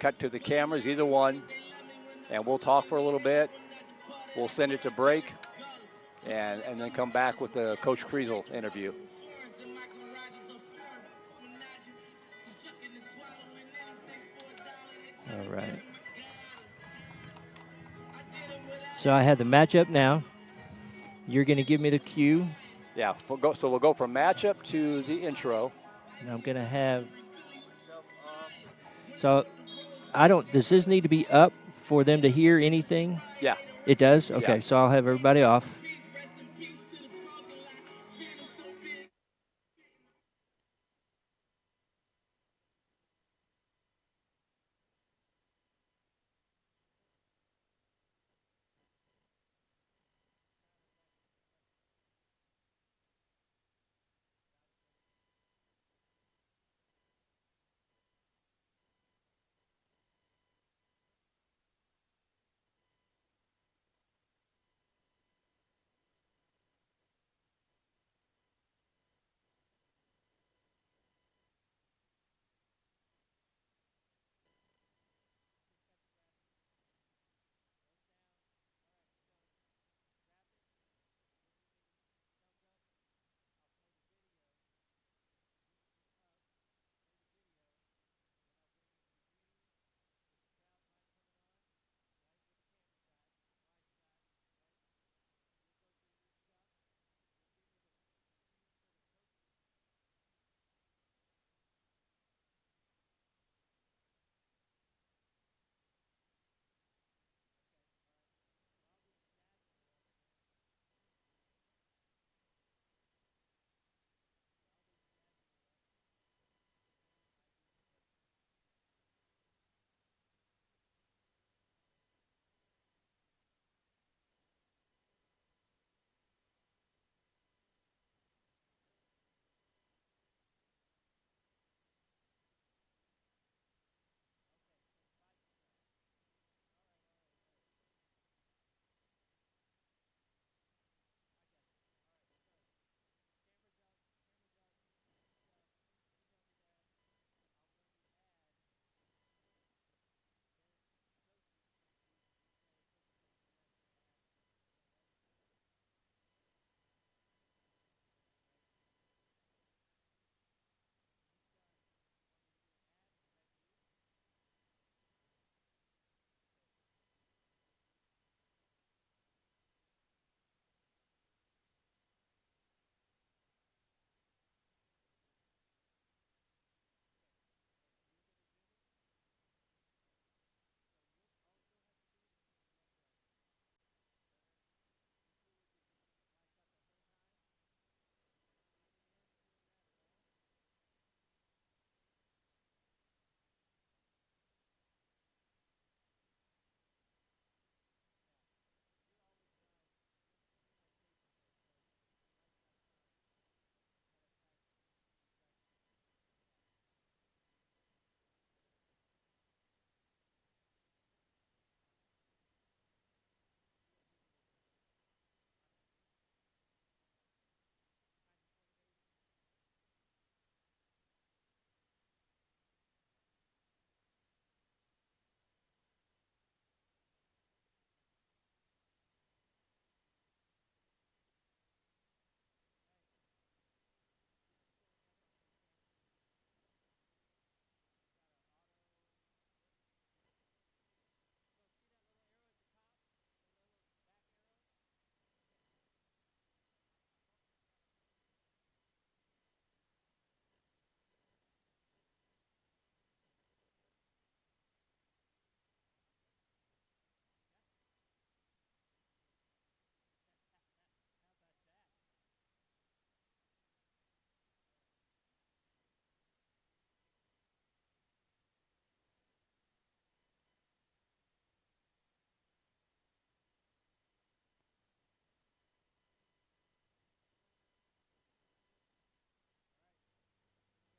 cut to the cameras, either one, and we'll talk for a little bit. We'll send it to break, and then come back with the Coach Creel interview. All right. So I have the matchup now. You're going to give me the cue. Yeah, so we'll go from matchup to the intro. And I'm going to have. So does this need to be up for them to hear anything? Yeah. It does? Okay, Yeah. so I'll have everybody off.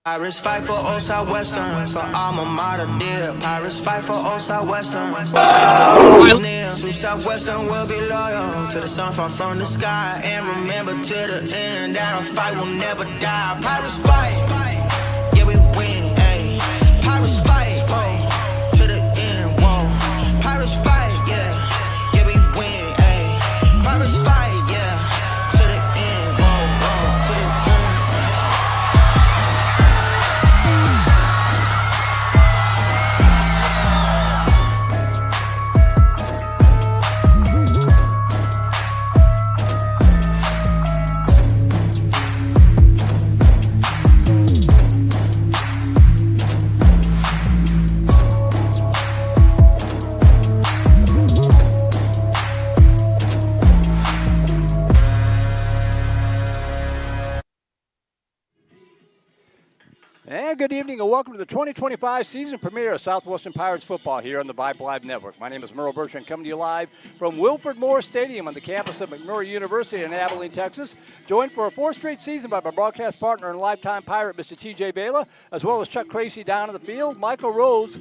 Pirates fight for old Southwestern, for alma mater dear. Pirates fight for old Southwestern. To Southwestern will be loyal to the sun from the sky, and remember to the end that a fight will never die. Pirates fight, yeah we win. Ay. Pirates fight, to the good evening, and welcome to the 2025 season premiere of Southwestern Pirates football here on the Vype Live Network. My name is Merle Bertrand, coming to you live from Wilford Morris Stadium on the campus of McMurry University in Abilene, Texas. Joined for a fourth straight season by my broadcast partner and lifetime Pirate, Mr. T.J. Vela, as well as Chuck Tracy down in the field. Michael Rhodes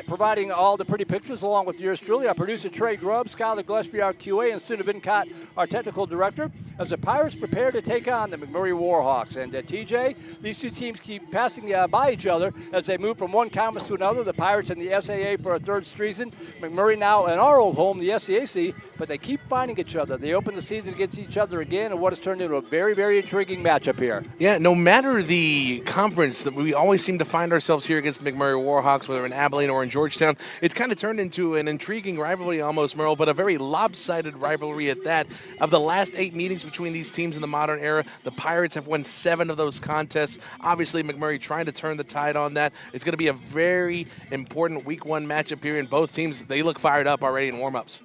providing all the pretty pictures, along with yours truly. Our producer, Trey Grubb, Skylar Gillespie, our QA, and Suna Vincott, our technical director, as the Pirates prepare to take on the McMurry Warhawks. And TJ, these two teams keep passing by each other as they move from one conference to another. The Pirates in the SAA for a third season. McMurray now in our old home, the SCAC, but they keep finding each other. They open the season against each other again, and what has turned into a very, very intriguing matchup here. Yeah, no matter the conference, that we always seem to find ourselves here against the McMurray Warhawks, whether in Abilene or in Georgetown. It's kind of turned into an intriguing rivalry almost, Merle, but a very lopsided rivalry at that. Of the last 8 meetings between these teams in the modern era, the Pirates have won 7 of those contests. Obviously, McMurray trying to turn the tide on that. It's going to be a very important week 1 matchup here, and both teams, they look fired up already in warm-ups.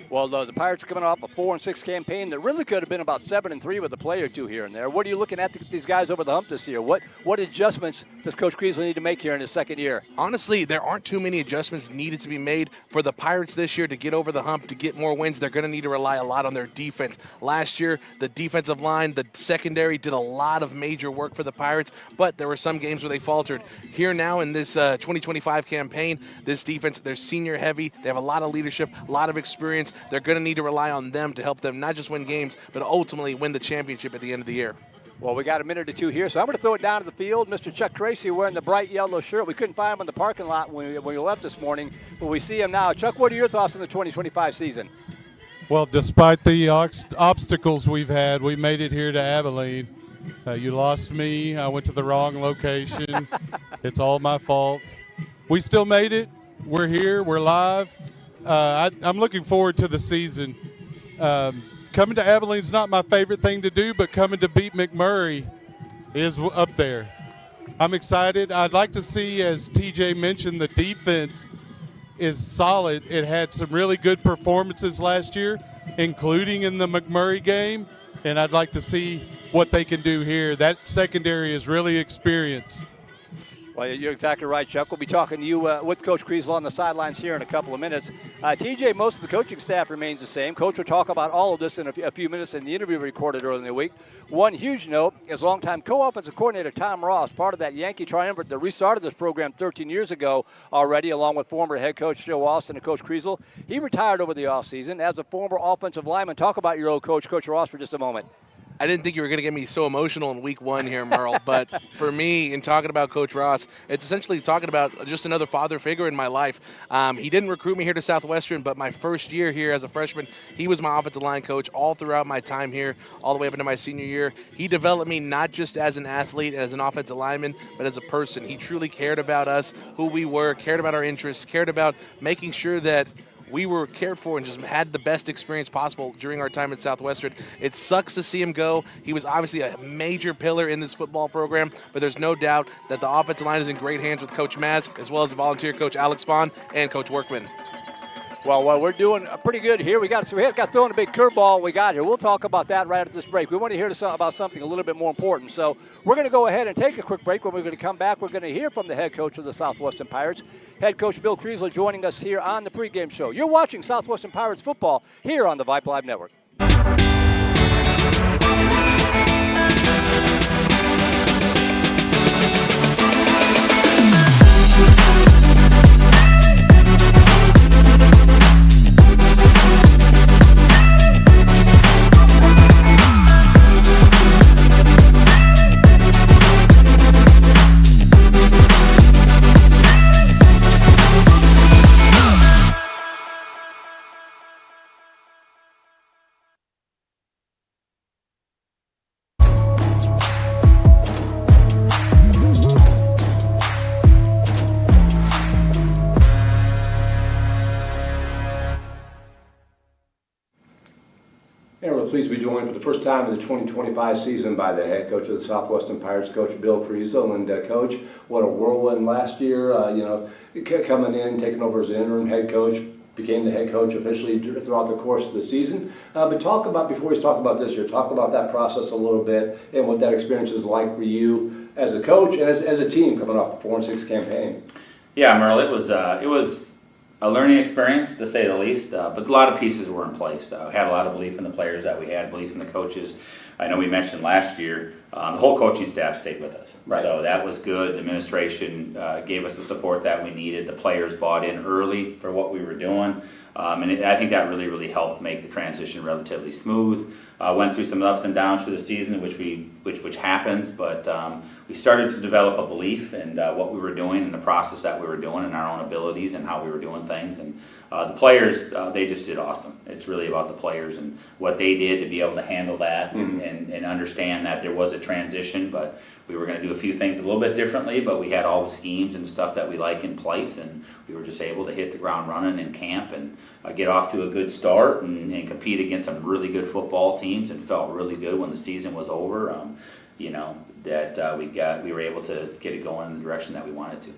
Well, the Pirates coming off a 4-6 campaign that really could have been about 7-3 with a play or two here and there. What are you looking at to get these guys over the hump this year? What adjustments does Coach Creel need to make here in his second year? Honestly, there aren't too many adjustments needed to be made for the Pirates this year to get over the hump, to get more wins. They're going to need to rely a lot on their defense. Last year, the defensive line, the secondary did a lot of major work for the Pirates, but there were some games where they faltered. Here now in this 2025 campaign, this defense, they're senior heavy. They have a lot of leadership, a lot of experience. They're going to need to rely on them to help them not just win games, but ultimately win the championship at the end of the year. Well, we got a minute or two here, so I'm going to throw it down to the field. Mr. Chuck Tracy wearing the bright yellow shirt. We couldn't find him in the parking lot when we left this morning, but we see him now. Chuck, what are your thoughts on the 2025 season? Well, despite the obstacles we've had, we made it here to Abilene. You lost me. I went to the wrong location. It's all my fault. We still made it. We're here. We're live. I'm looking forward to the season. Coming to Abilene is not my favorite thing to do, but coming to beat McMurray is up there. I'm excited. I'd like to see, as TJ mentioned, the defense is solid. It had some really good performances last year, including in the McMurray game, and I'd like to see what they can do here. That secondary is really experienced. Well, you're exactly right, Chuck. We'll be talking to you with Coach Creel on the sidelines here in a couple of minutes. TJ, most of the coaching staff remains the same. Coach will talk about all of this in a few minutes in the interview recorded earlier in the week. One huge note is longtime co-offensive coordinator Tom Ross, part of that Yankee triumvirate that restarted this program 13 years ago already, along with former head coach Joe Austin and Coach Creel. He retired over the offseason as a former offensive lineman. Talk about your old coach, Coach Ross, for just a moment. I didn't think you were going to get me so emotional in week 1 here, Merle, but for me, in talking about Coach Ross, it's essentially talking about just another father figure in my life. He didn't recruit me here to Southwestern, but my first year here as a freshman, he was my offensive line coach all throughout my time here, all the way up into my senior year. He developed me not just as an athlete, as an offensive lineman, but as a person. He truly cared about us, who we were, cared about our interests, cared about making sure that we were cared for and just had the best experience possible during our time at Southwestern. It sucks to see him go. He was obviously a major pillar in this football program, but there's no doubt that the offensive line is in great hands with Coach Mask, as well as the volunteer coach Alex Vaughn and Coach Workman. Well, we're doing pretty good here. We got throwing a big curveball we got here. We'll talk about that right after this break. We want to hear about something a little bit more important. So we're going to go ahead and take a quick break. When we're going to come back, we're going to hear from the head coach of the Southwestern Pirates, head coach Bill Creel, joining us here on the pregame show. You're watching Southwestern Pirates football here on the Vype Live Network. And we're pleased to be joined for the first time in the 2025 season by the head coach of the Southwestern Pirates, Coach Bill Creel. And Coach, what a whirlwind last year, coming in, taking over as interim head coach, became the head coach officially throughout the course of the season. But before we talk about this year, talk about that process a little bit and what that experience is like for you as a coach and as a team coming off the 4-6 campaign. Yeah, Merle, it was a learning experience, to say the least, but a lot of pieces were in place. I had a lot of belief in the players that we had, belief in the coaches. I know we mentioned last year, the whole coaching staff stayed with us. Right. So that was good. The administration gave us the support that we needed. The players bought in early for what we were doing. I think that really, really helped make the transition relatively smooth. Went through some ups and downs through the season, which happens, but we started to develop a belief in what we were doing and the process that we were doing and our own abilities and how we were doing things. And the players, they just did awesome. It's really about the players and what they did to be able to handle that and understand that there was a transition, but we were going to do a few things a little bit differently, but we had all the schemes and stuff that we like in place, and we were just able to hit the ground running in camp and get off to a good start and compete against some really good football teams, and felt really good when the season was over. That we were able to get it going in the direction that we wanted to.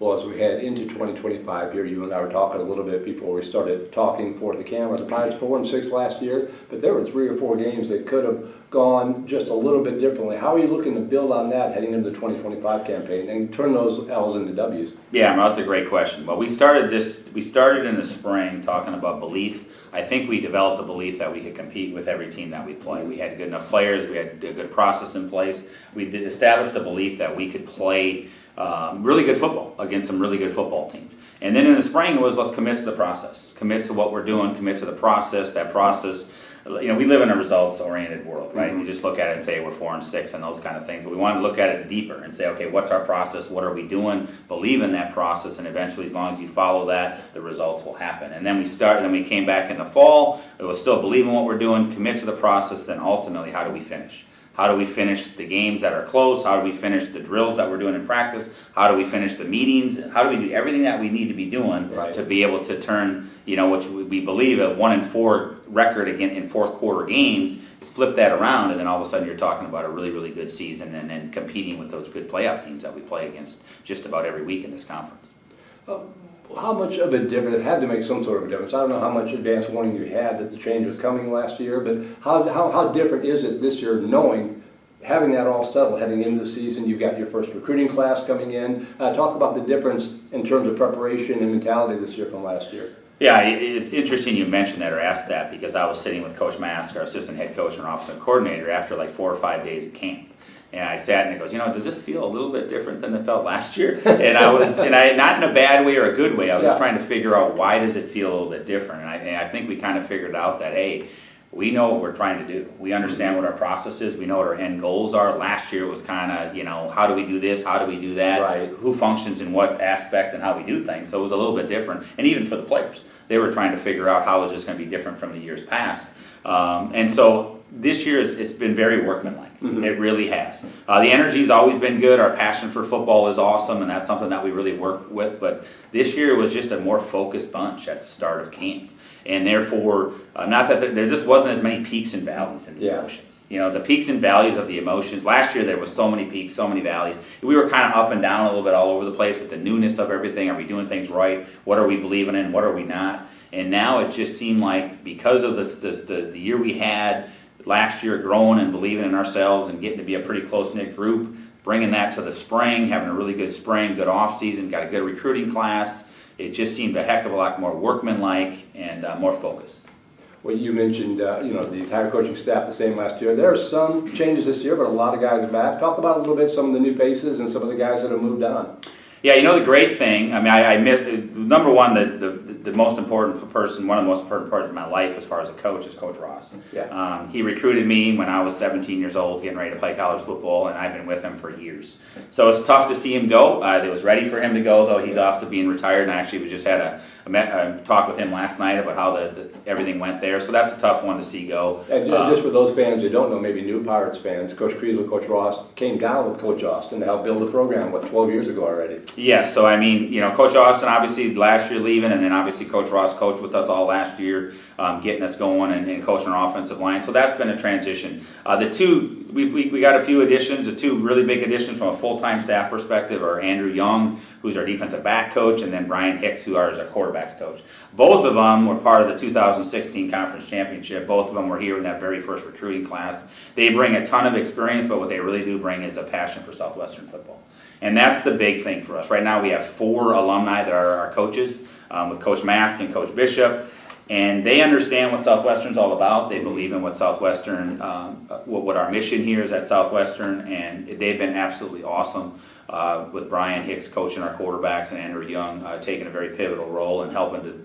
Well, as we head into 2025 here, you and I were talking a little bit before we started talking for the camera. The Pirates 4-6 last year, but there were 3 or 4 games that could have gone just a little bit differently. How are you looking to build on that heading into the 2025 campaign and turn those L's into W's? Yeah, that's a great question. Well, we started in the spring talking about belief. I think we developed a belief that we could compete with every team that we play. We had good enough players. We had a good process in place. We established a belief that we could play really good football against some really good football teams. And then in the spring it was, let's commit to the process, commit to what we're doing, commit to the process. That process, we live in a results-oriented world, right? You just look at it and say we're 4-6 and those kind of things. But we want to look at it deeper and say, okay, what's our process? What are we doing? Believe in that process, and eventually, as long as you follow that, the results will happen. And then we came back in the fall. It was still believe in what we're doing, commit to the process. Then ultimately, how do we finish? How do we finish the games that are close? How do we finish the drills that we're doing in practice? How do we finish the meetings? How do we do everything that we need to be doing to be able to turn, which we believe a 1-4 record again in fourth quarter games, flip that around, and then all of a sudden you're talking about a really, really good season and then competing with those good playoff teams that we play against just about every week in this conference. How much of a difference, it had to make some sort of a difference. I don't know how much advance warning you had that the change was coming last year, but how different is it this year knowing, having that all settled heading into the season? You've got your first recruiting class coming in. Talk about the difference in terms of preparation and mentality this year from last year. Yeah, it's interesting you mentioned that or asked that, because I was sitting with Coach Mask, our assistant head coach and offensive coordinator, after like 4 or 5 days of camp. And I sat and he goes, does this feel a little bit different than it felt last year? And I not in a bad way or a good way. I was just trying to figure out, why does it feel a little bit different? And I think we kind of figured out that, hey, we know what we're trying to do. We understand what our process is. We know what our end goals are. Last year it was kind of, how do we do this? How do we do that? Right. Who functions in what aspect and how we do things. So it was a little bit different. And even for the players, they were trying to figure out how is this going to be different from the years past. And so this year it's been very workmanlike. It really has. The energy's always been good. Our passion for football is awesome, and that's something that we really work with. But this year was just a more focused bunch at the start of camp. And therefore, not that there just wasn't as many peaks and valleys in the emotions. The peaks and valleys of the emotions. Last year there was so many peaks, so many valleys. We were kind of up and down a little bit all over the place with the newness of everything. Are we doing things right? What are we believing in? What are we not? And now it just seemed like, because of the year we had last year, growing and believing in ourselves and getting to be a pretty close-knit group, bringing that to the spring, having a really good spring, good off-season, got a good recruiting class, it just seemed a heck of a lot more workmanlike and more focused. Well, you mentioned, the entire coaching staff the same last year. There are some changes this year, but a lot of guys back. Talk about a little bit some of the new faces and some of the guys that have moved on. Yeah, the great thing, I number one, the most important person, one of the most important parts of my life as far as a coach is Coach Ross. Yeah. He recruited me when I was 17 years old, getting ready to play college football, and I've been with him for years. So it's tough to see him go. It was ready for him to go, though he's off to being retired, and I actually just had a talk with him last night about how everything went there. So that's a tough one to see go. And just for those fans who don't know, maybe new Pirates fans, Coach Creel, Coach Ross came down with Coach Austin to help build the program, 12 years ago already? Yes, so Coach Austin obviously last year leaving, and then obviously obviously Coach Ross coached with us all last year, getting us going and coaching our offensive line. So that's been a transition. We got a few additions. The two really big additions from a full-time staff perspective are Andrew Young, who's our defensive back coach, and then Brian Hicks, who is our quarterbacks coach. Both of them were part of the 2016 conference championship. Both of them were here in that very first recruiting class. They bring a ton of experience, but what they really do bring is a passion for Southwestern football. And that's the big thing for us. Right now we have 4 alumni that are our coaches, with Coach Mask and Coach Bishop. And they understand what Southwestern's all about. They believe in what Southwestern, what our mission here is at Southwestern, and they've been absolutely awesome with Brian Hicks coaching our quarterbacks and Andrew Young taking a very pivotal role and helping to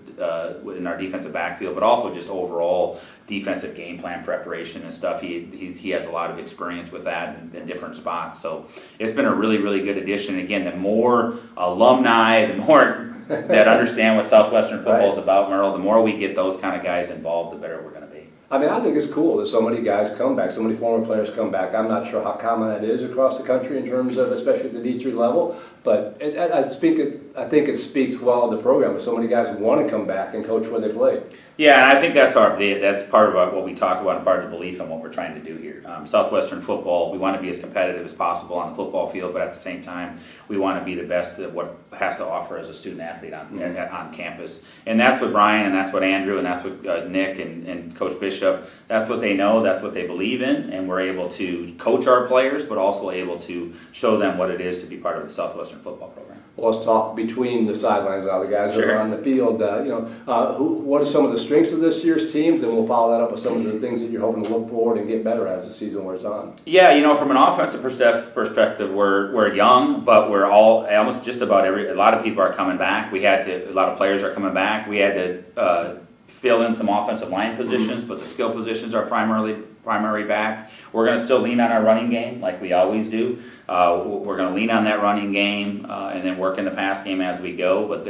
in our defensive backfield, but also just overall defensive game plan preparation and stuff. He has a lot of experience with that in different spots. So it's been a really, really good addition. Again, the more alumni, the more that understand what Southwestern football is about, Merle, the more we get those kind of guys involved, the better we're going to be. I mean, I think it's cool that so many guys come back, so many former players come back. I'm not sure how common that is across the country in terms of, especially at the D3 level, but I think it speaks well of the program that so many guys want to come back and coach where they play. Yeah, and I think that's part of what we talk about and part of the belief in what we're trying to do here. Southwestern football, we want to be as competitive as possible on the football field, but at the same time, we want to be the best at what has to offer as a student athlete on campus. And that's what Brian and that's what Andrew and that's what Nick and Coach Bishop, that's what they know, that's what they believe in, and we're able to coach our players, but also able to show them what it is to be part of the Southwestern football program. Well, let's talk between the sidelines now, the guys that Sure. are on the field. What are some of the strengths of this year's teams, and we'll follow that up with some of the things that you're hoping to look forward and get better at as the season wears on. Yeah, from an offensive perspective, we're young, but we're all almost just about a lot of people are coming back. A lot of players are coming back. We had to fill in some offensive line positions, but the skill positions are primary back. We're going to still lean on our running game like we always do. We're going to lean on that running game and then work in the pass game as we go. But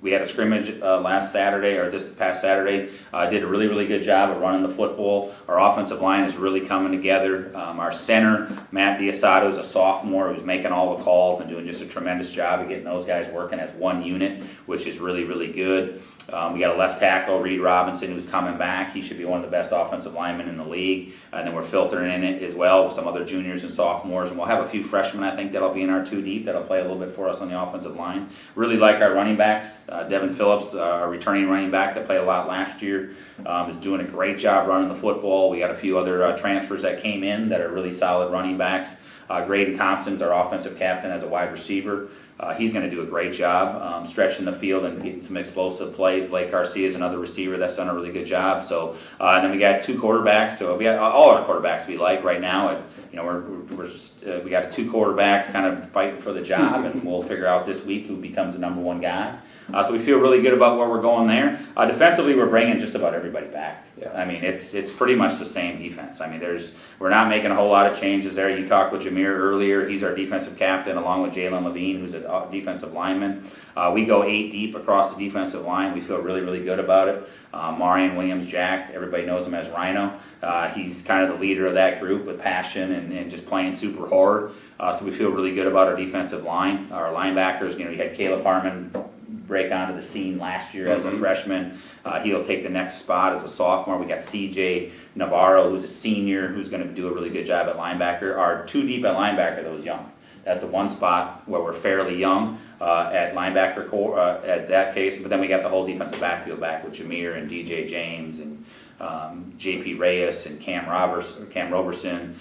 we had a scrimmage last Saturday, or this past Saturday. Did a really, really good job of running the football. Our offensive line is really coming together. Our center, Matt Diasato, is a sophomore who's making all the calls and doing just a tremendous job of getting those guys working as one unit, which is really, really good. We got a left tackle, Reed Robinson, who's coming back. He should be one of the best offensive linemen in the league. And then we're filtering in it as well with some other juniors and sophomores. And we'll have a few freshmen, I think, that'll be in our 2 deep that'll play a little bit for us on the offensive line. Really like our running backs. Devin Phillips, our returning running back that played a lot last year, is doing a great job running the football. We got a few other transfers that came in that are really solid running backs. Graydon Thompson's our offensive captain as a wide receiver. He's going to do a great job stretching the field and getting some explosive plays. Blake Garcia is another receiver that's done a really good job. So, and then we got 2 quarterbacks. So we got all our quarterbacks we like right now. We got 2 quarterbacks kind of fighting for the job, and we'll figure out this week who becomes the number 1 guy. So we feel really good about where we're going there. Defensively, we're bringing just about everybody back. Yeah. I mean, it's pretty much the same defense. I mean, we're not making a whole lot of changes there. You talked with Jamir earlier. He's our defensive captain, along with Jalen Levine, who's a defensive lineman. We go 8 deep across the defensive line. We feel really, really good about it. Marion Williams-Jack, everybody knows him as Rhino. He's kind of the leader of that group with passion and just playing super hard. So we feel really good about our defensive line. Our linebackers, you had Caleb Harmon break onto the scene last year as a freshman. He'll take the next spot as a sophomore. We got CJ Navarro, who's a senior, who's going to do a really good job at linebacker. Our 2 deep at linebacker, though, is young. That's the one spot where we're fairly young at linebacker core at that case. But then we got the whole defensive backfield back with Jamir and DJ James and JP Reyes and Cam Roberson.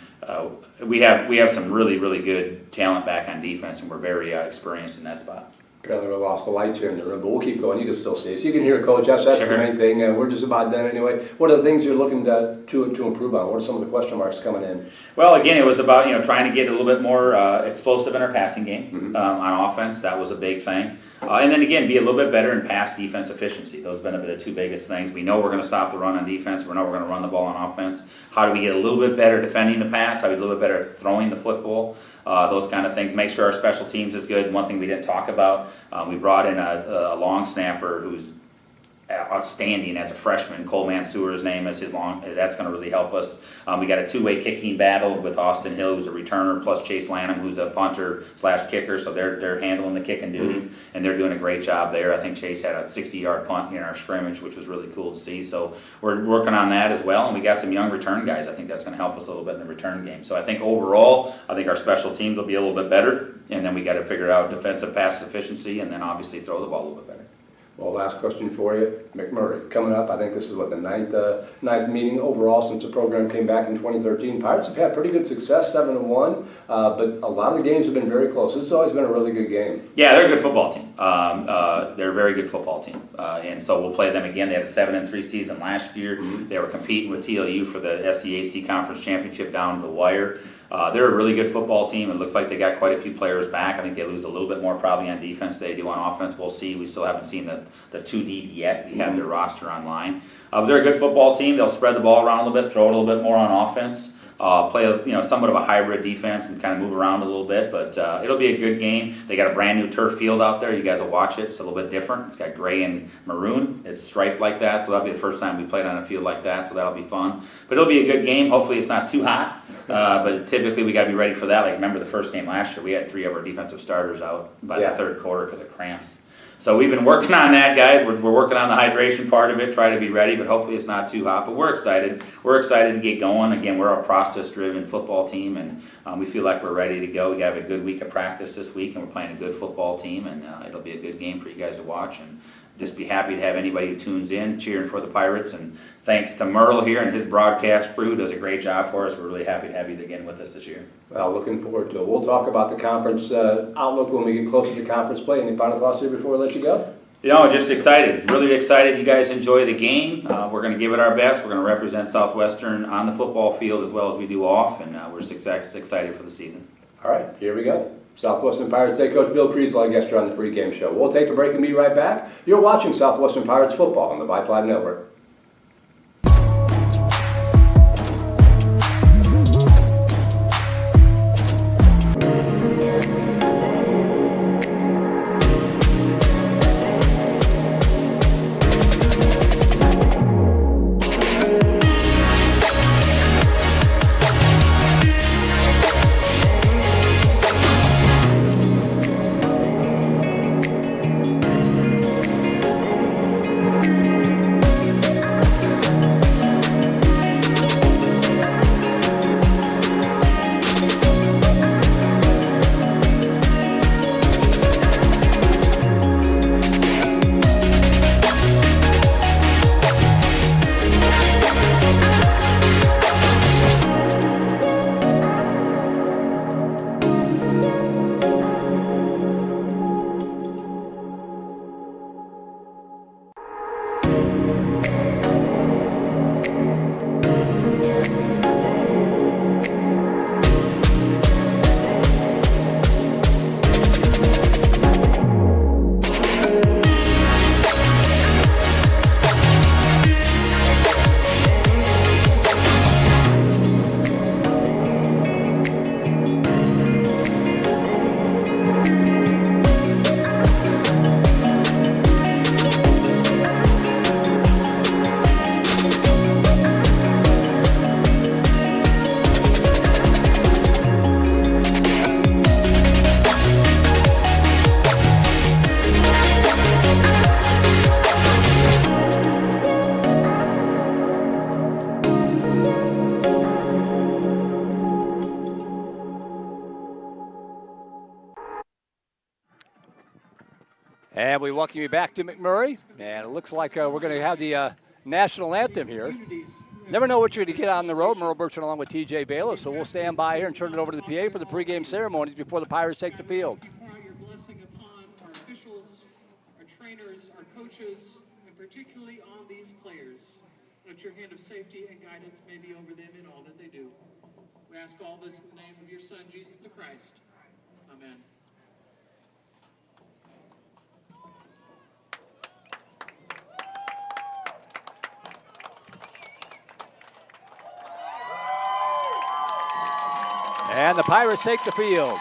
We have some really, really good talent back on defense, and we're very experienced in that spot. Apparently we lost the lights here in the room, but we'll keep going. You can still see us. You can hear Coach. That's sure. The main thing. We're just about done anyway. What are the things you're looking to improve on? What are some of the question marks coming in? Well, again, it was about trying to get a little bit more explosive in our passing game on offense. That was a big thing. And then again, be a little bit better in pass defense efficiency. Those have been the 2 biggest things. We know we're going to stop the run on defense. We know we're going to run the ball on offense. How do we get a little bit better defending the pass? How do we get a little bit better throwing the football? Those kind of things. Make sure our special teams is good. One thing we didn't talk about, we brought in a long snapper who's outstanding as a freshman. Coleman Sewer's name is that's going to really help us. We got a two-way kicking battle with Austin Hill, who's a returner, plus Chase Lanham, who's a punter / kicker. So they're handling the kicking duties, and they're doing a great job there. I think Chase had a 60-yard punt in our scrimmage, which was really cool to see. So we're working on that as well, and we got some young return guys. I think that's going to help us a little bit in the return game. So I think overall, I think our special teams will be a little bit better, and then we got to figure out defensive pass efficiency, and then obviously throw the ball a little bit better. Well, last question for you. McMurry, coming up, I think this is the ninth meeting overall since the program came back in 2013. Pirates have had pretty good success, 7-1, but a lot of the games have been very close. This has always been a really good game. Yeah, they're a good football team. They're a very good football team, and so we'll play them again. They had a 7-3 season last year. They were competing with TLU for the SEAC Conference Championship down to the wire. They're a really good football team. It looks like they got quite a few players back. I think they lose a little bit more probably on defense than they do on offense. We'll see. We still haven't seen the 2 deep yet. We have their roster online. But they're a good football team. They'll spread the ball around a little bit, throw it a little bit more on offense. Play somewhat of a hybrid defense and kind of move around a little bit, but it'll be a good game. They got a brand new turf field out there. You guys will watch it. It's a little bit different. It's got gray and maroon. It's striped like that, so that'll be the first time we played on a field like that, so that'll be fun. But it'll be a good game. Hopefully it's not too hot, but typically we got to be ready for that. Like remember the first game last year, we had 3 of our defensive starters out by the third quarter because of cramps. So we've been working on that, guys. We're working on the hydration part of it, try to be ready, but hopefully it's not too hot. But we're excited. We're excited to get going. Again, we're a process-driven football team, and we feel like we're ready to go. We have a good week of practice this week, and we're playing a good football team, and it'll be a good game for you guys to watch. And just be happy to have anybody who tunes in cheering for the Pirates. And thanks to Merle here and his broadcast crew, does a great job for us. We're really happy to have you again with us this year. Well, looking forward to it. We'll talk about the conference outlook when we get closer to conference play. Any final thoughts here before we let you go? Just excited. Really excited. You guys enjoy the game. We're going to give it our best. We're going to represent Southwestern on the football field as well as we do off, and we're excited for the season. All right, here we go. Southwestern Pirates head coach Bill Creel, our guest here on the pregame show. We'll take a break and be right back. You're watching Southwestern Pirates football on the Vype Live Network. And we welcome you back to McMurry. And it looks like we're going to have the national anthem here. Never know what you're going to get on the road. Merle Bertrand along with TJ Bayless. So we'll stand by here and turn it over to the PA for the pregame ceremonies before the Pirates take the field. Your blessing upon our officials, our trainers, our coaches, and particularly on these players. Let your hand of safety and guidance may be over them in all that they do. We ask all this in the name of your Son, Jesus the Christ. Amen. And the Pirates take the field.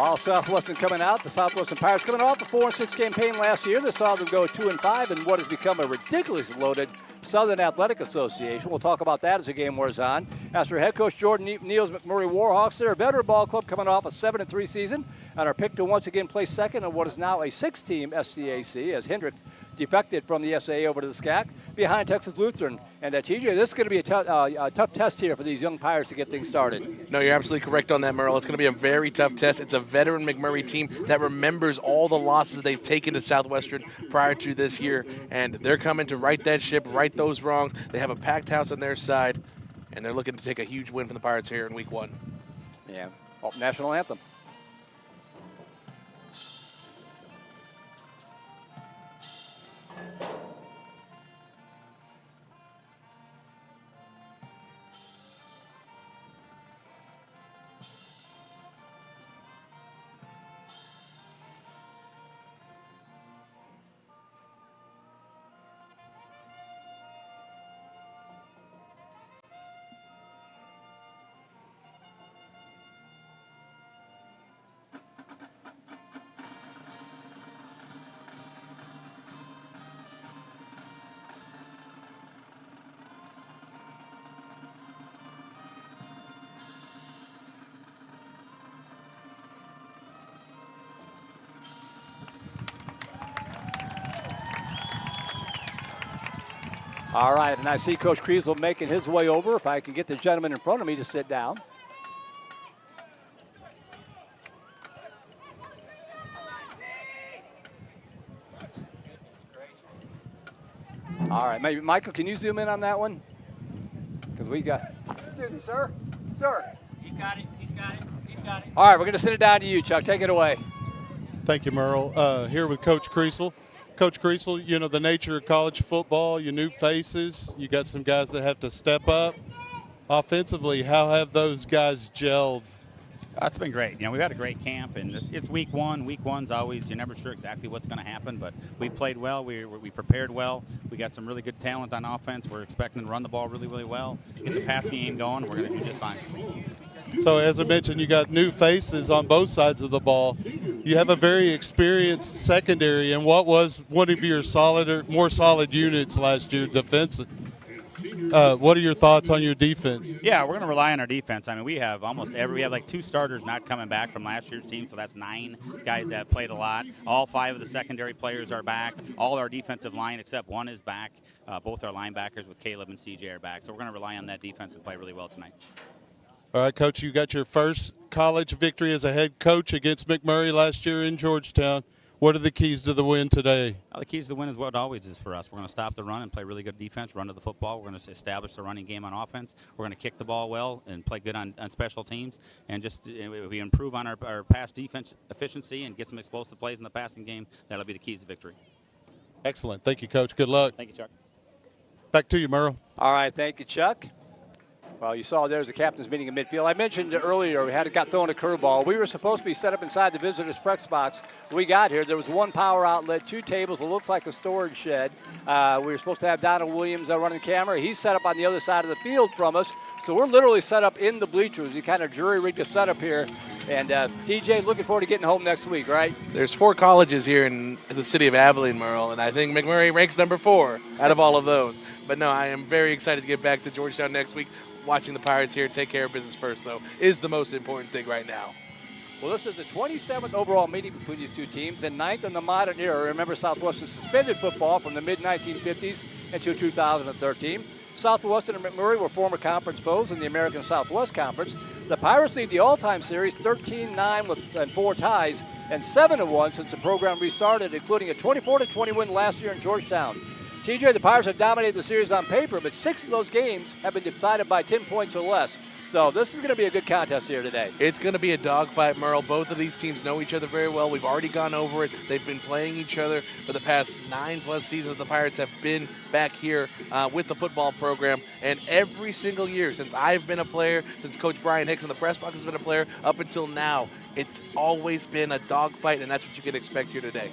While Southwestern coming out, the Southwestern Pirates coming off a 4-6 campaign last year. This saw them go 2-5 in what has become a ridiculously loaded Southern Athletic Association. We'll talk about that as the game wears on. As for head coach Jordan Neal's McMurry Warhawks, they're a veteran ball club coming off a 7-3 season and are picked to once again place second in what is now a 6-team SCAC as Hendricks defected from the SAA over to the SCAC behind Texas Lutheran. And TJ, this is going to be a tough test here for these young Pirates to get things started. No, you're absolutely correct on that, Merle. It's going to be a very tough test. It's a veteran McMurry team that remembers all the losses they've taken to Southwestern prior to this year, and they're coming to right that ship, right those wrongs. They have a packed house on their side, and they're looking to take a huge win from the Pirates here in Week 1. Yeah, national anthem. All right, and I see Coach Creel making his way over. If I can get the gentleman in front of me to sit down. All right, maybe Michael, can you zoom in on that one? Because we got. Sir. He's got it. All right, we're going to send it down to you, Chuck. Take it away. Thank you, Merle. Here with Coach Creel. Coach Creel, you know, the nature of college football, you new faces, you got some guys that have to step up. Offensively, how have those guys gelled? It's been great. You know, we've had a great camp, and it's week 1. Week 1's always, you're never sure exactly what's going to happen, but we played well. We prepared well. We got some really good talent on offense. We're expecting to run the ball really, really well, get the passing game going. We're going to do just fine. So, as I mentioned, you got new faces on both sides of the ball. You have a very experienced secondary, and what was one of your more solid units last year, defensive. What are your thoughts on your defense? Yeah, we're going to rely on our defense. I mean, we have we have like 2 starters not coming back from last year's team, so that's 9 guys that played a lot. All 5 of the secondary players are back. All our defensive line except one is back. Both our linebackers with Caleb and CJ are back, so we're going to rely on that defense and play really well tonight. All right, Coach, you got your first college victory as a head coach against McMurry last year in Georgetown. What are the keys to the win today? The keys to the win is what it always is for us. We're going to stop the run and play really good defense, run to the football. We're going to establish the running game on offense. We're going to kick the ball well and play good on special teams. And just if we improve on our pass defense efficiency and get some explosive plays in the passing game, that'll be the keys to victory. Excellent. Thank you, Coach. Good luck. Thank you, Chuck. Back to you, Merle. All right, thank you, Chuck. Well, you saw there's a captain's meeting in midfield. I mentioned earlier we got thrown a curveball. We were supposed to be set up inside the visitors' press box. We got here. There was 1 power outlet, 2 tables. It looks like a storage shed. We were supposed to have Donald Williams running the camera. He's set up on the other side of the field from us. So we're literally set up in the bleachers. We kind of jury-rigged the setup here. And TJ, looking forward to getting home next week, right? There's 4 colleges here in the city of Abilene, Merle, and I think McMurry ranks number 4 out of all of those. But no, I am very excited to get back to Georgetown next week. Watching the Pirates here take care of business first, though, is the most important thing right now. Well, this is the 27th overall meeting between these 2 teams and 9th in the modern era. Remember, Southwestern suspended football from the mid-1950s until 2013. Southwestern and McMurry were former conference foes in the American Southwest Conference. The Pirates lead the all-time series 13-9 and 4 ties and 7-1 since the program restarted, including a 24-20 win last year in Georgetown. TJ, the Pirates have dominated the series on paper, but 6 of those games have been decided by 10 points or less. So this is going to be a good contest here today. It's going to be a dogfight, Merle. Both of these teams know each other very well. We've already gone over it. They've been playing each other for the past 9+ seasons. The Pirates have been back here with the football program. And every single year since I've been a player, since Coach Brian Hicks in the press box has been a player, up until now, it's always been a dogfight, and that's what you can expect here today.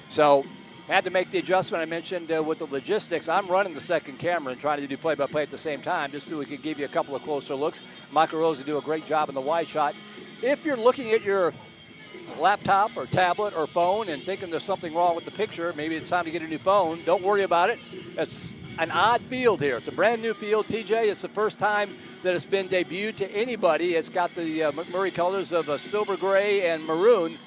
So had to make the adjustment I mentioned with the logistics. I'm running the second camera and trying to do play-by-play at the same time just so we could give you a couple of closer looks. Michael Rose will do a great job in the wide shot. If you're looking at your laptop or tablet or phone and thinking there's something wrong with the picture, maybe it's time to get a new phone, don't worry about it. It's an odd field here. It's a brand new field, TJ. It's the first time that it's been debuted to anybody. It's got the McMurry colors of silver, gray, and maroon,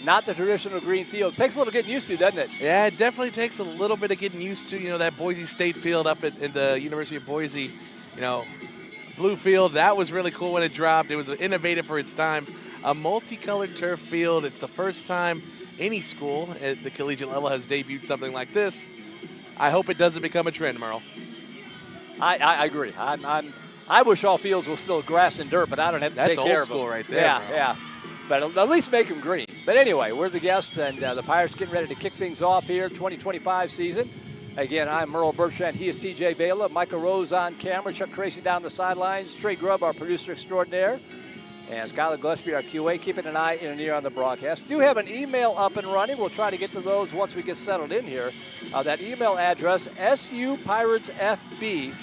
not the traditional green field. It takes a little getting used to, doesn't it? Yeah, it definitely takes a little bit of getting used to, that Boise State field up in the University of Boise, blue field. That was really cool when it dropped. It was innovative for its time. A multicolored turf field. It's the first time any school at the collegiate level has debuted something like this. I hope it doesn't become a trend, Merle. I agree. I wish all fields were still grass and dirt, but I don't have to take care of them. That's old school right there. Yeah, Merle. yeah. But at least make them green. But anyway, we're the guests, and the Pirates getting ready to kick things off here, 2025 season. Again, I'm Merle Bertrand. He is TJ Vela. Michael Rose on camera. Chuck Tracy down the sidelines. Trey Grubb, our producer extraordinaire. And Skylar Gillespie, our QA, keeping an eye and an ear on the broadcast. Do have an email up and running. We'll try to get to those once we get settled in here. That email address, SUPiratesFB.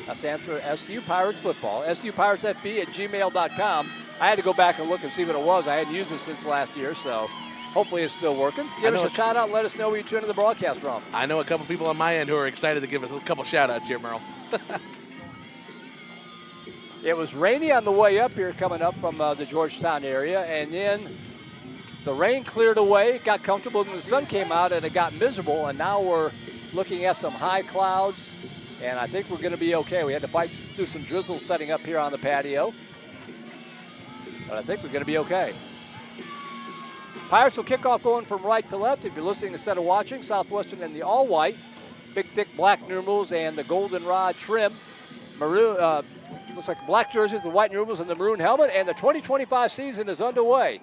That stands for SU Pirates Football. SUPiratesFB@gmail.com. I had to go back and look and see what it was. I hadn't used it since last year, so hopefully it's still working. Give us a shout out and let us know where you're tuning the broadcast from. I know a couple people on my end who are excited to give us a couple shout outs here, Merle. It was rainy on the way up here coming up from the Georgetown area, and then the rain cleared away, it got comfortable, and the sun came out, and it got miserable, and now we're looking at some high clouds, and I think we're going to be okay. We had to fight through some drizzle setting up here on the patio, but I think we're going to be okay. Pirates will kick off going from right to left. If you're listening instead of watching, Southwestern in the all-white, big, thick black numerals and the goldenrod trim. Maroon, looks like black jerseys, the white numerals, and the maroon helmet. And the 2025 season is underway.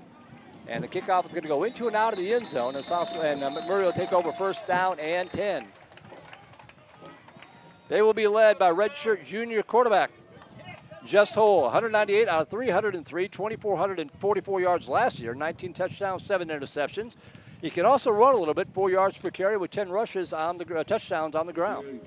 And the kickoff is going to go into and out of the end zone. And McMurry will take over first down and 10. They will be led by redshirt junior quarterback Jess Hole, 198 out of 303, 2,444 yards last year, 19 touchdowns, 7 interceptions. He can also run a little bit, 4 yards per carry with 10 rushes on the touchdowns on the ground.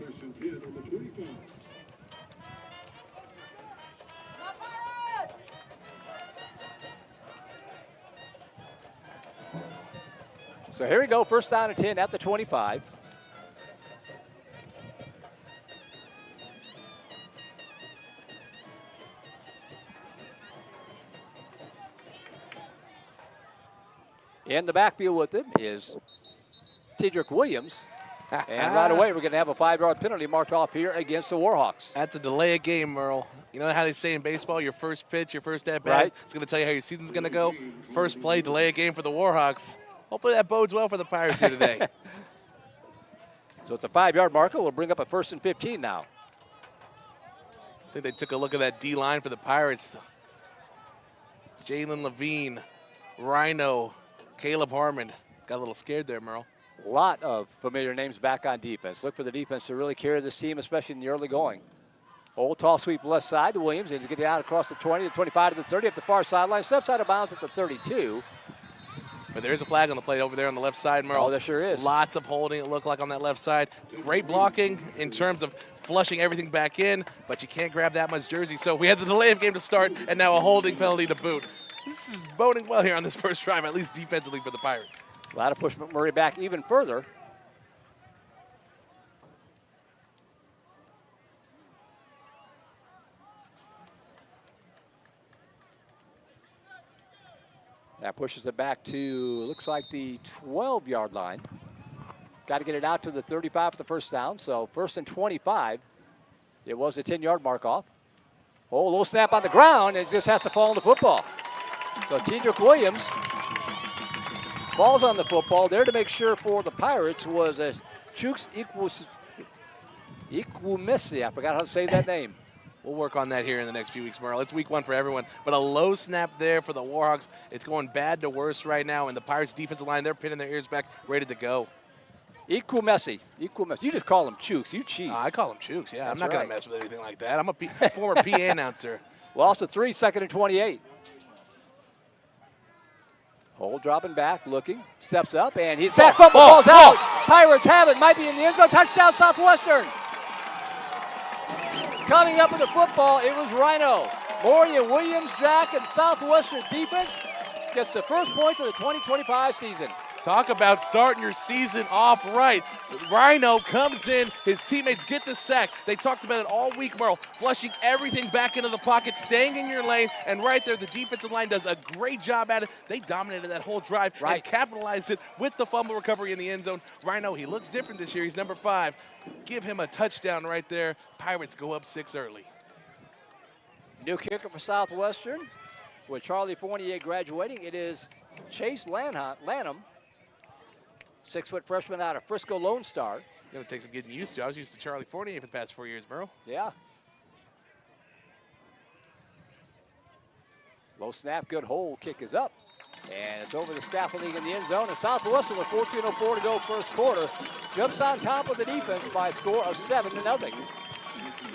So here we go, first down and 10 at the 25. In the backfield with him is Tedrick Williams. And right away, we're going to have a 5-yard penalty marked off here against the Warhawks. That's a delay of game, Merle. You know how they say in baseball, your first pitch, your first at-bat, right. It's going to tell you how your season's going to go. First play, delay of game for the Warhawks. Hopefully that bodes well for the Pirates here today. So it's a 5-yard marker. We'll bring up a 1st and 15 now. I think they took a look at that D-line for the Pirates. Jalen Levine, Rhino, Caleb Harmon. Got a little scared there, Merle. A lot of familiar names back on defense. Look for the defense to really carry this team, especially in the early going. Old tall sweep left side to Williams. He's getting out across the 20, the 25 to the 30 up the far sideline. Steps out of bounds at the 32. But there is a flag on the play over there on the left side, Merle. Oh, there sure is. Lots of holding, it looked like, on that left side. Great blocking in terms of flushing everything back in, but you can't grab that much jersey. So we had the delay of game to start, and now a holding penalty to boot. This is boding well here on this first drive, at least defensively for the Pirates. That'll push McMurry back even further. That pushes it back to, looks like the 12-yard line. Got to get it out to the 35 for the first down. So 1st and 25. It was a 10-yard mark off. Oh, little snap on the ground. It just has to fall on the football. So Tedrick Williams falls on the football. There to make sure for the Pirates was a Chooks Equimisi. I forgot how to say that name. We'll work on that here in the next few weeks, Merle. It's week 1 for everyone. But a low snap there for the Warhawks. It's going bad to worse right now. And the Pirates defensive line, they're pinning their ears back, ready to go. Equimisi. You just call him Chooks. You cheat. I call him Chooks, yeah. That's I'm not going right. to mess with anything like that. I'm a former PA announcer. Lost to 3, 2nd and 28. Hold dropping back, looking, steps up, and he's sacked. Football, ball's out. Pirates have it. Might be in the end zone. Touchdown, Southwestern. Coming up with the football, it was Rhino. Maury and Williams, Jack, and Southwestern defense gets the first points of the 2025 season. Talk about starting your season off right. Rhino comes in, his teammates get the sack. They talked about it all week, Merle, flushing everything back into the pocket, staying in your lane, and right there, the defensive line does a great job at it. They dominated that whole drive and capitalized it with the fumble recovery in the end zone. Rhino, he looks different this year. He's number 5. Give him a touchdown right there. Pirates go up 6 early. New kicker for Southwestern with Charlie Fournier graduating. It is Chase Lanham. 6-foot freshman out of Frisco Lone Star. It's going to take some getting used to. I was used to Charlie Fournier for the past 4 years, Merle. Yeah. Low snap, good hold, kick is up. And it's over the scaffolding in the end zone. And Southwestern with 14:04 to go first quarter jumps on top of the defense by a score of 7-0.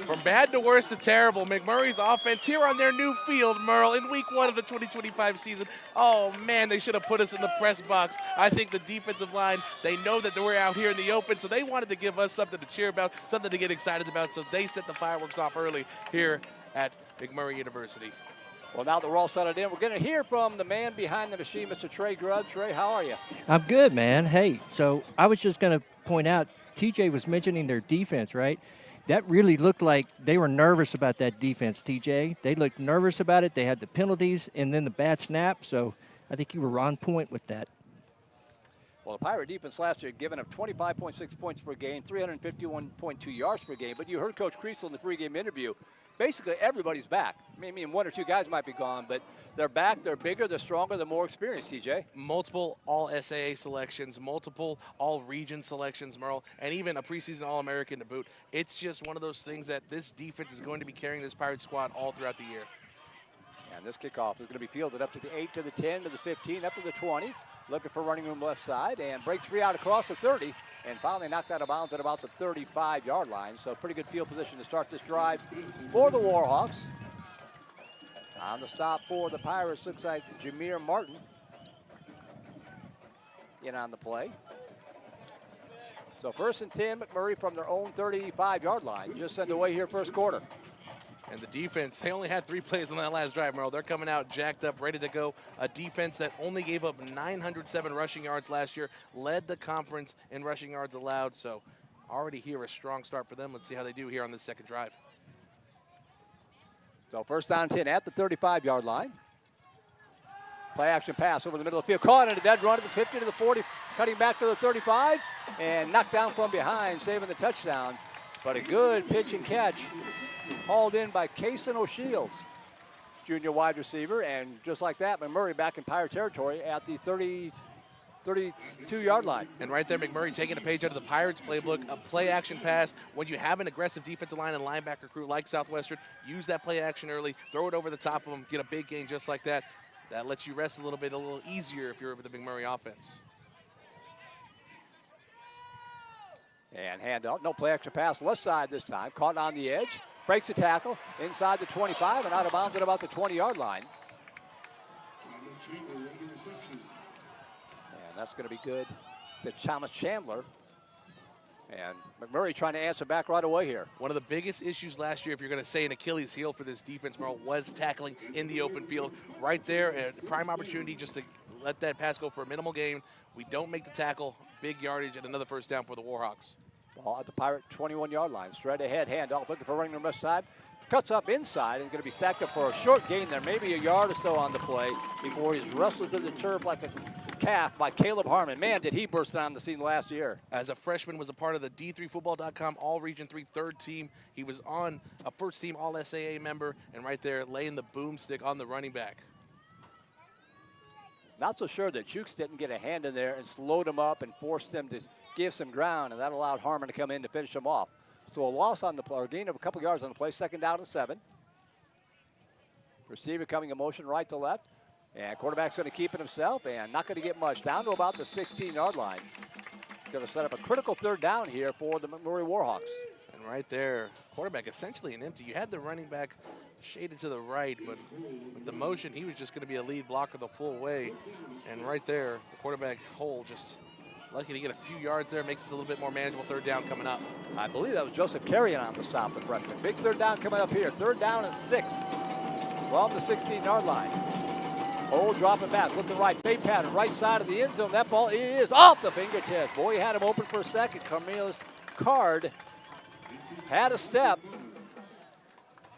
From bad to worse to terrible, McMurry's offense here on their new field, Merle, in week 1 of the 2025 season. Oh, man, they should have put us in the press box. I think the defensive line, they know that we're out here in the open, so they wanted to give us something to cheer about, something to get excited about, so they set the fireworks off early here at McMurry University. Well, now that we're all settled in, we're going to hear from the man behind the machine, Mr. Trey Grubb. Trey, how are you? I'm good, man. Hey, so I was just going to point out, TJ was mentioning their defense, right? That really looked like they were nervous about that defense, TJ. They looked nervous about it. They had the penalties and then the bad snap, so I think you were on point with that. Well, the Pirate defense last year giving up 25.6 points per game, 351.2 yards per game. But you heard Coach Creel in the pregame interview. Basically, everybody's back. I mean, 1 or 2 guys might be gone, but they're back, they're bigger, they're stronger, they're more experienced, TJ. Multiple All-SAA selections, multiple All-Region selections, Merle, and even a preseason All-American to boot. It's just one of those things that this defense is going to be carrying this Pirate squad all throughout the year. And this kickoff is going to be fielded up to the 8, to the 10, to the 15, up to the 20. Looking for running room left side and breaks free out across the 30 and finally knocked out of bounds at about the 35-yard line. So pretty good field position to start this drive for the Warhawks. On the stop for the Pirates, looks like Jamir Martin in on the play. So 1st and 10, McMurry from their own 35-yard line. Just sent away here first quarter. And the defense, they only had 3 plays on that last drive, Merle. They're coming out jacked up, ready to go. A defense that only gave up 907 rushing yards last year, led the conference in rushing yards allowed. So already here a strong start for them. Let's see how they do here on this second drive. So 1st down 10 at the 35-yard line. Play action pass over the middle of the field. Caught in a dead run at the 50 to the 40, cutting back to the 35, and knocked down from behind, saving the touchdown. But a good pitch and catch hauled in by Kason O'Shields, junior wide receiver. And just like that, McMurry back in Pirate territory at the 32-yard line. And right there, McMurry taking a page out of the Pirates playbook, a play action pass. When you have an aggressive defensive line and linebacker crew like Southwestern, use that play action early, throw it over the top of them, get a big gain just like that. That lets you rest a little bit, a little easier if you're with the McMurry offense. And handout, no play action pass, left side this time, caught on the edge. Breaks the tackle inside the 25 and out of bounds at about the 20-yard line. And that's going to be good to Thomas Chandler. And McMurry trying to answer back right away here. One of the biggest issues last year, if you're going to say an Achilles heel for this defense, Merle, was tackling in the open field. Right there, a prime opportunity just to let that pass go for a minimal gain. We don't make the tackle, big yardage, and another first down for the Warhawks. Ball at the Pirate 21-yard line. Straight ahead, handoff, looking for running the left side. Cuts up inside and going to be stacked up for a short gain there, maybe a yard or so on the play before he's wrestled to the turf like a calf by Caleb Harmon. Man, did he burst on the scene last year. As a freshman, was a part of the D3Football.com All-Region 3 third team. He was on a first-team All-SAA member, and right there laying the boomstick on the running back. Not so sure that Chooks didn't get a hand in there and slowed him up and forced them to give some ground, and that allowed Harmon to come in to finish him off. So a loss on the play, or gain of a couple yards on the play, 2nd down and 7. Receiver coming in motion right to left, and quarterback's going to keep it himself and not going to get much, down to about the 16-yard line. Going to set up a critical 3rd down here for the McMurry Warhawks. And right there, quarterback essentially an empty. You had the running back shaded to the right, but with the motion, he was just going to be a lead blocker the full way. And right there, the quarterback hole just lucky to get a few yards there, makes this a little bit more manageable 3rd down coming up. I believe that was Joseph Carrion on the stop, the freshman. Big 3rd down coming up here. 3rd down and 6 from the 16-yard line. Hold, dropping back, looking right, fade pattern, right side of the end zone. That ball is off the fingertips. Boy, he had him open for a second. Carmelo's Card had a step,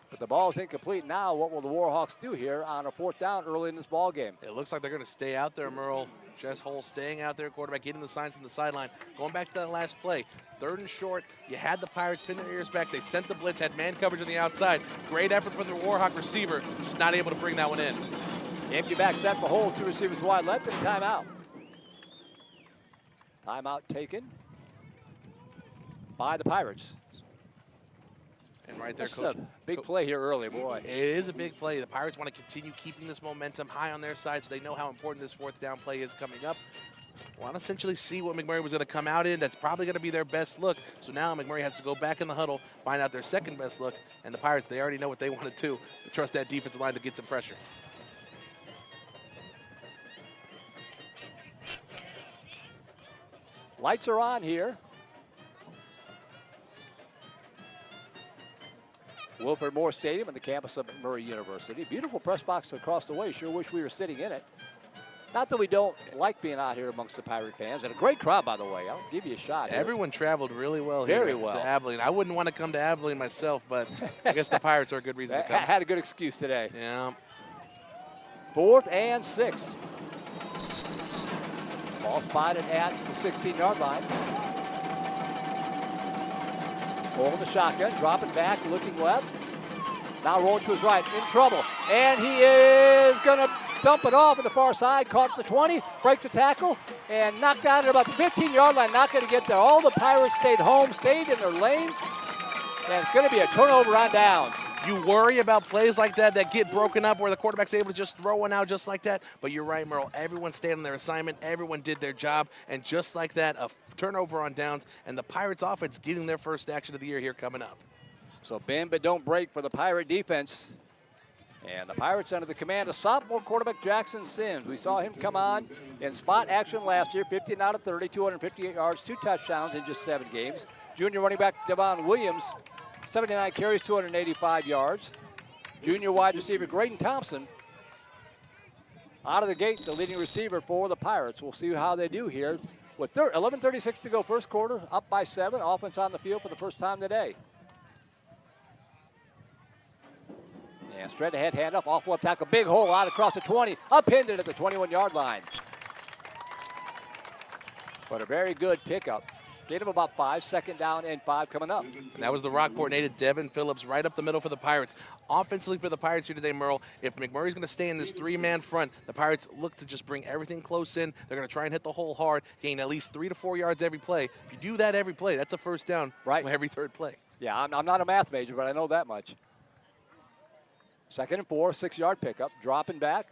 but the ball is incomplete. Now, what will the Warhawks do here on a 4th down early in this ball game? It looks like they're going to stay out there, Merle. Jess Hole staying out there, quarterback getting the signs from the sideline. Going back to that last play, 3rd and short. You had the Pirates pin their ears back. They sent the blitz, had man coverage on the outside. Great effort from the Warhawk receiver, just not able to bring that one in. Empty back set for Hole, 2 receivers wide left, and timeout. Timeout taken by the Pirates. And right there, That's Coach. a big play here early, boy. It is a big play. The Pirates want to continue keeping this momentum high on their side, so they know how important this 4th down play is coming up. Want to essentially see what McMurry was going to come out in. That's probably going to be their best look. So now McMurry has to go back in the huddle, find out their second best look. And the Pirates, they already know what they want to do. Trust that defensive line to get some pressure. Lights are on here. Wilfred Moore Stadium on the campus of McMurry University. Beautiful press box across the way. Sure wish we were sitting in it. Not that we don't like being out here amongst the Pirate fans. And a great crowd, by the way. I'll give you a shot here. Everyone traveled really well Very here well. to Abilene. I wouldn't want to come to Abilene myself, but I guess the Pirates are a good reason to come. Had a good excuse today. Yeah. 4th and 6. Ball spotted at the 16-yard line. Holding the shotgun, dropping back, looking left. Now rolling to his right, in trouble. And he is going to dump it off at the far side. Caught at the 20, breaks a tackle, and knocked out at about the 15-yard line. Not going to get there. All the Pirates stayed home, stayed in their lanes. And it's going to be a turnover on downs. You worry about plays like that get broken up where the quarterback's able to just throw one out just like that. But you're right, Merle. Everyone stayed on their assignment. Everyone did their job. And just like that, a turnover on downs. And the Pirates offense getting their first action of the year here coming up. So bend but don't break for the Pirate defense. And the Pirates under the command of sophomore quarterback Jackson Sims. We saw him come on in spot action last year, 15 out of 30, 258 yards, 2 touchdowns in just 7 games. Junior running back Devon Williams, 79 carries, 285 yards. Junior wide receiver Graydon Thompson, out of the gate, the leading receiver for the Pirates. We'll see how they do here. With 11:36 to go, first quarter, up by 7. Offense on the field for the first time today. And straight ahead, hand up, off left tackle, big hole out across the 20, upended at the 21-yard line. But a very good pickup. Gave him about 5, 2nd down and 5 coming up. And that was the Rockport native Devin Phillips right up the middle for the Pirates. Offensively for the Pirates here today, Merle, if McMurray's going to stay in this 3-man front, the Pirates look to just bring everything close in. They're going to try and hit the hole hard, gain at least 3 to 4 yards every play. If you do that every play, that's a first down right every 3rd play. Yeah, I'm not a math major, but I know that much. 2nd and 4, 6-yard pickup, dropping back.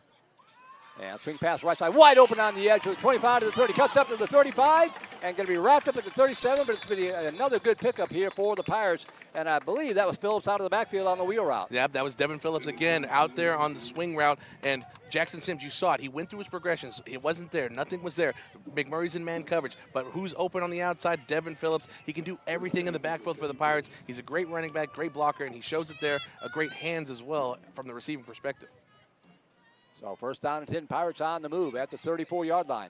And swing pass right side, wide open on the edge to the 25 to the 30, cuts up to the 35, and going to be wrapped up at the 37, but it's been another good pickup here for the Pirates. And I believe that was Phillips out of the backfield on the wheel route. Yep, that was Devin Phillips again out there on the swing route. And Jackson Sims, you saw it. He went through his progressions. It wasn't there. Nothing was there. McMurray's in man coverage. But who's open on the outside? Devin Phillips. He can do everything in the backfield for the Pirates. He's a great running back, great blocker, and he shows it there. A great hands as well from the receiving perspective. So 1st down and 10, Pirates on the move at the 34-yard line.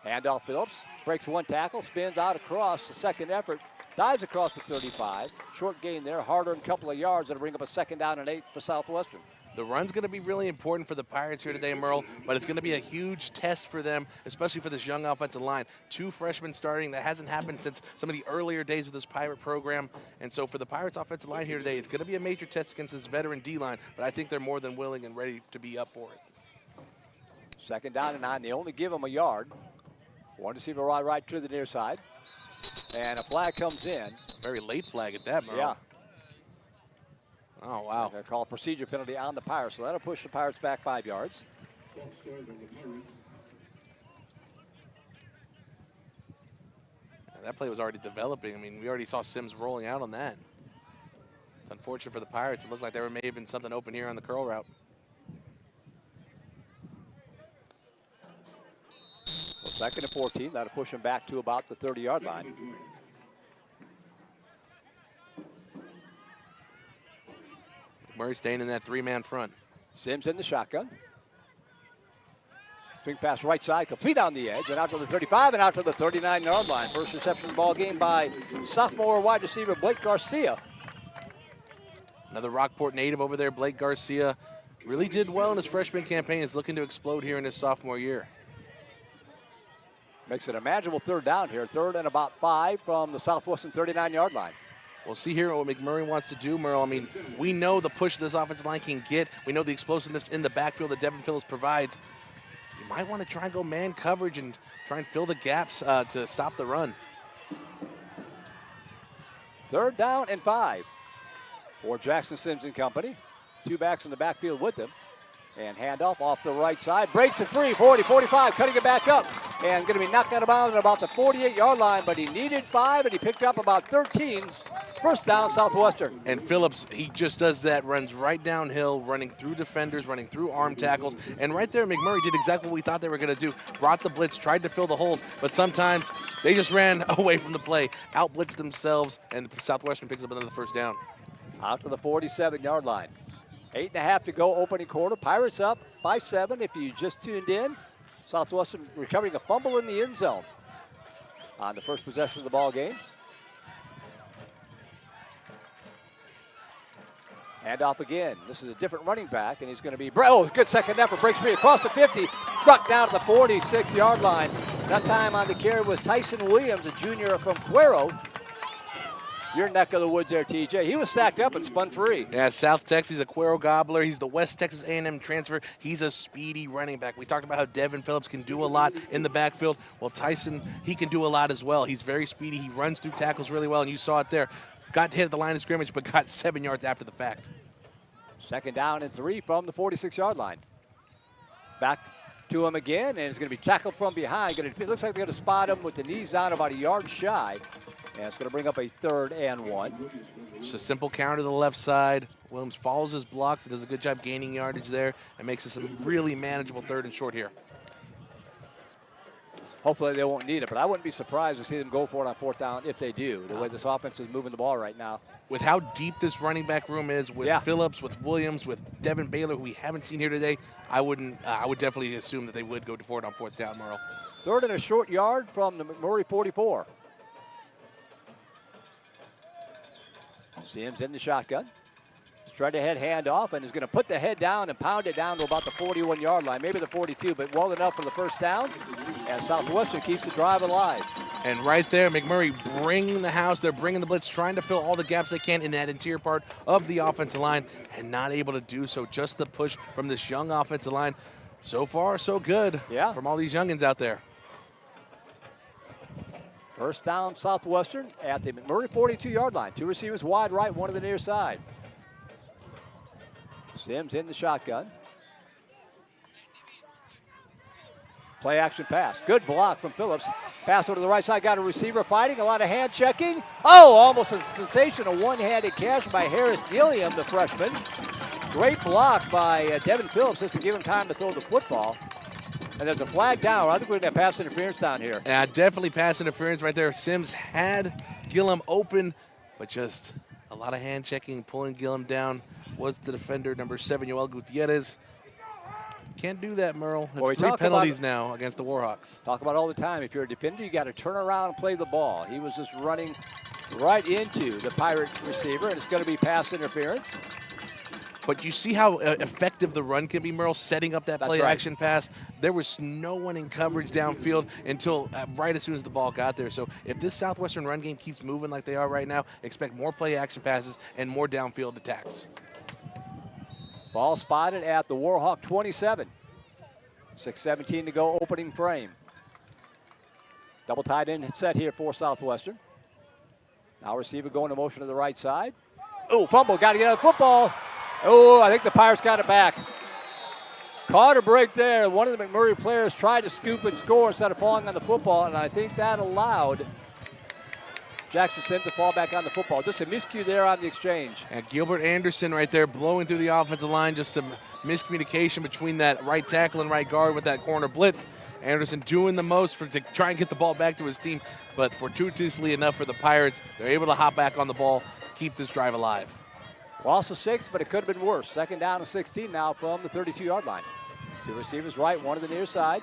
Handoff Phillips, breaks 1 tackle, spins out across the 2nd effort, dives across the 35. Short gain there, harder and a couple of yards. That'll bring up a 2nd down and 8 for Southwestern. The run's going to be really important for the Pirates here today, Merle, but it's going to be a huge test for them, especially for this young offensive line. 2 freshmen starting. That hasn't happened since some of the earlier days of this Pirate program. And so for the Pirates offensive line here today, it's going to be a major test against this veteran D-line, but I think they're more than willing and ready to be up for it. 2nd down and 9. They only give them a yard. 1 receiver right to the near side. And a flag comes in. Very late flag at that, Merle. Yeah. Oh, wow. They're called procedure penalty on the Pirates, so that'll push the Pirates back 5 yards. That play was already developing. I mean, we already saw Sims rolling out on that. It's unfortunate for the Pirates. It looked like there may have been something open here on the curl route. Well, 2nd and 14, that'll push them back to about the 30-yard line. Murray staying in that 3-man front. Sims in the shotgun. Swing pass right side, complete on the edge, and out to the 35 and out to the 39-yard line. First reception of the ball game by sophomore wide receiver Blake Garcia. Another Rockport native over there, Blake Garcia. Really did well in his freshman campaign. Is looking to explode here in his sophomore year. Makes it a manageable third down here. Third and about 5 from the Southwestern 39-yard line. We'll see here what McMurry wants to do, Merle. I mean, we know the push this offensive line can get. We know the explosiveness in the backfield that Devin Phillips provides. You might want to try and go man coverage and try and fill the gaps to stop the run. Third down and 5 for Jackson Sims and company. 2 backs in the backfield with him. And handoff off the right side. Breaks it free, 40, 45, cutting it back up. And going to be knocked out of bounds at about the 48-yard line, but he needed 5, and he picked up about 13. First down, Southwestern. And Phillips, he just does that, runs right downhill, running through defenders, running through arm tackles. And right there, McMurry did exactly what we thought they were going to do. Brought the blitz, tried to fill the holes, but sometimes they just ran away from the play, out-blitzed themselves, and Southwestern picks up another first down. Out to the 47-yard line. 8.5 to go, opening quarter. Pirates up by 7. If you just tuned in, Southwestern recovering a fumble in the end zone on the first possession of the ball game. Handoff again. This is a different running back, and he's going to be, good second effort, breaks free across the 50, struck down to the 46-yard line. That time on the carry was Tyson Williams, a junior from Cuero. Your neck of the woods there, TJ. He was stacked up and spun free. Yeah, South Texas, he's a Cuero gobbler. He's the West Texas A&M transfer. He's a speedy running back. We talked about how Devin Phillips can do a lot in the backfield. Well, Tyson, he can do a lot as well. He's very speedy. He runs through tackles really well, and you saw it there. Got hit at the line of scrimmage, but got 7 yards after the fact. Second down and 3 from the 46-yard line. Back to him again, and it's going to be tackled from behind. It looks like they're going to spot him with the knees down about a yard shy. And it's going to bring up a 3rd and 1. Just a simple counter to the left side. Williams follows his blocks. He does a good job gaining yardage there and makes it a really manageable 3rd and short here. Hopefully they won't need it, but I wouldn't be surprised to see them go for it on 4th down if they do, the way this offense is moving the ball right now. With how deep this running back room is, with Phillips, with Williams, with Devin Baylor, who we haven't seen here today, I would definitely assume that they would go for it on 4th down, Merle. 3rd and a short yard from the McMurry 44. Sims in the shotgun. Straight ahead handoff, and is going to put the head down and pound it down to about the 41-yard line, maybe the 42, but well enough for the first down. And Southwestern keeps the drive alive. And right there, McMurry bringing the house. They're bringing the blitz, trying to fill all the gaps they can in that interior part of the offensive line, and not able to do so. Just the push from this young offensive line. So far, so good from all these youngins out there. First down, Southwestern at the McMurry 42-yard line. 2 receivers wide right, 1 to the near side. Sims in the shotgun. Play action pass. Good block from Phillips. Pass over to the right side. Got a receiver fighting. A lot of hand checking. Oh, almost a sensational one-handed catch by Harris Gilliam, the freshman. Great block by Devin Phillips just to give him time to throw the football. And there's a flag down. I think we're going to have pass interference down here. Yeah, definitely pass interference right there. Sims had Gilliam open, but just a lot of hand checking, pulling Gilliam down. Was the defender, number 7, Yoel Gutierrez. Can't do that, Merle. It's 3 penalties now against the Warhawks. Talk about all the time. If you're a defender, you got to turn around and play the ball. He was just running right into the Pirate receiver, and it's going to be pass interference. But you see how effective the run can be, Merle, setting up that play-action pass. There was no one in coverage downfield until right as soon as the ball got there. So if this Southwestern run game keeps moving like they are right now, expect more play-action passes and more downfield attacks. Ball spotted at the Warhawk 27. 6:17 to go, opening frame. Double tight end set here for Southwestern. Now receiver going to motion to the right side. Oh, fumble, got to get out of the football. Oh, I think the Pirates got it back. Caught a break there. One of the McMurry players tried to scoop and score instead of falling on the football, and I think that allowed Jackson Sims to fall back on the football. Just a miscue there on the exchange. And Gilbert Anderson right there blowing through the offensive line. Just a miscommunication between that right tackle and right guard with that corner blitz. Anderson doing the most to try and get the ball back to his team, but fortuitously enough for the Pirates, they're able to hop back on the ball, keep this drive alive. Loss of 6, but it could have been worse. Second down and 16 now from the 32-yard line. Two receivers right, one to the near side.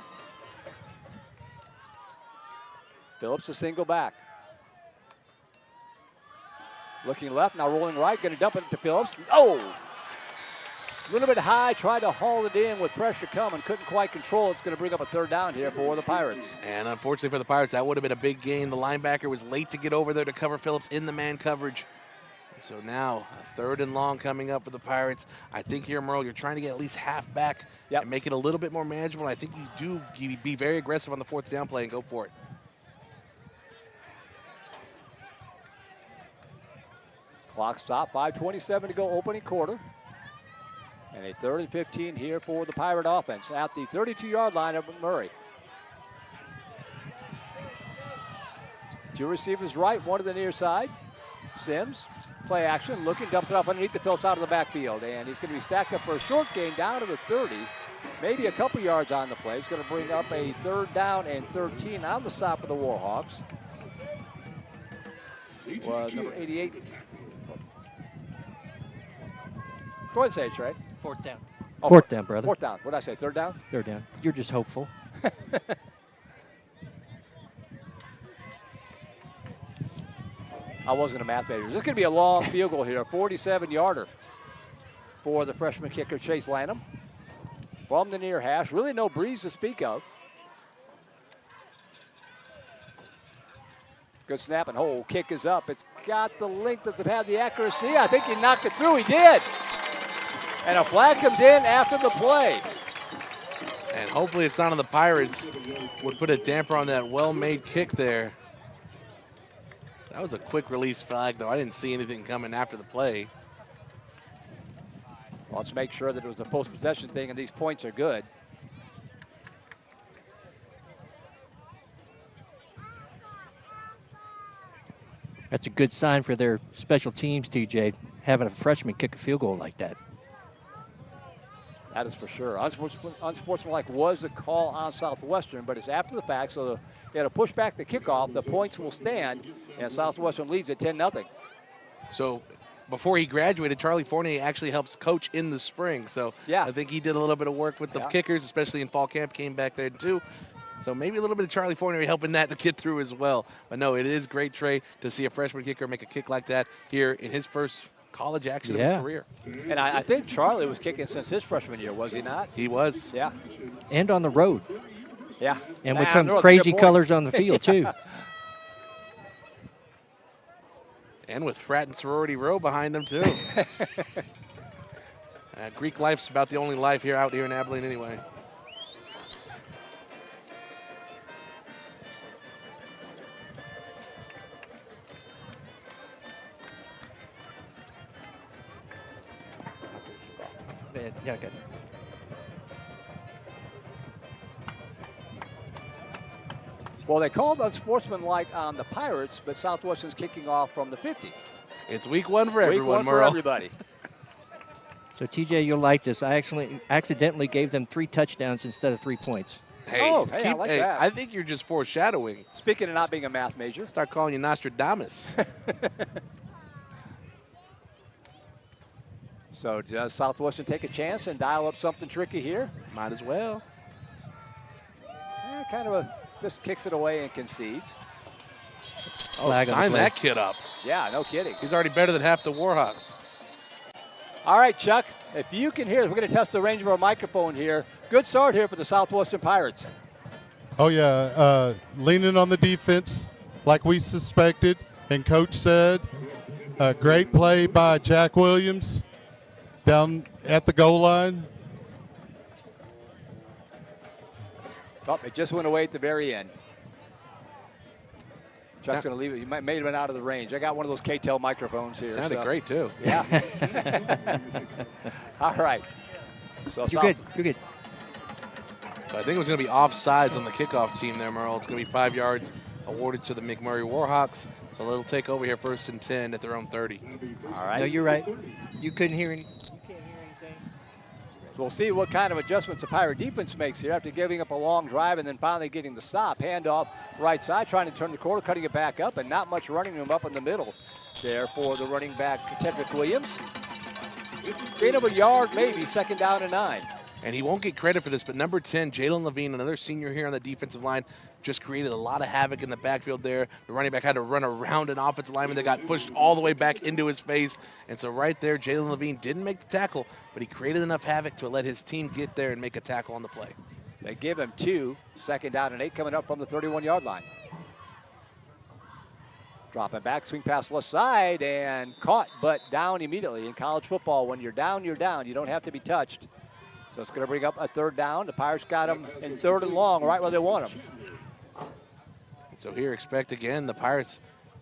Phillips a single back. Looking left, now rolling right, going to dump it to Phillips. Oh! A little bit high, tried to haul it in with pressure coming, couldn't quite control it. It's going to bring up a third down here for the Pirates. And unfortunately for the Pirates, that would have been a big gain. The linebacker was late to get over there to cover Phillips in the man coverage. So now a 3rd and long coming up for the Pirates. I think here, Merle, you're trying to get at least half back and make it a little bit more manageable. I think you do be very aggressive on the 4th down play and go for it. Clock stop, 5:27 to go, opening quarter. And a 3rd and 15 here for the Pirate offense at the 32-yard line of McMurry. Two receivers right, one to the near side. Sims, play action, looking, dumps it off underneath the Phillips out of the backfield. And he's going to be stacked up for a short gain down to the 30. Maybe a couple yards on the play. He's going to bring up a 3rd down and 13 on the stop of the Warhawks. Was number 88. Go ahead and say it, Trey. 4th down. Oh, 4th down, brother. 4th down. What did I say, 3rd down? 3rd down. You're just hopeful. I wasn't a math major. This is going to be a long field goal here, a 47-yarder for the freshman kicker, Chase Lanham. From the near hash, really no breeze to speak of. Good snap and hold, kick is up. It's got the length, does it have the accuracy? I think he knocked it through, he did. And a flag comes in after the play. And hopefully it's not on the Pirates. Would put a damper on that well-made kick there. That was a quick release flag, though. I didn't see anything coming after the play. Well, let's make sure that it was a post-possession thing and these points are good. That's a good sign for their special teams, TJ, having a freshman kick a field goal like that. That is for sure. Unsportsmanlike was the call on Southwestern, but it's after the fact, so they had to push back the kickoff. The points will stand, and Southwestern leads at 10-0. So before he graduated, Charlie Fournier actually helps coach in the spring. So yeah. I think he did a little bit of work with the kickers, especially in fall camp, came back there too. So maybe a little bit of Charlie Fournier helping that to get through as well. But no, it is great, Trey, to see a freshman kicker make a kick like that here in his first college action of his career. And I think Charlie was kicking since his freshman year, was he not? He was. Yeah. And on the road. Yeah. And with some crazy colors on the field, too. And with frat and sorority row behind them, too. Greek life's about the only life here out here in Abilene anyway. Yeah, good. Well, they called unsportsmanlike on the Pirates, but Southwestern's kicking off from the 50. It's week one for everyone, Week one Merle. for everybody. So, TJ, you'll like this. I actually accidentally gave them 3 touchdowns instead of 3 points. Hey, I like that. I think you're just foreshadowing. Speaking of not being a math major. Start calling you Nostradamus. So does Southwestern take a chance and dial up something tricky here? Might as well. Just kicks it away and concedes. Oh, sign that kid up. Yeah, no kidding. He's already better than half the Warhawks. All right, Chuck, if you can hear us, we're going to test the range of our microphone here. Good start here for the Southwestern Pirates. Oh, yeah, leaning on the defense like we suspected and Coach said. Great play by Jack Williams down at the goal line. Oh, it just went away at the very end. Chuck's going to leave it. You may have been out of the range. I got one of those K-Tel microphones here. Sounded great, too. Yeah. All right. So You're good. You're good. So I think it was going to be offsides on the kickoff team there, Merle. It's going to be 5 yards awarded to the McMurry Warhawks. So they'll take over here 1st and 10 at their own 30. All right. No, you're right. You couldn't hear any. So we'll see what kind of adjustments the Pirate defense makes here after giving up a long drive and then finally getting the stop. Handoff right side, trying to turn the corner, cutting it back up, and not much running room up in the middle there for the running back, Tedrick Williams. gain of a yard, maybe, 2nd down and 9. And he won't get credit for this, but number 10, Jalen Levine, another senior here on the defensive line, just created a lot of havoc in the backfield there. The running back had to run around an offensive lineman that got pushed all the way back into his face. And so right there, Jalen Levine didn't make the tackle, but he created enough havoc to let his team get there and make a tackle on the play. They give him 2, 2nd down and 8 coming up from the 31-yard line. Dropping back, swing pass left side, and caught, but down immediately. In college football, when you're down, you're down. You don't have to be touched. So it's going to bring up a 3rd down. The Pirates got him in 3rd and long, right where they want him. So here, expect again, the Pirates,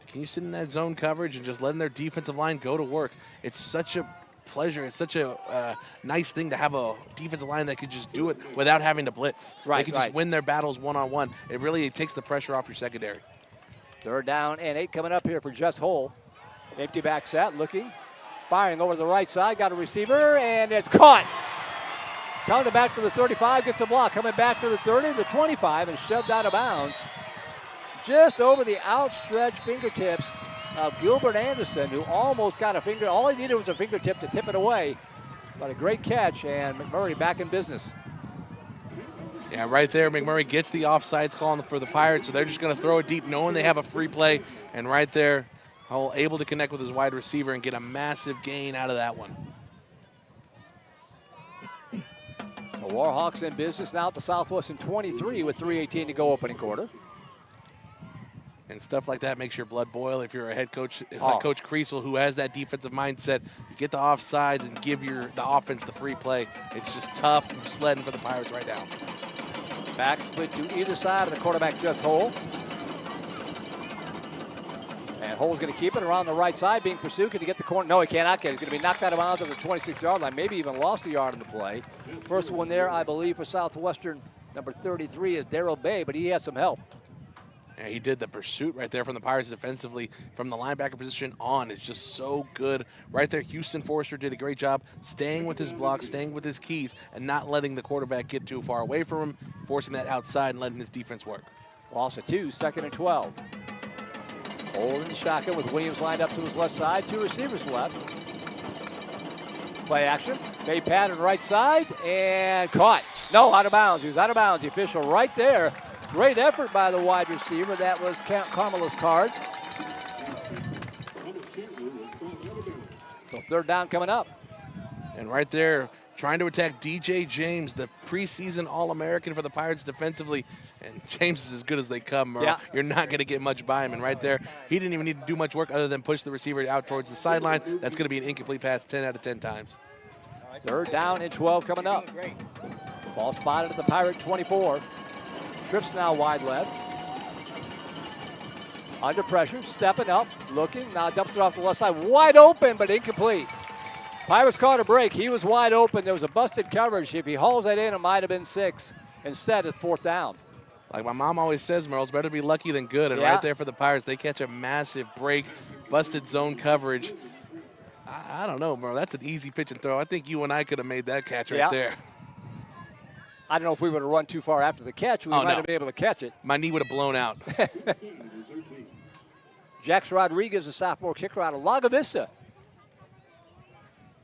can you sit in that zone coverage and just letting their defensive line go to work? It's such a pleasure. It's such a nice thing to have a defensive line that could just do it without having to blitz. Right, they can just win their battles one-on-one. It takes the pressure off your secondary. 3rd down and 8 coming up here for Jess Hull. Empty back set, looking, firing over to the right side, got a receiver, and it's caught. Coming back to the 35, gets a block. Coming back to the 30, the 25, and shoved out of bounds. Just over the outstretched fingertips of Gilbert Anderson, who almost got a finger. All he needed was a fingertip to tip it away. But a great catch, and McMurry back in business. Yeah, right there, McMurray gets the offsides call for the Pirates, so they're just going to throw it deep, knowing they have a free play. And right there, Hull able to connect with his wide receiver and get a massive gain out of that one. So Warhawks in business now at the Southwestern 23 with 3:18 to go opening quarter. And stuff like that makes your blood boil if you're a head coach like Coach Creel, who has that defensive mindset. You get the offsides and give the offense the free play. It's just tough sledding for the Pirates right now. Back split to either side of the quarterback, Jess Hull. And Hull's going to keep it around the right side, being pursued. Can he get the corner? No, he cannot get it. He's going to be knocked out of bounds at the 26-yard line, maybe even lost a yard in the play. First one there, I believe, for Southwestern, number 33 is Darrell Bay, but he has some help. Yeah, he did the pursuit right there from the Pirates defensively from the linebacker position on. It's just so good. Right there, Houston Forrester did a great job staying with his blocks, staying with his keys, and not letting the quarterback get too far away from him, forcing that outside and letting his defense work. Loss of 2, 2nd and 12. Holding the shotgun with Williams lined up to his left side, 2 receivers left. Play action, made pattern right side, and caught. No, out of bounds. He was out of bounds. The official right there. Great effort by the wide receiver. That was Carmela's card. So 3rd down coming up. And right there, trying to attack DJ James, the preseason All-American for the Pirates defensively. And James is as good as they come, Merle. Yeah. You're not going to get much by him. And right there, he didn't even need to do much work other than push the receiver out towards the sideline. That's going to be an incomplete pass 10 out of 10 times. 3rd down and 12 coming up. Ball spotted at the Pirate 24. Trips now wide left. Under pressure, stepping up, looking. Now dumps it off the left side. Wide open, but incomplete. Pirates caught a break. He was wide open. There was a busted coverage. If he hauls that in, it might have been 6. Instead, it's 4th down. Like my mom always says, Merle, it's better to be lucky than good. And right there for the Pirates, they catch a massive break, busted zone coverage. I don't know, Merle. That's an easy pitch and throw. I think you and I could have made that catch right there. I don't know if we would have run too far after the catch. We might have been able to catch it. My knee would have blown out. Jax Rodriguez, a sophomore kicker out of Lago Vista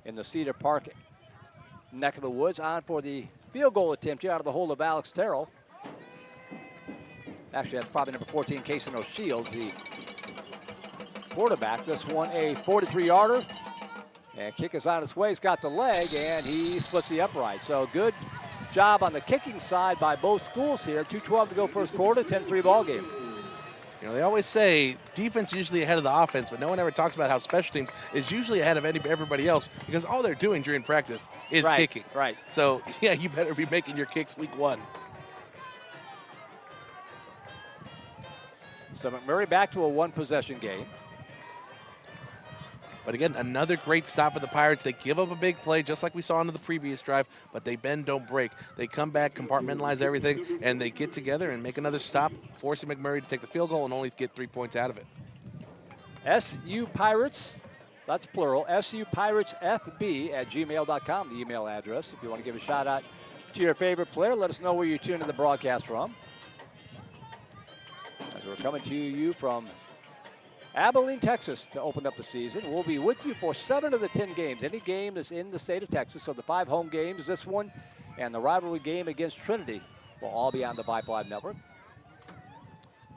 in the Cedar Park neck of the woods, on for the field goal attempt here out of the hole of Alex Terrell. Actually, that's probably number 14, Casey O'Shields, the quarterback. This one a 43-yarder. And kick is on its way. He's got the leg, and he splits the upright. So good job on the kicking side by both schools here. 2:12 to go first quarter, 10-3 ball game. You know, they always say defense usually ahead of the offense, but no one ever talks about how special teams is usually ahead of everybody else because all they're doing during practice is kicking. Right. So, yeah, you better be making your kicks week 1. So McMurry back to a 1-possession game. But again, another great stop for the Pirates. They give up a big play, just like we saw into the previous drive, but they bend, don't break. They come back, compartmentalize everything, and they get together and make another stop, forcing McMurray to take the field goal and only get 3 points out of it. SU Pirates, that's plural, SU Pirates FB at gmail.com, the email address. If you want to give a shout out to your favorite player, let us know where you're tuning the broadcast from. As we're coming to you from Abilene, Texas to open up the season. We'll be with you for 7 of the 10 games. Any game that's in the state of Texas. So the 5 home games, this one, and the rivalry game against Trinity will all be on the Vype Live Network.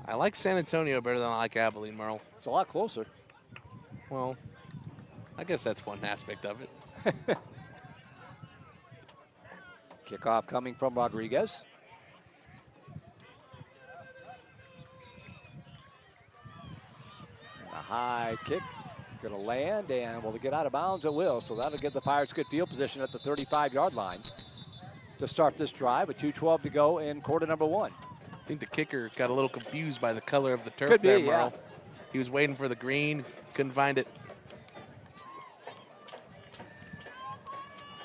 I like San Antonio better than I like Abilene, Merle. It's a lot closer. Well, I guess that's one aspect of it. Kickoff coming from Rodriguez. And a high kick. Going to land, and will get out of bounds? It will. So that'll give the Pirates good field position at the 35-yard line to start this drive with 2:12 to go in quarter number 1. I think the kicker got a little confused by the color of the turf Could be, there, yeah. Merle. He was waiting for the green, couldn't find it.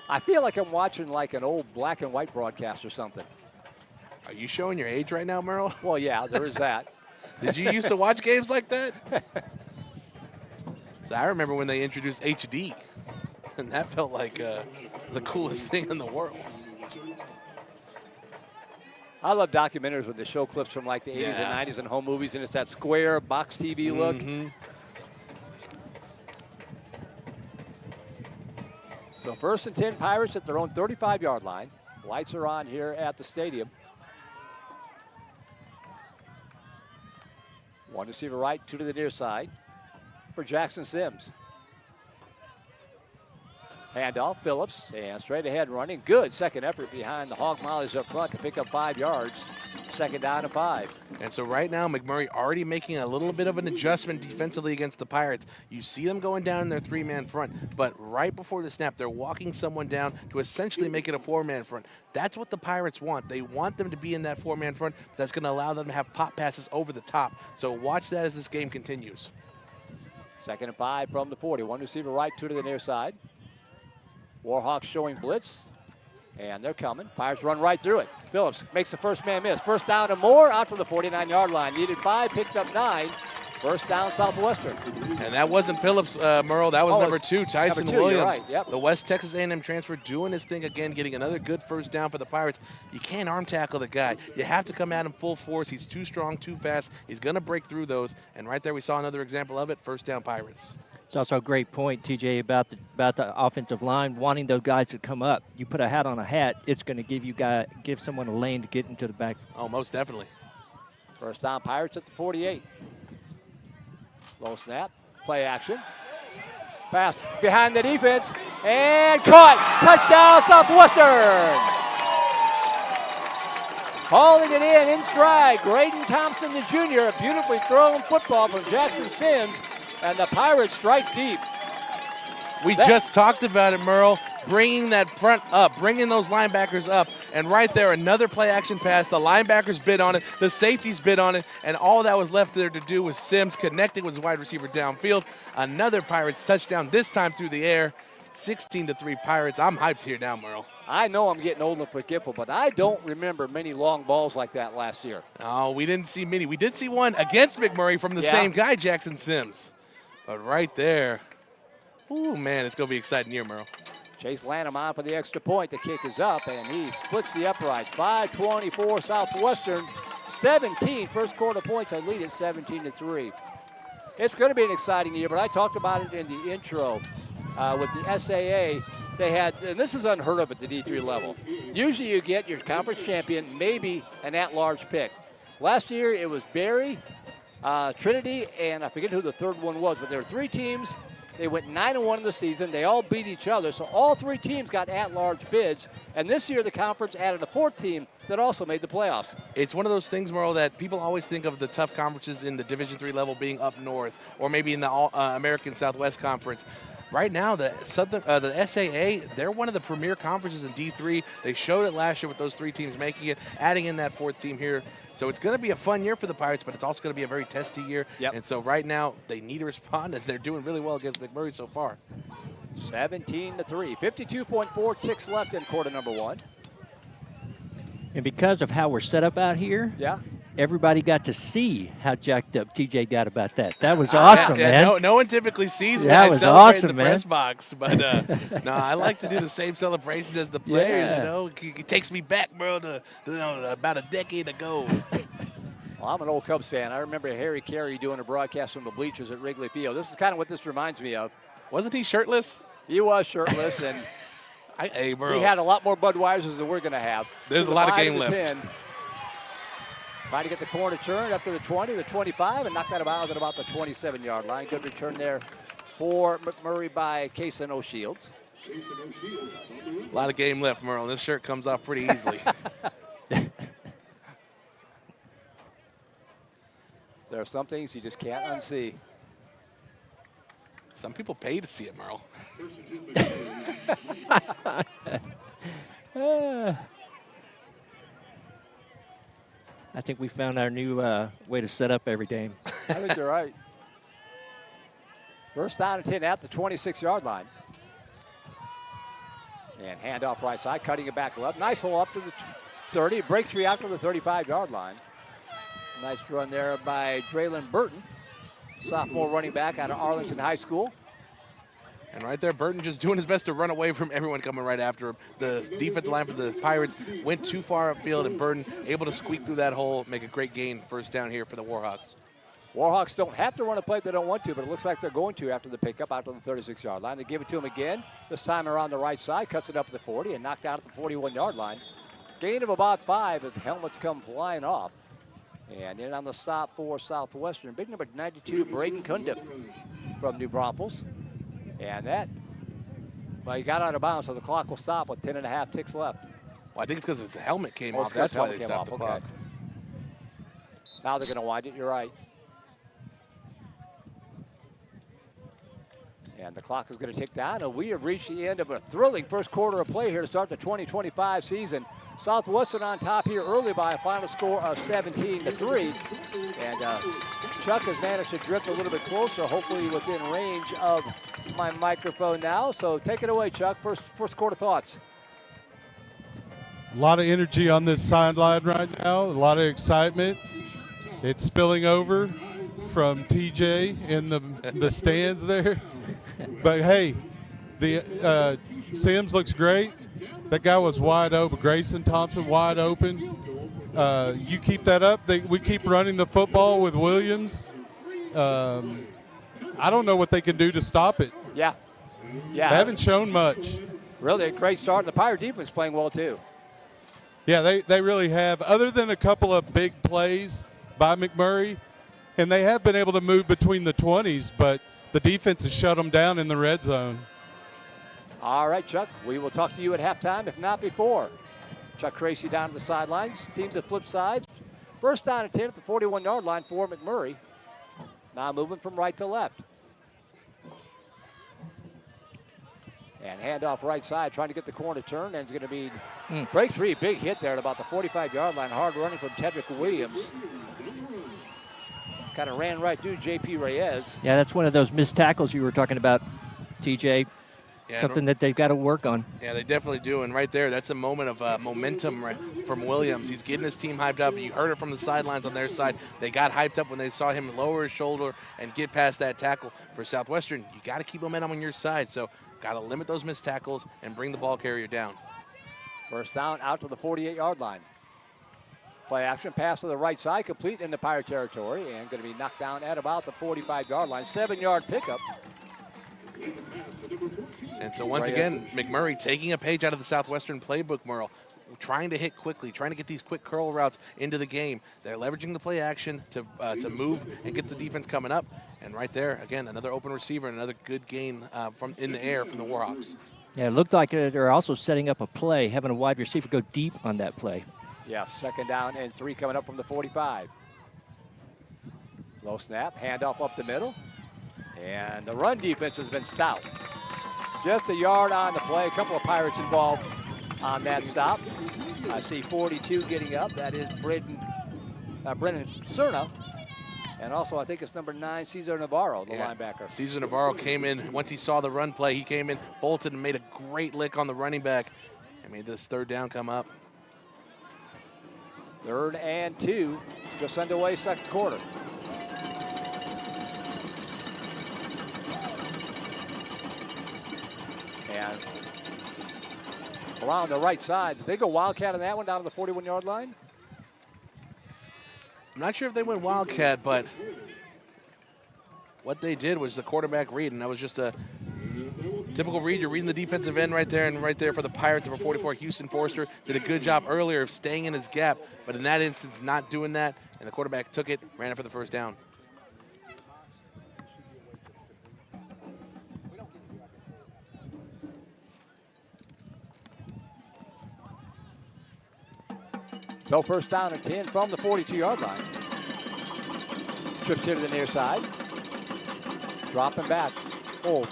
I feel like I'm watching like an old black and white broadcast or something. Are you showing your age right now, Merle? Well, yeah, there is that. Did you used to watch games like that? So I remember when they introduced HD, and that felt like the coolest thing in the world. I love documentaries when they show clips from like the 80s and 90s and home movies, and it's that square box TV look. So 1st and 10, Pirates at their own 35-yard line. Lights are on here at the stadium. One receiver right, 2 to the near side for Jackson Sims. Handoff, Phillips, and straight ahead running. Good second effort behind the Hog Mollies up front to pick up 5 yards. 2nd down and 5. And so right now, McMurry already making a little bit of an adjustment defensively against the Pirates. You see them going down in their 3-man front, but right before the snap, they're walking someone down to essentially make it a 4-man front. That's what the Pirates want. They want them to be in that 4-man front. That's going to allow them to have pop passes over the top. So watch that as this game continues. 2nd and 5 from the 40. One receiver right, 2 to the near side. Warhawks showing blitz, and they're coming. Pirates run right through it. Phillips makes the first man miss. 1st down and more out to the 49-yard line. Needed 5, picked up 9. 1st down, Southwestern. And that wasn't Phillips, Merle. That was number 2, Tyson number 2, Williams. you're right, yep. The West Texas A&M transfer doing his thing again, getting another good 1st down for the Pirates. You can't arm tackle the guy. You have to come at him full force. He's too strong, too fast. He's going to break through those. And right there we saw another example of it, 1st down Pirates. It's also a great point, TJ, about the offensive line wanting those guys to come up. You put a hat on a hat, it's going to give someone a lane to get into the back. Oh, most definitely. 1st down, Pirates at the 48. Low snap, play action. Pass behind the defense, and caught. Touchdown, Southwestern. Hauling it in stride. Graydon Thompson, the junior, a beautifully thrown football from Jackson Sims, and the Pirates strike deep. We just talked about it, Merle. Bringing that front up, bringing those linebackers up. And right there, another play-action pass. The linebackers bid on it. The safeties bid on it. And all that was left there to do was Sims connecting with his wide receiver downfield. Another Pirates touchdown, this time through the air. 16-3 Pirates. I'm hyped here now, Merle. I know I'm getting old and forgetful, but I don't remember many long balls like that last year. Oh, we didn't see many. We did see one against McMurry from the same guy, Jackson Sims. But right there, ooh, man, it's going to be exciting year, Merle. Chase Lanham on for the extra point. The kick is up, and he splits the uprights. 5:24 Southwestern, 17 first quarter points. I lead it 17-3. It's going to be an exciting year, but I talked about it in the intro with the SAA. They had, and this is unheard of at the D3 level. Usually you get your conference champion, maybe an at-large pick. Last year it was Barry, Trinity, and I forget who the third one was, but there were 3 teams. They went 9-1 in the season. They all beat each other, so all 3 teams got at-large bids. And this year the conference added a 4th team that also made the playoffs. It's one of those things, Merle, that people always think of the tough conferences in the Division III level being up north or maybe in the American Southwest Conference. Right now, the SAA, they're one of the premier conferences in D3. They showed it last year with those 3 teams making it, adding in that 4th team here. So it's going to be a fun year for the Pirates, but it's also going to be a very testy year. Yep. And so right now, they need to respond, and they're doing really well against McMurry so far. 17-3. 52.4 ticks left in quarter number 1. And because of how we're set up out here, everybody got to see how jacked up TJ got about that. That was awesome, man. No one typically sees me. That was awesome, in the man. press box, but no, I like to do the same celebrations as the players. You know, it takes me back, bro, to about a decade ago. Well, I'm an old Cubs fan. I remember Harry Carey doing a broadcast from the bleachers at Wrigley Field. This is kind of what this reminds me of. Wasn't he shirtless? He was shirtless, and Hey, bro. we had a lot more Budweisers than we're going to have. There's a lot of game left. 10. Trying to get the corner turn up to the 20, the 25, and knock that out of bounds at about the 27-yard line. Good return there for McMurry by Case and O'Shields. A lot of game left, Merle. This shirt comes off pretty easily. There are some things you just can't unsee. Some people pay to see it, Merle. I think we found our new way to set up every game. I think you're right. First down and 10 at the 26-yard line. And handoff right side, cutting it back left. Nice hole up to the 30. Breaks free out to the 35-yard line. Nice run there by Draylon Burton, sophomore running back out of Arlington High School. And right there, Burton just doing his best to run away from everyone coming right after him. The defensive line for the Pirates went too far upfield, and Burton able to squeak through that hole, make a great gain first down here for the Warhawks. Warhawks don't have to run a play if they don't want to, but it looks like they're going to after the pickup out to the 36-yard line. They give it to him again, this time around the right side, cuts it up to the 40 and knocked out at the 41-yard line. Gain of about 5 as the helmets come flying off. And in on the stop for Southwestern, big number 92, Braden Cundiff from New Braunfels. And that, well, he got out of bounds, so the clock will stop with 10 and a half ticks left. Well, I think it's because his helmet came off. That's why they stopped the clock. Now they're going to wind it, you're right. And the clock is going to tick down, and we have reached the end of a thrilling first quarter of play here to start the 2025 season. Southwestern on top here early by a final score of 17-3. And Chuck has managed to drift a little bit closer, hopefully within range of my microphone now. So take it away, Chuck. First quarter thoughts. A lot of energy on this sideline right now, a lot of excitement. It's spilling over from TJ in the stands there. But, hey, the Sims looks great. That guy was wide open. Grayson Thompson wide open. You keep that up. We keep running the football with Williams. I don't know what they can do to stop it. Yeah. They haven't shown much. Really a great start. The Pirate defense playing well, too. Yeah, they really have. Other than a couple of big plays by McMurry, and they have been able to move between the 20s, but the defense has shut them down in the red zone. All right, Chuck, we will talk to you at halftime, if not before. Chuck Tracy down to the sidelines. Teams at flip sides. First down and 10 at the 41-yard line for McMurry. Now moving from right to left. And handoff right side, trying to get the corner turn, and it's going to be break free. Big hit there at about the 45-yard line. Hard running from Tedrick Williams. Kind of ran right through J.P. Reyes. Yeah, that's one of those missed tackles you were talking about, TJ. Yeah, something that they've got to work on. Yeah, they definitely do. And right there, that's a moment of momentum from Williams. He's getting his team hyped up. You heard it from the sidelines on their side. They got hyped up when they saw him lower his shoulder and get past that tackle. For Southwestern, you got to keep momentum on your side. So got to limit those missed tackles and bring the ball carrier down. First down out to the 48-yard line. Play action pass to the right side, complete into Pirate territory, and going to be knocked down at about the 45-yard line. 7-yard pickup. And so once again, McMurry taking a page out of the Southwestern playbook, Merle, trying to hit quickly, trying to get these quick curl routes into the game. They're leveraging the play action to move and get the defense coming up. And right there, again, another open receiver and another good gain from in the air from the Warhawks. Yeah, it looked like they're also setting up a play, having a wide receiver go deep on that play. Yeah, second down and 3 coming up from the 45. Low snap, handoff up the middle. And the run defense has been stout. Just a yard on the play. A couple of Pirates involved on that stop. I see 42 getting up. That is Brendan Cerna. And also, I think it's number 9, Cesar Navarro, the linebacker. Cesar Navarro came in. Once he saw the run play, he came in, bolted, and made a great lick on the running back and made this third down come up. 3rd and 2, just underway, second quarter. And around the right side, they go Wildcat on that one down to the 41-yard line. I'm not sure if they went Wildcat, but what they did was the quarterback read, and that was just a typical read. You're reading the defensive end right there, and right there for the Pirates, number 44, Houston Forster, did a good job earlier of staying in his gap, but in that instance, not doing that, and the quarterback took it, ran it for the first down. So first down and 10 from the 42-yard line. Trips here to the near side. Dropping back. Oh,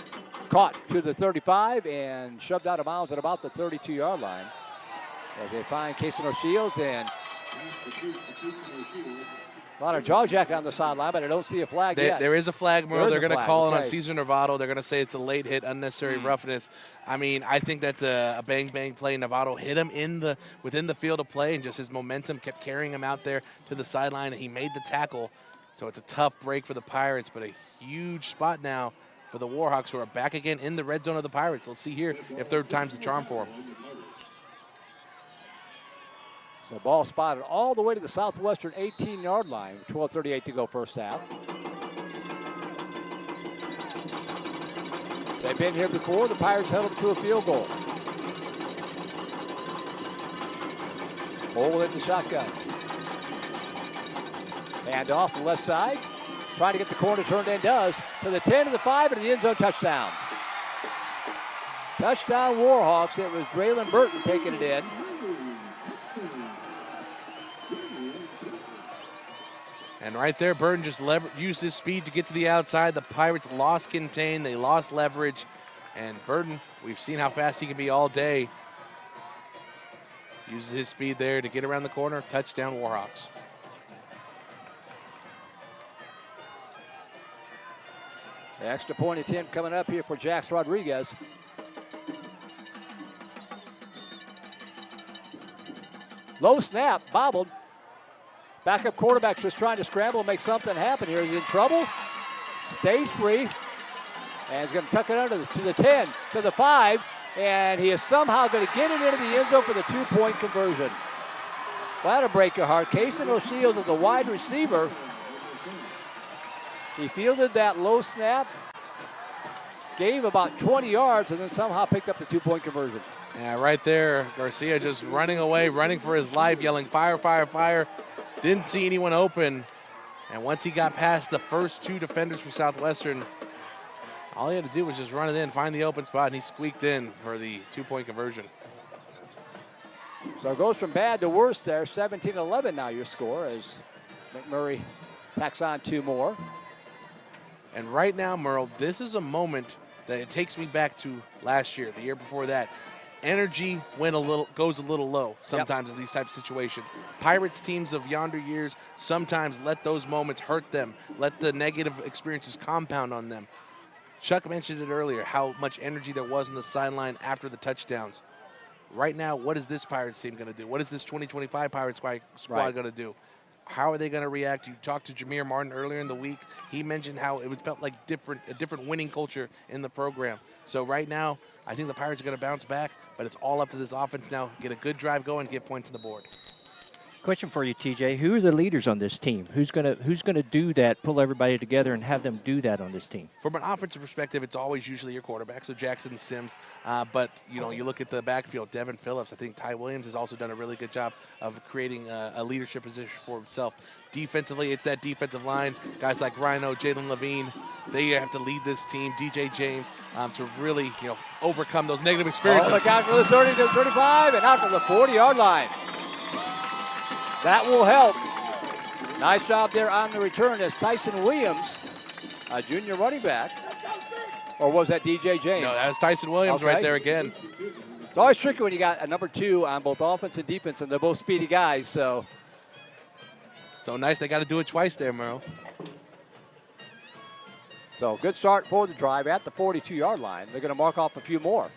caught to the 35 and shoved out of bounds at about the 32-yard line. As they find Casey Shields, and a lot of jaw jack on the sideline, but I don't see a flag yet. There is a flag, Merle. They're going to call it on okay. Cesar Novato. They're going to say it's a late hit, unnecessary roughness. I mean, I think that's a bang-bang play. Novato hit him within the field of play, and just his momentum kept carrying him out there to the sideline, and he made the tackle. So it's a tough break for the Pirates, but a huge spot now for the Warhawks, who are back again in the red zone of the Pirates. Let's see here if third time's the charm for them. So ball spotted all the way to the Southwestern 18-yard line. 12:38 to go first half. They've been here before. The Pirates held them to a field goal. Hole in the shotgun. Hand off the left side. Trying to get the corner turned in, does. To the 10 to the 5 and the end zone touchdown. Touchdown Warhawks. It was Draylon Burton taking it in. And right there, Burton just used his speed to get to the outside. The Pirates lost contain. They lost leverage. And Burton, we've seen how fast he can be all day. Uses his speed there to get around the corner. Touchdown, Warhawks. The extra point attempt coming up here for Jax Rodriguez. Low snap, bobbled. Backup quarterback just trying to scramble and make something happen here. He's in trouble. Stays free. And he's going to tuck it under to the 10, to the 5. And he is somehow going to get it into the end zone for the 2-point conversion. That'll break your heart. Casey O'Shields is a wide receiver. He fielded that low snap, gave about 20 yards, and then somehow picked up the 2-point conversion. Yeah, right there, Garcia just running away, running for his life, yelling, fire, fire, fire. Didn't see anyone open. And once he got past the first two defenders for Southwestern, all he had to do was just run it in, find the open spot, and he squeaked in for the 2-point conversion. So it goes from bad to worse there. 17-11 now your score as McMurry tacks on 2 more. And right now, Merle, this is a moment that it takes me back to last year, the year before that. Energy goes a little low sometimes in these types of situations. Pirates teams of yonder years sometimes let those moments hurt them, let the negative experiences compound on them. Chuck mentioned it earlier, how much energy there was on the sideline after the touchdowns. Right now, what is this Pirates team going to do? What is this 2025 Pirates squad going to do? How are they going to react? You talked to Jamir Martin earlier in the week. He mentioned how it felt like a different winning culture in the program. So right now, I think the Pirates are going to bounce back, but it's all up to this offense now. Get a good drive going, get points on the board. Question for you, TJ. Who are the leaders on this team? Who's gonna do that, pull everybody together, and have them do that on this team? From an offensive perspective, it's always usually your quarterback, so Jackson Sims. But, you look at the backfield, Devin Phillips. I think Ty Williams has also done a really good job of creating a leadership position for himself. Defensively, it's that defensive line. Guys like Rhino, Jalen Levine, they have to lead this team, DJ James, to really, overcome those negative experiences. Look out for the 30 to 35 and out to the 40-yard line. That will help. Nice job there on the return as Tyson Williams, a junior running back. Or was that DJ James? No, that was Tyson Williams right there again. It's always tricky when you got a number 2 on both offense and defense, and they're both speedy guys. So nice. They got to do it twice there, Merle. So good start for the drive at the 42-yard line. They're going to mark off a few more.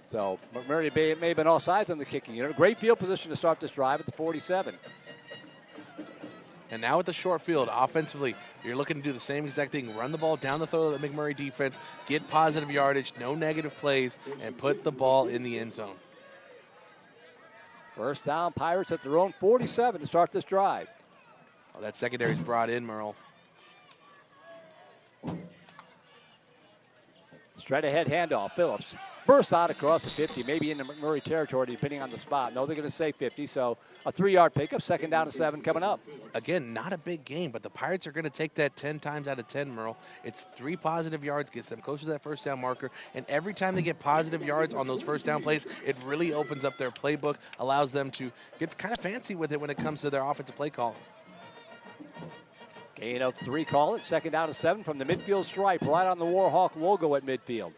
So McMurry may have been all sides on the kicking. Great field position to start this drive at the 47. And now with the short field, offensively, you're looking to do the same exact thing. Run the ball down the throat of the McMurry defense, get positive yardage, no negative plays, and put the ball in the end zone. First down, Pirates at their own 47 to start this drive. Oh, that secondary's brought in, Merle. Straight ahead handoff, Phillips. Bursts out across the 50, maybe into McMurry territory, depending on the spot. No, they're going to say 50, so a 3-yard pickup, second down and 7 coming up. Again, not a big game, but the Pirates are going to take that 10 times out of 10, Merle. It's 3 positive yards, gets them closer to that first down marker, and every time they get positive yards on those first down plays, it really opens up their playbook, allows them to get kind of fancy with it when it comes to their offensive play call. Gain of 3, call it. Second down and 7 from the midfield stripe, right on the Warhawk logo at midfield.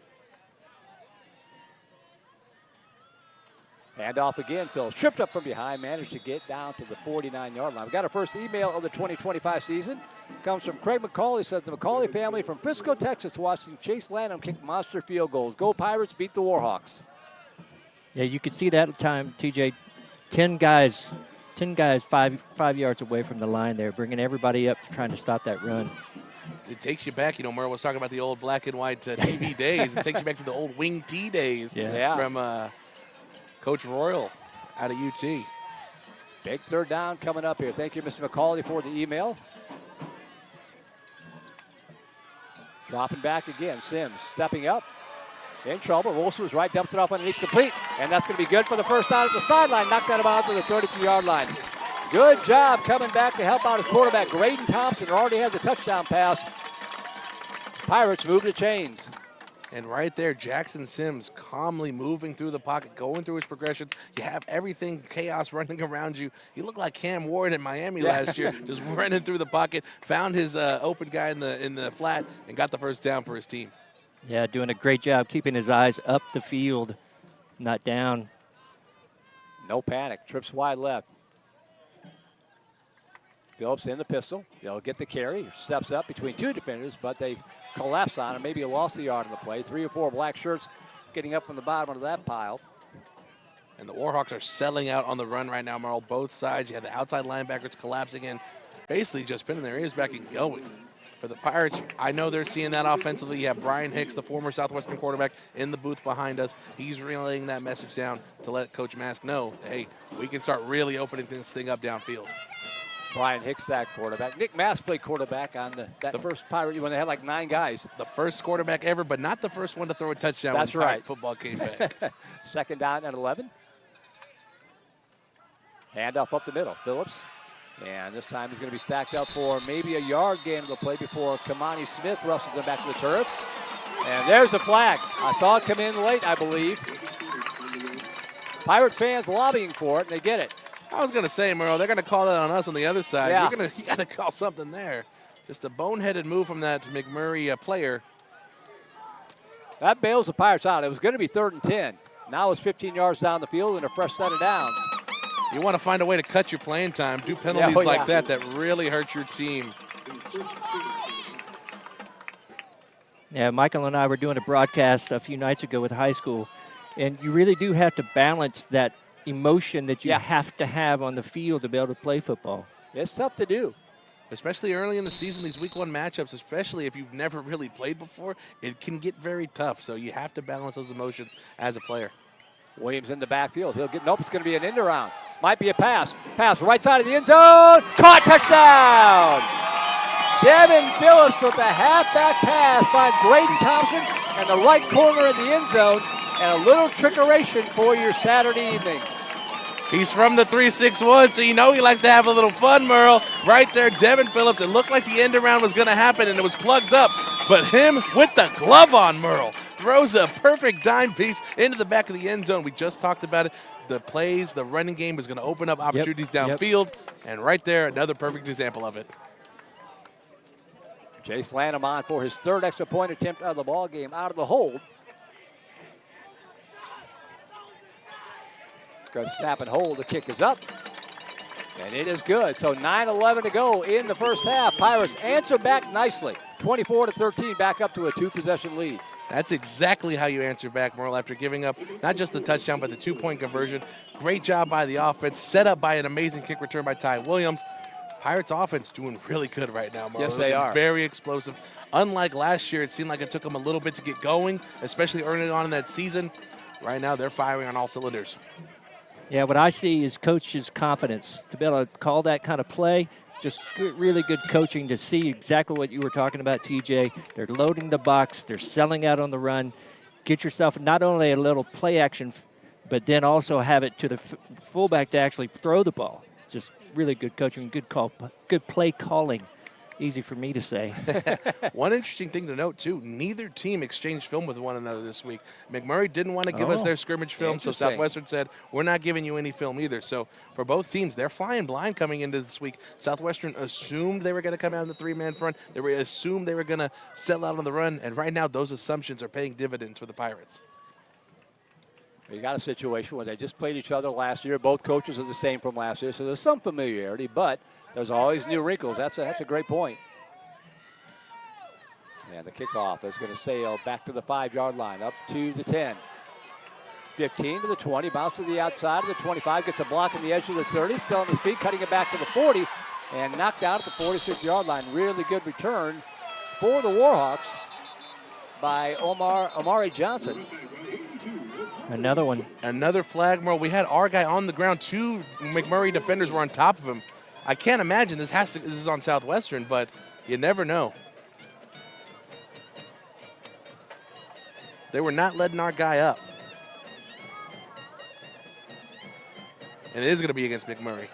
Handoff again, Phillips tripped up from behind, managed to get down to the 49-yard line. We got our first email of the 2025 season. Comes from Craig McCauley, says the McCauley family from Frisco, Texas, watching Chase Lanham kick monster field goals. Go Pirates, beat the Warhawks. Yeah, you could see that time, TJ. 10 guys 5 yards away from the line there, bringing everybody up trying to stop that run. It takes you back, Merle was talking about the old black and white TV days. It takes you back to the old Wing T days from Coach Royal out of UT. Big third down coming up here. Thank you, Mr. McCauley, for the email. Dropping back again. Sims stepping up. In trouble. Wilson was right, dumps it off underneath, complete. And that's going to be good for the first down at the sideline. Knocked that about to the 33-yard line. Good job coming back to help out his quarterback, Graydon Thompson, who already has a touchdown pass. Pirates move the chains. And right there, Jackson Sims calmly moving through the pocket, going through his progressions. You have everything chaos running around you. He looked like Cam Ward in Miami last year, just running through the pocket, found his open guy in the flat, and got the first down for his team. Yeah, doing a great job keeping his eyes up the field, not down. No panic. Trips wide left. Phillips in the pistol. They'll get the carry. Steps up between 2 defenders, but they collapse on him. Maybe he lost a yard on the play. 3 or 4 black shirts getting up from the bottom of that pile. And the Warhawks are selling out on the run right now, Merle. Both sides. You have the outside linebackers collapsing in, basically just pinning their ears back and going. For the Pirates, I know they're seeing that offensively. You have Brian Hicks, the former Southwestern quarterback, in the booth behind us. He's relaying that message down to let Coach Mask know, hey, we can start really opening this thing up downfield. Brian Hicks, that quarterback. Nick Mask played quarterback on the first Pirate when they had like 9 guys. The first quarterback ever, but not the first one to throw a touchdown That's when right. football came back. Second down and 11. Handoff up the middle. Phillips. And this time he's going to be stacked up for maybe a yard gain of the play before Kamani Smith rushes him back to the turf. And there's a flag. I saw it come in late, I believe. Pirates fans lobbying for it, and they get it. I was going to say, Merle, they're going to call that on us on the other side. Yeah. You got to call something there. Just a boneheaded move from that McMurry player. That bails the Pirates out. It was going to be 3rd and 10. Now it's 15 yards down the field and a fresh set of downs. You want to find a way to cut your playing time. Do penalties like that really hurt your team. Yeah, Michael and I were doing a broadcast a few nights ago with high school, and you really do have to balance that emotion that you have to have on the field to be able to play football. It's tough to do. Especially early in the season, these week 1 matchups, especially if you've never really played before, it can get very tough. So you have to balance those emotions as a player. Williams in the backfield. He'll get, nope, it's going to be an end around. Might be a pass. Pass right side of the end zone. Caught, touchdown! Devin Phillips with a halfback pass finds Graydon Thompson in the right corner of the end zone. And a little trickeration for your Saturday evening. He's from the 3-6-1, so you know he likes to have a little fun, Merle. Right there, Devin Phillips. It looked like the end around was going to happen, and it was plugged up. But him with the glove on, Merle, throws a perfect dime piece into the back of the end zone. We just talked about it. The plays, the running game is going to open up opportunities downfield. And right there, another perfect example of it. Chase Lanham on for his 3rd extra point attempt out of the ball game, out of the hold. Good snap and hold. The kick is up. And it is good. So 9:11 to go in the first half. Pirates answer back nicely. 24-13, back up to a 2-possession lead. That's exactly how you answer back, Merle, after giving up not just the touchdown, but the 2-point conversion. Great job by the offense, set up by an amazing kick return by Ty Williams. Pirates offense doing really good right now, Merle. Yes, they are. Very explosive. Unlike last year, it seemed like it took them a little bit to get going, especially early on in that season. Right now, they're firing on all cylinders. Yeah, what I see is coach's confidence to be able to call that kind of play. Just really good coaching to see exactly what you were talking about, TJ. They're loading the box. They're selling out on the run. Get yourself not only a little play action, but then also have it to the fullback to actually throw the ball. Just really good coaching, good play calling. Easy for me to say. One interesting thing to note, too, neither team exchanged film with one another this week. McMurry didn't want to give us their scrimmage film, so Southwestern said, we're not giving you any film either. So for both teams, they're flying blind coming into this week. Southwestern assumed they were going to come out in the three-man front. They assumed they were going to sell out on the run, and right now those assumptions are paying dividends for the Pirates. You got a situation where they just played each other last year. Both coaches are the same from last year, so there's some familiarity, but there's always new wrinkles. That's a great point. And the kickoff is going to sail back to the 5-yard line, up to the 10. 15 to the 20, bounce to the outside of the 25, gets a block on the edge of the 30, still on his feet, cutting it back to the 40, and knocked out at the 46-yard line. Really good return for the Warhawks by Omari Johnson. Another one. Another flag, Merle. We had our guy on the ground. 2 McMurry defenders were on top of him. I can't imagine this is on Southwestern, but you never know. They were not letting our guy up. And it is going to be against McMurry.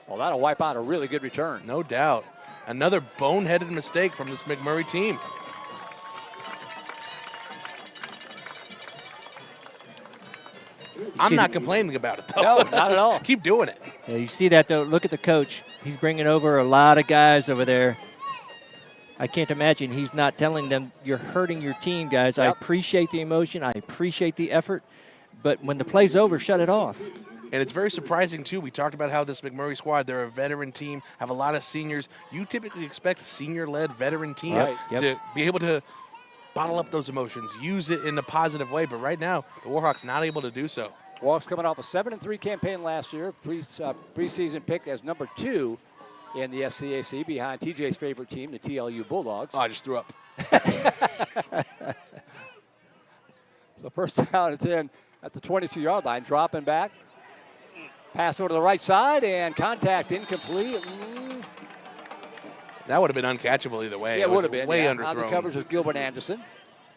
Well, that'll wipe out a really good return. No doubt. Another boneheaded mistake from this McMurry team. I'm not complaining about it, though. No, not at all. Keep doing it. Yeah, you see that, though. Look at the coach. He's bringing over a lot of guys over there. I can't imagine he's not telling them, you're hurting your team, guys. Yep. I appreciate the emotion. I appreciate the effort. But when the play's over, shut it off. And it's very surprising, too. We talked about how this McMurry squad, they're a veteran team, have a lot of seniors. You typically expect senior-led veteran teams to be able to bottle up those emotions, use it in a positive way. But right now, the Warhawks not able to do so. Warhawks coming off a 7-3 campaign last year, preseason picked as number 2 in the SCAC behind TJ's favorite team, the TLU Bulldogs. Oh, I just threw up. So first down and 10 at the 22-yard line, dropping back. Pass over to the right side, and contact incomplete. That would have been uncatchable either way. Yeah, it would have been. Way On underthrown. the covers was Gilbert Anderson.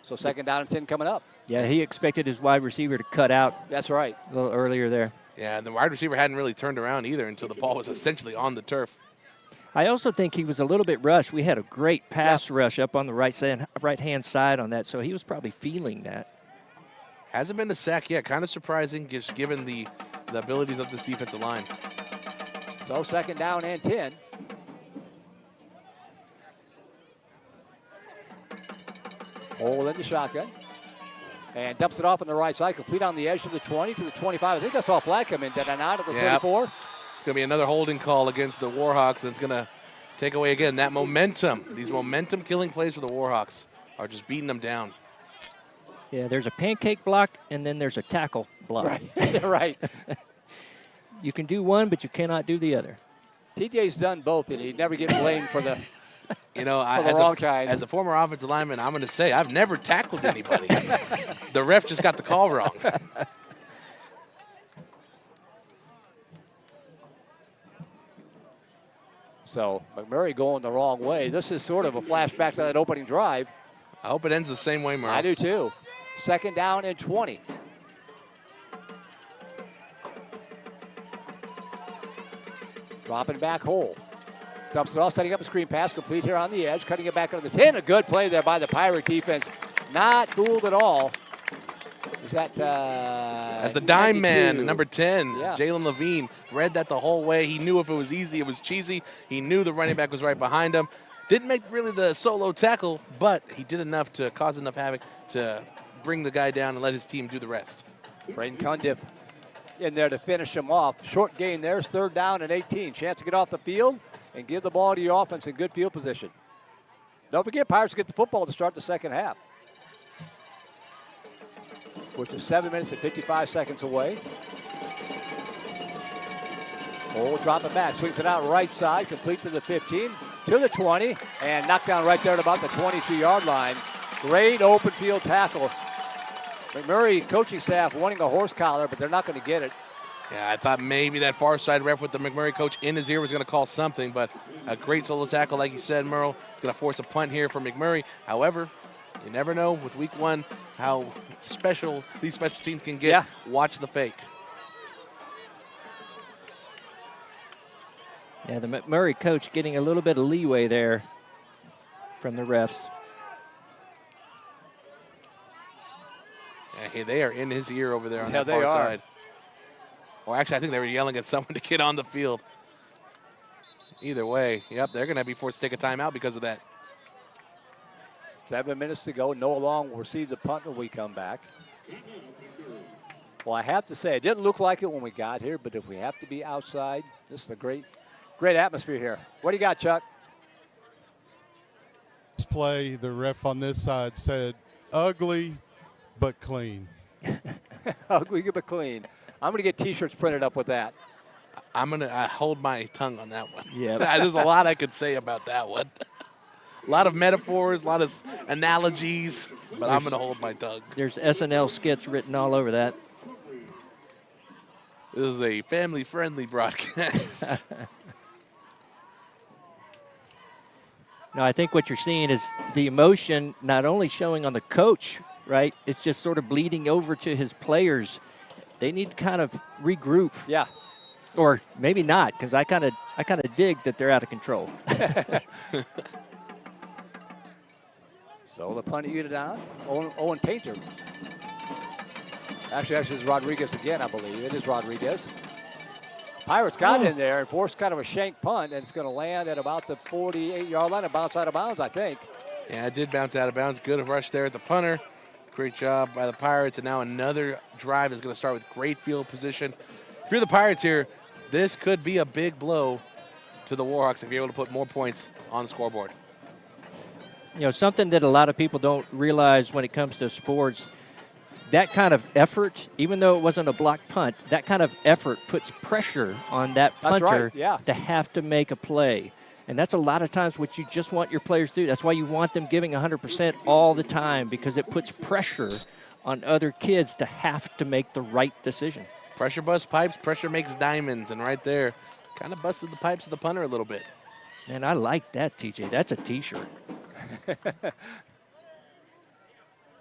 So second down and 10 coming up. Yeah, he expected his wide receiver to cut out. That's right. A little earlier there. Yeah, and the wide receiver hadn't really turned around either until the ball was essentially on the turf. I also think he was a little bit rushed. We had a great pass rush up on the right-hand side on that, so he was probably feeling that. Hasn't been a sack yet. Kind of surprising, just given the abilities of this defensive line. So second down and 10. Hole in the shotgun. And dumps it off on the right side, complete on the edge of the 20 to the 25. I think I saw a flag come in. Did I not at the 34? It's going to be another holding call against the Warhawks, and it's going to take away again that momentum. These momentum-killing plays for the Warhawks are just beating them down. Yeah, there's a pancake block, and then there's a tackle block. Right. Right. You can do one, but you cannot do the other. TJ's done both, and he'd never get blamed for the You know, as a former offensive lineman, I'm going to say I've never tackled anybody. The ref just got the call wrong. So McMurray going the wrong way. This is sort of a flashback to that opening drive. I hope it ends the same way, Merle. I do too. Second down and 20. Dropping back hole. Dumps it off, setting up a screen pass, complete here on the edge, cutting it back under the 10. A good play there by the Pirate defense. Not fooled at all. Is that as the dime 92. man, number 10, Yeah. Jalen Levine, read that the whole way. He knew if it was easy, it was cheesy. He knew the running back was right behind him. Didn't make really the solo tackle, but he did enough to cause enough havoc to bring the guy down and let his team do the rest. Braden Cundiff in there to finish him off. Short gain there is third down and 18. Chance to get off the field and give the ball to your offense in good field position. Don't forget, Pirates get the football to start the second half, which is 7 minutes and 55 seconds away. Oh, drop it back, swings it out right side, complete to the 15, to the 20, and knocked down right there at about the 22-yard line. Great open field tackle. McMurry coaching staff wanting a horse collar, but they're not going to get it. Yeah, I thought maybe that far side ref with the McMurry coach in his ear was going to call something, but a great solo tackle, like you said, Merle. It's going to force a punt here for McMurry. However, you never know with week 1 how special these special teams can get. Yeah. Watch the fake. Yeah, the McMurry coach getting a little bit of leeway there from the refs. Yeah, hey, they are in his ear over there on Yeah, that far they are. side. Well, actually, I think they were yelling at someone to get on the field. Either way, yep, they're going to be forced to take a timeout because of that. 7 minutes to go. Noah Long will receive the punt when we come back. Well, I have to say, it didn't look like it when we got here, but if we have to be outside, this is a great atmosphere here. What do you got, Chuck? This play, the ref on this side said, ugly but clean. Ugly but clean. I'm going to get T-shirts printed up with that. I'm going to hold my tongue on that one. Yeah. There's a lot I could say about that one. A lot of metaphors, a lot of analogies, but I'm going to hold my tongue. There's SNL skits written all over that. This is a family-friendly broadcast. No, I think what you're seeing is the emotion not only showing on the coach, right? It's just sort of bleeding over to his players. They need to kind of regroup. Yeah. Or maybe not, because I kind of dig that they're out of control. So the punt unit on. Owen Painter. Actually, it's Rodriguez again, I believe. It is Rodriguez. Pirates got in there and forced kind of a shank punt, and it's going to land at about the 48-yard line and bounce out of bounds, I think. Yeah, it did bounce out of bounds. Good rush there at the punter. Great job by the Pirates, and now another drive is going to start with great field position. If you're the Pirates here, this could be a big blow to the Warhawks if you're able to put more points on the scoreboard. You know, something that a lot of people don't realize when it comes to sports, that kind of effort, even though it wasn't a blocked punt, that kind of effort puts pressure on that punter to have to make a play. And that's a lot of times what you just want your players to do. That's why you want them giving 100% all the time, because it puts pressure on other kids to have to make the right decision. Pressure busts pipes, pressure makes diamonds, and right there, kind of busted the pipes of the punter a little bit. And I like that, TJ. That's a T-shirt.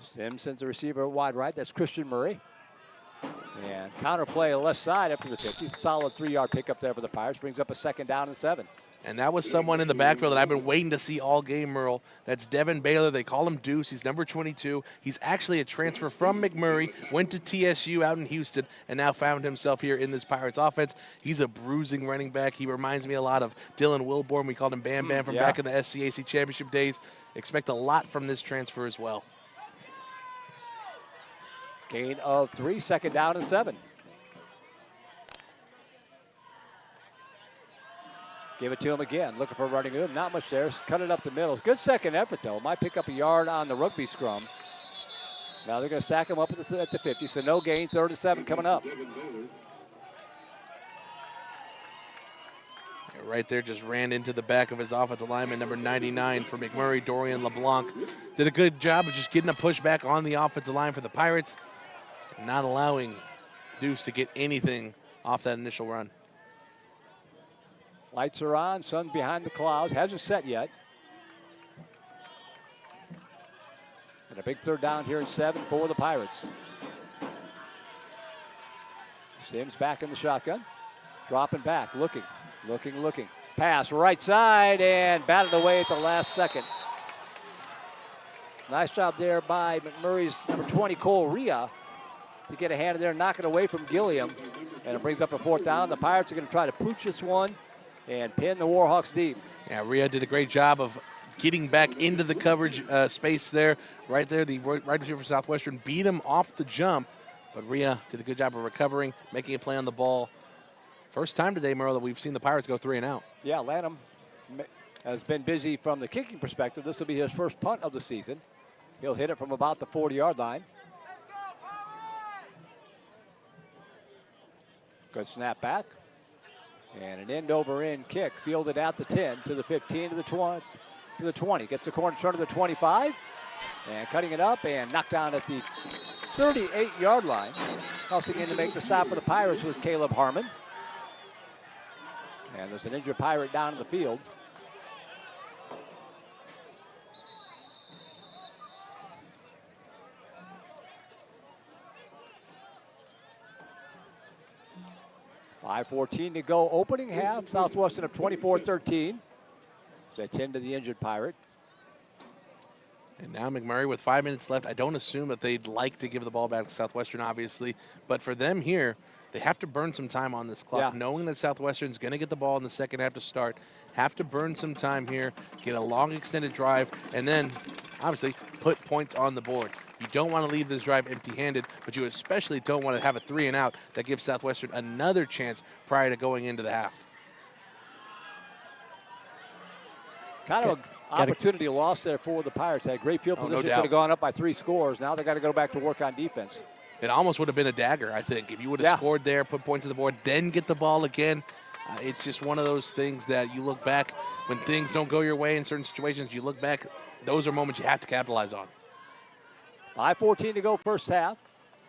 Sims sends the receiver wide right. That's Christian Murray. And counter play on the left side up to the 50. Solid 3-yard pickup there for the Pirates. Brings up a 2nd down and 7. And that was someone in the backfield that I've been waiting to see all game, Merle. That's Devin Baylor. They call him Deuce. He's number 22. He's actually a transfer from McMurry, went to TSU out in Houston, and now found himself here in this Pirates offense. He's a bruising running back. He reminds me a lot of Dylan Wilborn. We called him Bam Bam from back in the SCAC championship days. Expect a lot from this transfer as well. Gain of 3, 2nd down and 7. Give it to him again. Looking for running room. Not much there. Cut it up the middle. Good second effort, though. Might pick up a yard on the rugby scrum. Now they're going to stack him up at the 50, so no gain. 3rd and 7 coming up. Right there, just ran into the back of his offensive lineman, number 99 for McMurray, Dorian LeBlanc. Did a good job of just getting a pushback on the offensive line for the Pirates, not allowing Deuce to get anything off that initial run. Lights are on. Sun's behind the clouds. Hasn't set yet. And a big 3rd down here in 7 for the Pirates. Sims back in the shotgun. Dropping back, looking. Pass right side and batted away at the last second. Nice job there by McMurray's number 20, Cole Rhea, to get a hand in there and knock it away from Gilliam. And it brings up a 4th down. The Pirates are going to try to pooch this one and pin the Warhawks deep. Yeah, Rhea did a great job of getting back into the coverage space there. Right there, the right receiver for Southwestern beat him off the jump. But Rhea did a good job of recovering, making a play on the ball. First time today, Merle, that we've seen the Pirates go 3 and out. Yeah, Lanham has been busy from the kicking perspective. This will be his first punt of the season. He'll hit it from about the 40-yard line. Good snap back. And an end-over-end kick fielded at the 10 to the 15 to the 20. Gets the corner turn to the 25. And cutting it up and knocked down at the 38-yard line. Tossing in to make the stop for the Pirates was Caleb Harmon. And there's an injured Pirate down in the field. .5:14 to go. Opening half. Southwestern up 24-13. So 10 to the injured Pirate. And now McMurry with 5 minutes left. I don't assume that they'd like to give the ball back to Southwestern, obviously. But for them here, they have to burn some time on this clock, knowing that Southwestern's going to get the ball in the second half to start. Have to burn some time here, get a long extended drive, and then, obviously, put points on the board. You don't want to leave this drive empty-handed, but you especially don't want to have a 3-and-out that gives Southwestern another chance prior to going into the half. Kind of an opportunity lost there for the Pirates. Had great field position, could have gone up by 3 scores. Now they got to go back to work on defense. It almost would have been a dagger, I think, if you would have scored there, put points on the board, then get the ball again. It's just one of those things that you look back when things don't go your way in certain situations. You look back, those are moments you have to capitalize on. 5:14 to go first half.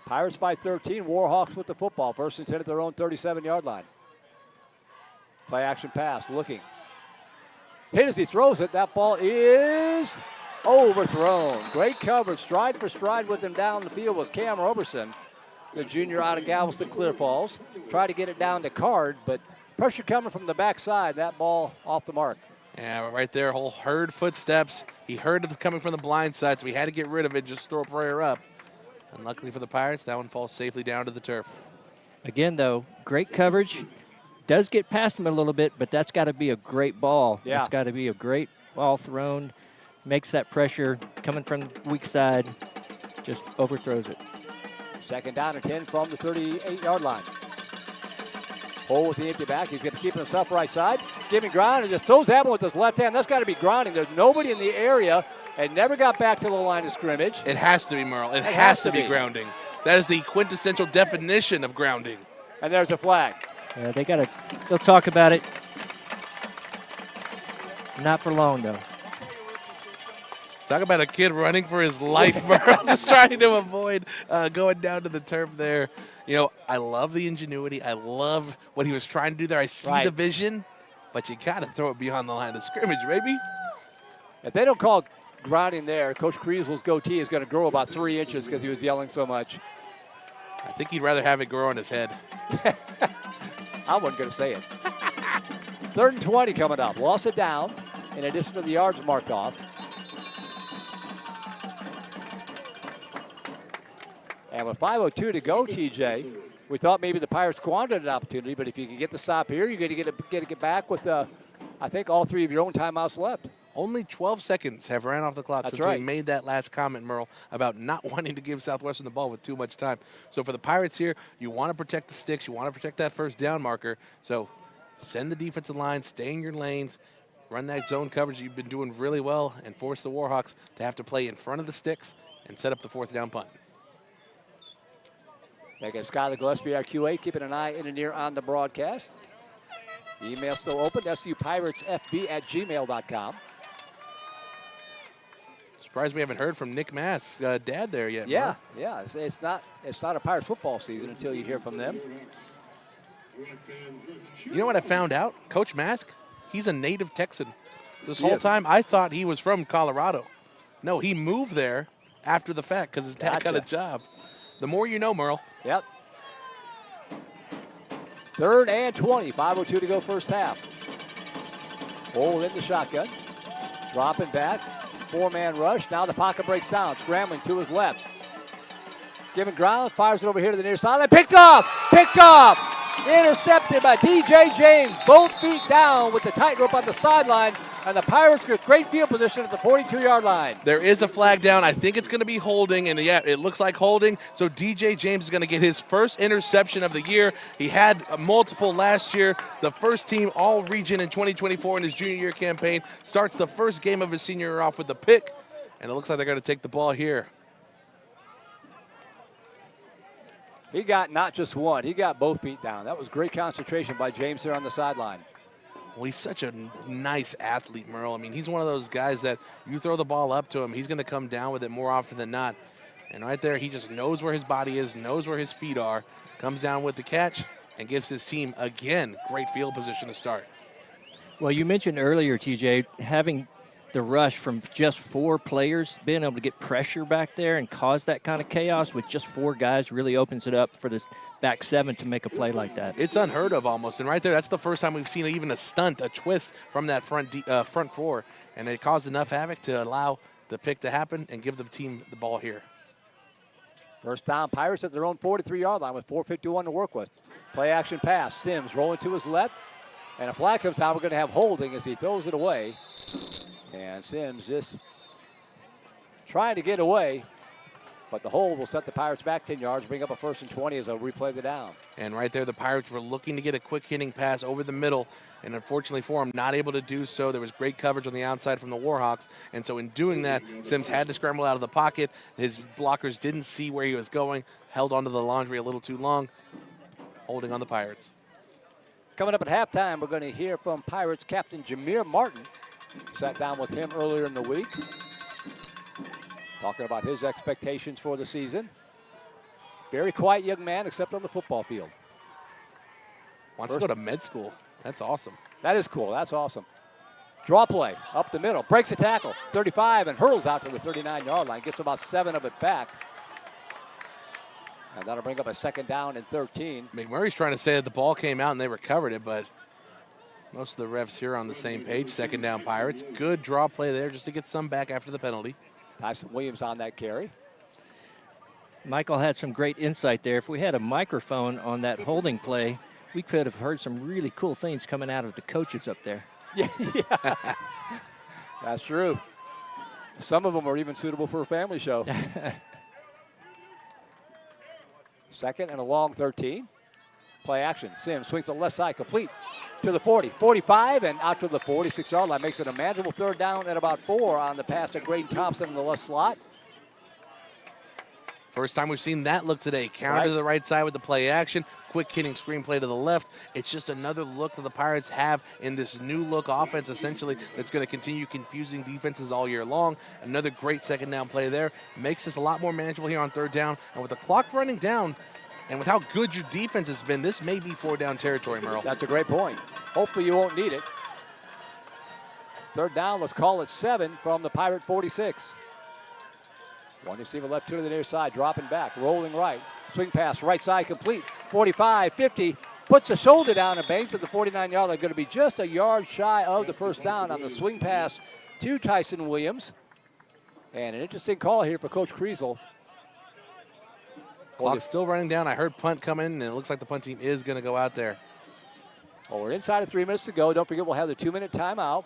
Pirates by 13. Warhawks with the football. First and 10 at their own 37-yard line. Play action pass, looking. Hit as he throws it. That ball is overthrown. Great coverage, stride for stride with him down the field was Cam Roberson, the junior out of Galveston Clear Falls. Tried to get it down to Card, but pressure coming from the backside. That ball off the mark. Yeah, right there, whole heard footsteps. He heard it coming from the blind side, so he had to get rid of it, just throw a prayer up. And luckily for the Pirates, that one falls safely down to the turf. Again, though, great coverage. Does get past him a little bit, but that's got to be a great ball. Yeah. That's got to be a great ball thrown. Makes that pressure coming from the weak side, just overthrows it. Second down and 10 from the 38-yard line. Hole with the empty back. He's going to keep himself right side. Giving ground and just throws that one with his left hand. That's got to be grounding. There's nobody in the area and never got back to the line of scrimmage. It has to be, Merle. It has to be grounding. That is the quintessential definition of grounding. And there's a flag. Yeah, they'll talk about it. Not for long, though. Talk about a kid running for his life, Merle, just trying to avoid going down to the turf there. You know, I love the ingenuity. I love what he was trying to do there. I see the vision, but you got to throw it beyond the line of scrimmage, baby. If they don't call grounding there, Coach Creasel's goatee is going to grow about 3 inches because he was yelling so much. I think he'd rather have it grow on his head. I wasn't going to say it. 3rd and 20 coming up. Lost it down in addition to the yards marked off. And with 5:02 to go, TJ, we thought maybe the Pirates squandered an opportunity, but if you can get the stop here, you're going to get back with, I think, all 3 of your own timeouts left. Only 12 seconds have ran off the clock That's since right. we made that last comment, Merle, about not wanting to give Southwestern the ball with too much time. So for the Pirates here, you want to protect the sticks. You want to protect that first down marker. So send the defensive line, stay in your lanes, run that zone coverage you've been doing really well, and force the Warhawks to have to play in front of the sticks and set up the 4th down punt. Thank you, Skyler Gillespie, our QA, keeping an eye in and ear on the broadcast. The email's still open, supirates.fb@gmail.com. Surprised we haven't heard from Nick Mass' dad there yet. Yeah, Merle. yeah. It's not a Pirates football season until you hear from them. You know what I found out? Coach Mask, he's a native Texan. This whole time, I thought he was from Colorado. No, he moved there after the fact because his dad got a job. The more you know, Merle. Yep. 3rd and 20. 5:02 to go first half. Hold in the shotgun. Dropping back. 4-man rush. Now the pocket breaks down. Scrambling to his left. Giving ground. Fires it over here to the near sideline. Picked off. Picked off. Intercepted by DJ James. Both feet down with the tightrope on the sideline. And the Pirates get great field position at the 42-yard line. There is a flag down. I think it's going to be holding, and yeah, it looks like holding. So DJ James is going to get his first interception of the year. He had multiple last year. The first team all-region in 2024 in his junior year campaign. Starts the first game of his senior year off with the pick, and it looks like they're going to take the ball here. He got not just one. He got both feet down. That was great concentration by James there on the sideline. Well, he's such a nice athlete, Merle. I mean, he's one of those guys that you throw the ball up to him, he's going to come down with it more often than not. And right there, he just knows where his body is, knows where his feet are, comes down with the catch, and gives his team, again, great field position to start. Well, you mentioned earlier, TJ, having the rush from just 4 players, being able to get pressure back there and cause that kind of chaos with just 4 guys really opens it up for this back 7 to make a play like that. It's unheard of almost, and right there, that's the first time we've seen even a stunt, a twist from that front 4, and it caused enough havoc to allow the pick to happen and give the team the ball here. First down, Pirates at their own 43-yard line with 4:51 to work with. Play action pass. Sims rolling to his left. And a flag comes out. We're going to have holding as he throws it away. And Sims just trying to get away. But the hold will set the Pirates back 10 yards, bring up a 1st and 20 as they'll replay the down. And right there, the Pirates were looking to get a quick hitting pass over the middle. And unfortunately for him, not able to do so. There was great coverage on the outside from the Warhawks. And so in doing that, Sims had to scramble out of the pocket. His blockers didn't see where he was going, held onto the laundry a little too long, holding on the Pirates. Coming up at halftime, we're going to hear from Pirates captain Jamir Martin. Sat down with him earlier in the week, talking about his expectations for the season. Very quiet young man, except on the football field. Wants to go to med school. That's awesome. That is cool. That's awesome. Draw play up the middle. Breaks a tackle. 35 and hurls out to the 39-yard line. Gets about 7 of it back. And that'll bring up a 2nd down and 13. McMurray's trying to say that the ball came out and they recovered it, but most of the refs here are on the same page. 2nd down Pirates. Good draw play there just to get some back after the penalty. Tyson Williams on that carry. Michael had some great insight there. If we had a microphone on that holding play, we could have heard some really cool things coming out of the coaches up there. Yeah. That's true. Some of them are even suitable for a family show. 2nd and a long 13. Play action. Sims swings to the left side, complete to the 40, 45, and out to the 46-yard line. Makes it a manageable 3rd down at about 4 on the pass to Graydon Thompson in the left slot. First time we've seen that look today. Counter to the right side with the play action. Quick hitting screen play to the left. It's just another look that the Pirates have in this new look offense, essentially, that's going to continue confusing defenses all year long. Another great 2nd down play there. Makes this a lot more manageable here on 3rd down. And with the clock running down, and with how good your defense has been, this may be 4-down territory, Merle. That's a great point. Hopefully you won't need it. 3rd down, let's call it 7 from the Pirate 46. One receiver left, 2 to the near side, dropping back, rolling right. Swing pass, right side complete. 45, 50, puts a shoulder down and bangs at the 49-yard line. Going to be just a yard shy of the 1st down on the swing pass to Tyson Williams. And an interesting call here for Coach Creel. Clock's still running down. I heard punt coming, and it looks like the punt team is going to go out there. Well, we're inside of 3 minutes to go. Don't forget we'll have the 2-minute timeout.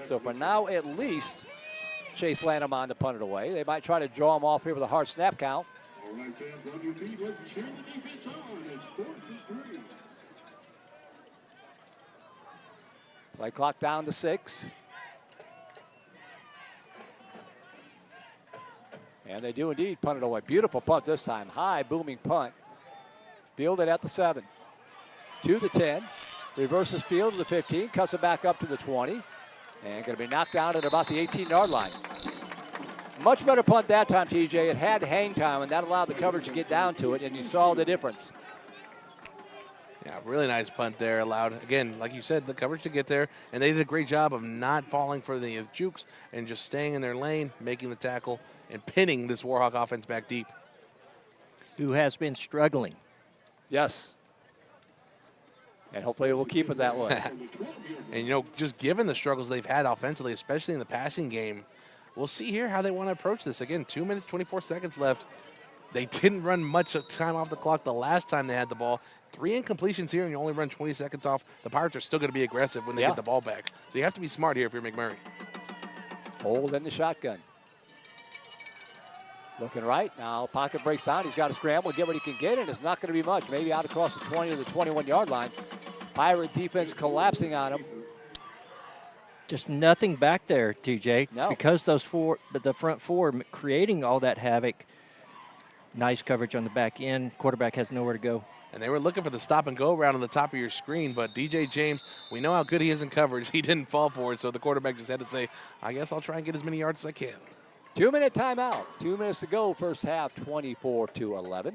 So for now, at least, Chase Lanham on to punt it away. They might try to draw him off here with a hard snap count. Play clock down to 6. And they do indeed punt it away. Beautiful punt this time. High, booming punt. Fielded at the 7. To the 10. Reverses field to the 15. Cuts it back up to the 20. And going to be knocked down at about the 18-yard line. Much better punt that time, TJ. It had hang time, and that allowed the coverage to get down to it, and you saw the difference. Yeah, really nice punt there. Allowed, again, like you said, the coverage to get there, and they did a great job of not falling for the jukes and just staying in their lane, making the tackle, and pinning this Warhawk offense back deep. Who has been struggling. Yes. And hopefully we'll keep it that way. And, you know, just given the struggles they've had offensively, especially in the passing game, we'll see here how they want to approach this. Again, 2 minutes, 24 seconds left. They didn't run much time off the clock the last time they had the ball. 3 incompletions here, and you only run 20 seconds off. The Pirates are still going to be aggressive when they get the ball back. So you have to be smart here if you're McMurray. Hold in the shotgun. Looking right. Now pocket breaks down. He's got to scramble, get what he can get, and it's not going to be much. Maybe out across the 20 to the 21-yard line. Pirate defense collapsing on him. Just nothing back there, TJ. No. Because the front 4 creating all that havoc. Nice coverage on the back end. Quarterback has nowhere to go. And they were looking for the stop-and-go route on the top of your screen, but DJ James, we know how good he is in coverage. He didn't fall for it, so the quarterback just had to say, I guess I'll try and get as many yards as I can. 2-minute timeout. 2 minutes to go. First half, 24-11.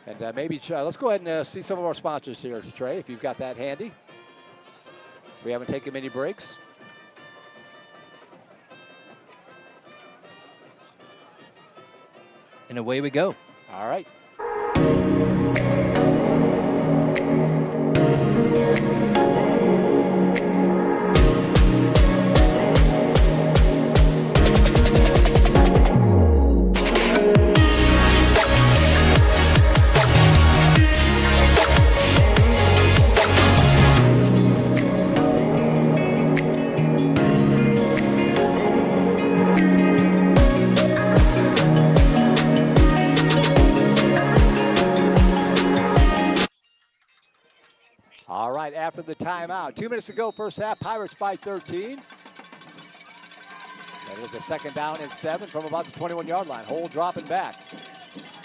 And maybe let's go ahead and see some of our sponsors here, Trey, if you've got that handy. We haven't taken many breaks. And away we go. All right. All right, after the timeout. 2 minutes to go, first half. Pirates by 13. That is a second down and 7 from about the 21-yard line. Hole dropping back.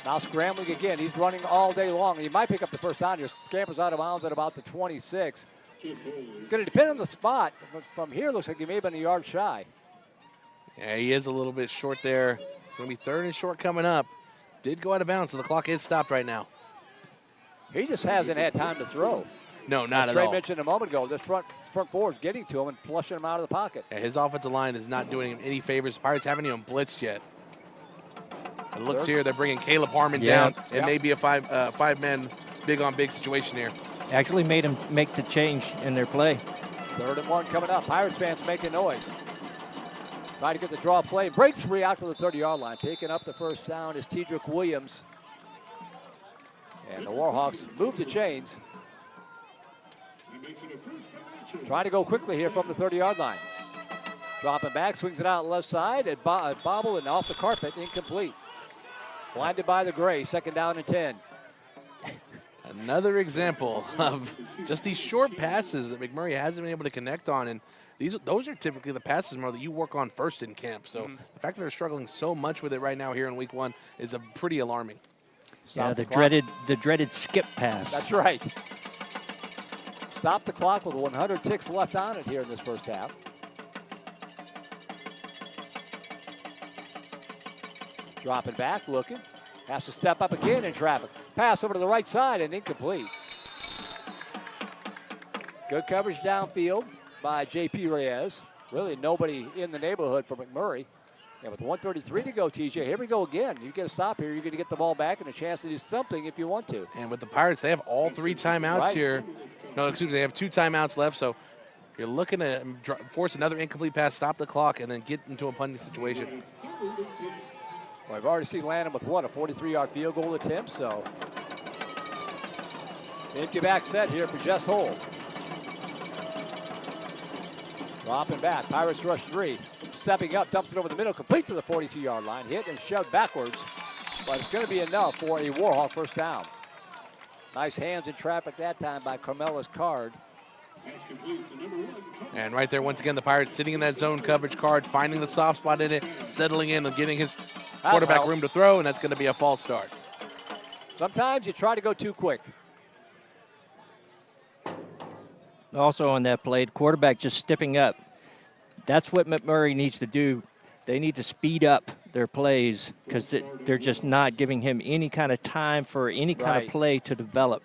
Now scrambling again. He's running all day long. He might pick up the first down here. Scampers out of bounds at about the 26. Going to depend on the spot. But from here, looks like he may have been a yard shy. Yeah, he is a little bit short there. It's going to be 3rd and short coming up. Did go out of bounds, so the clock is stopped right now. He just hasn't had time to throw. No, not As at Trey all. mentioned a moment ago, this front four is getting to him and flushing him out of the pocket. Yeah, his offensive line is not doing him any favors. The Pirates haven't even blitzed yet. It looks here they're bringing Caleb Harmon down. It may be a five-man big-on-big situation here. Actually made him make the change in their play. 3rd and 1 coming up. Pirates fans making noise. Trying to get the draw play. Breaks free out to the 30-yard line. Taking up the first down is Tedrick Williams. And the Warhawks move the chains. Trying to go quickly here from the 30-yard line. Dropping back, swings it out left side, and bobble and off the carpet, incomplete. Blinded by the gray, 2nd down and 10. Another example of just these short passes that McMurry hasn't been able to connect on, and those are typically the passes more that you work on first in camp. So the fact that they're struggling so much with it right now here in week 1 is a pretty alarming. Yeah, the dreaded skip pass. That's right. Stop the clock with 100 ticks left on it here in this first half. Dropping back, looking. Has to step up again in traffic. Pass over to the right side and incomplete. Good coverage downfield by J.P. Reyes. Really nobody in the neighborhood for McMurry. And with 1:33 to go, TJ, here we go again. You get a stop here, you're going to get the ball back and a chance to do something if you want to. And with the Pirates, they have all 3 timeouts here. No, excuse me, they have 2 timeouts left, so you're looking to force another incomplete pass, stop the clock, and then get into a punting situation. Well, I've already seen Lanham with a 43-yard field goal attempt, so empty back set here for Jess Hole. Dropping back, Pirates rush 3. Stepping up, dumps it over the middle, complete to the 42-yard line. Hit and shoved backwards, but it's going to be enough for a Warhawk first down. Nice hands in traffic that time by Carmela's Card. And right there, once again, the Pirates sitting in that zone coverage card, finding the soft spot in it, settling in and getting his quarterback room to throw, and that's going to be a false start. Sometimes you try to go too quick. Also on that play, the quarterback just stepping up. That's what McMurry needs to do. They need to speed up their plays because they're just not giving him any kind of time for any kind of play to develop.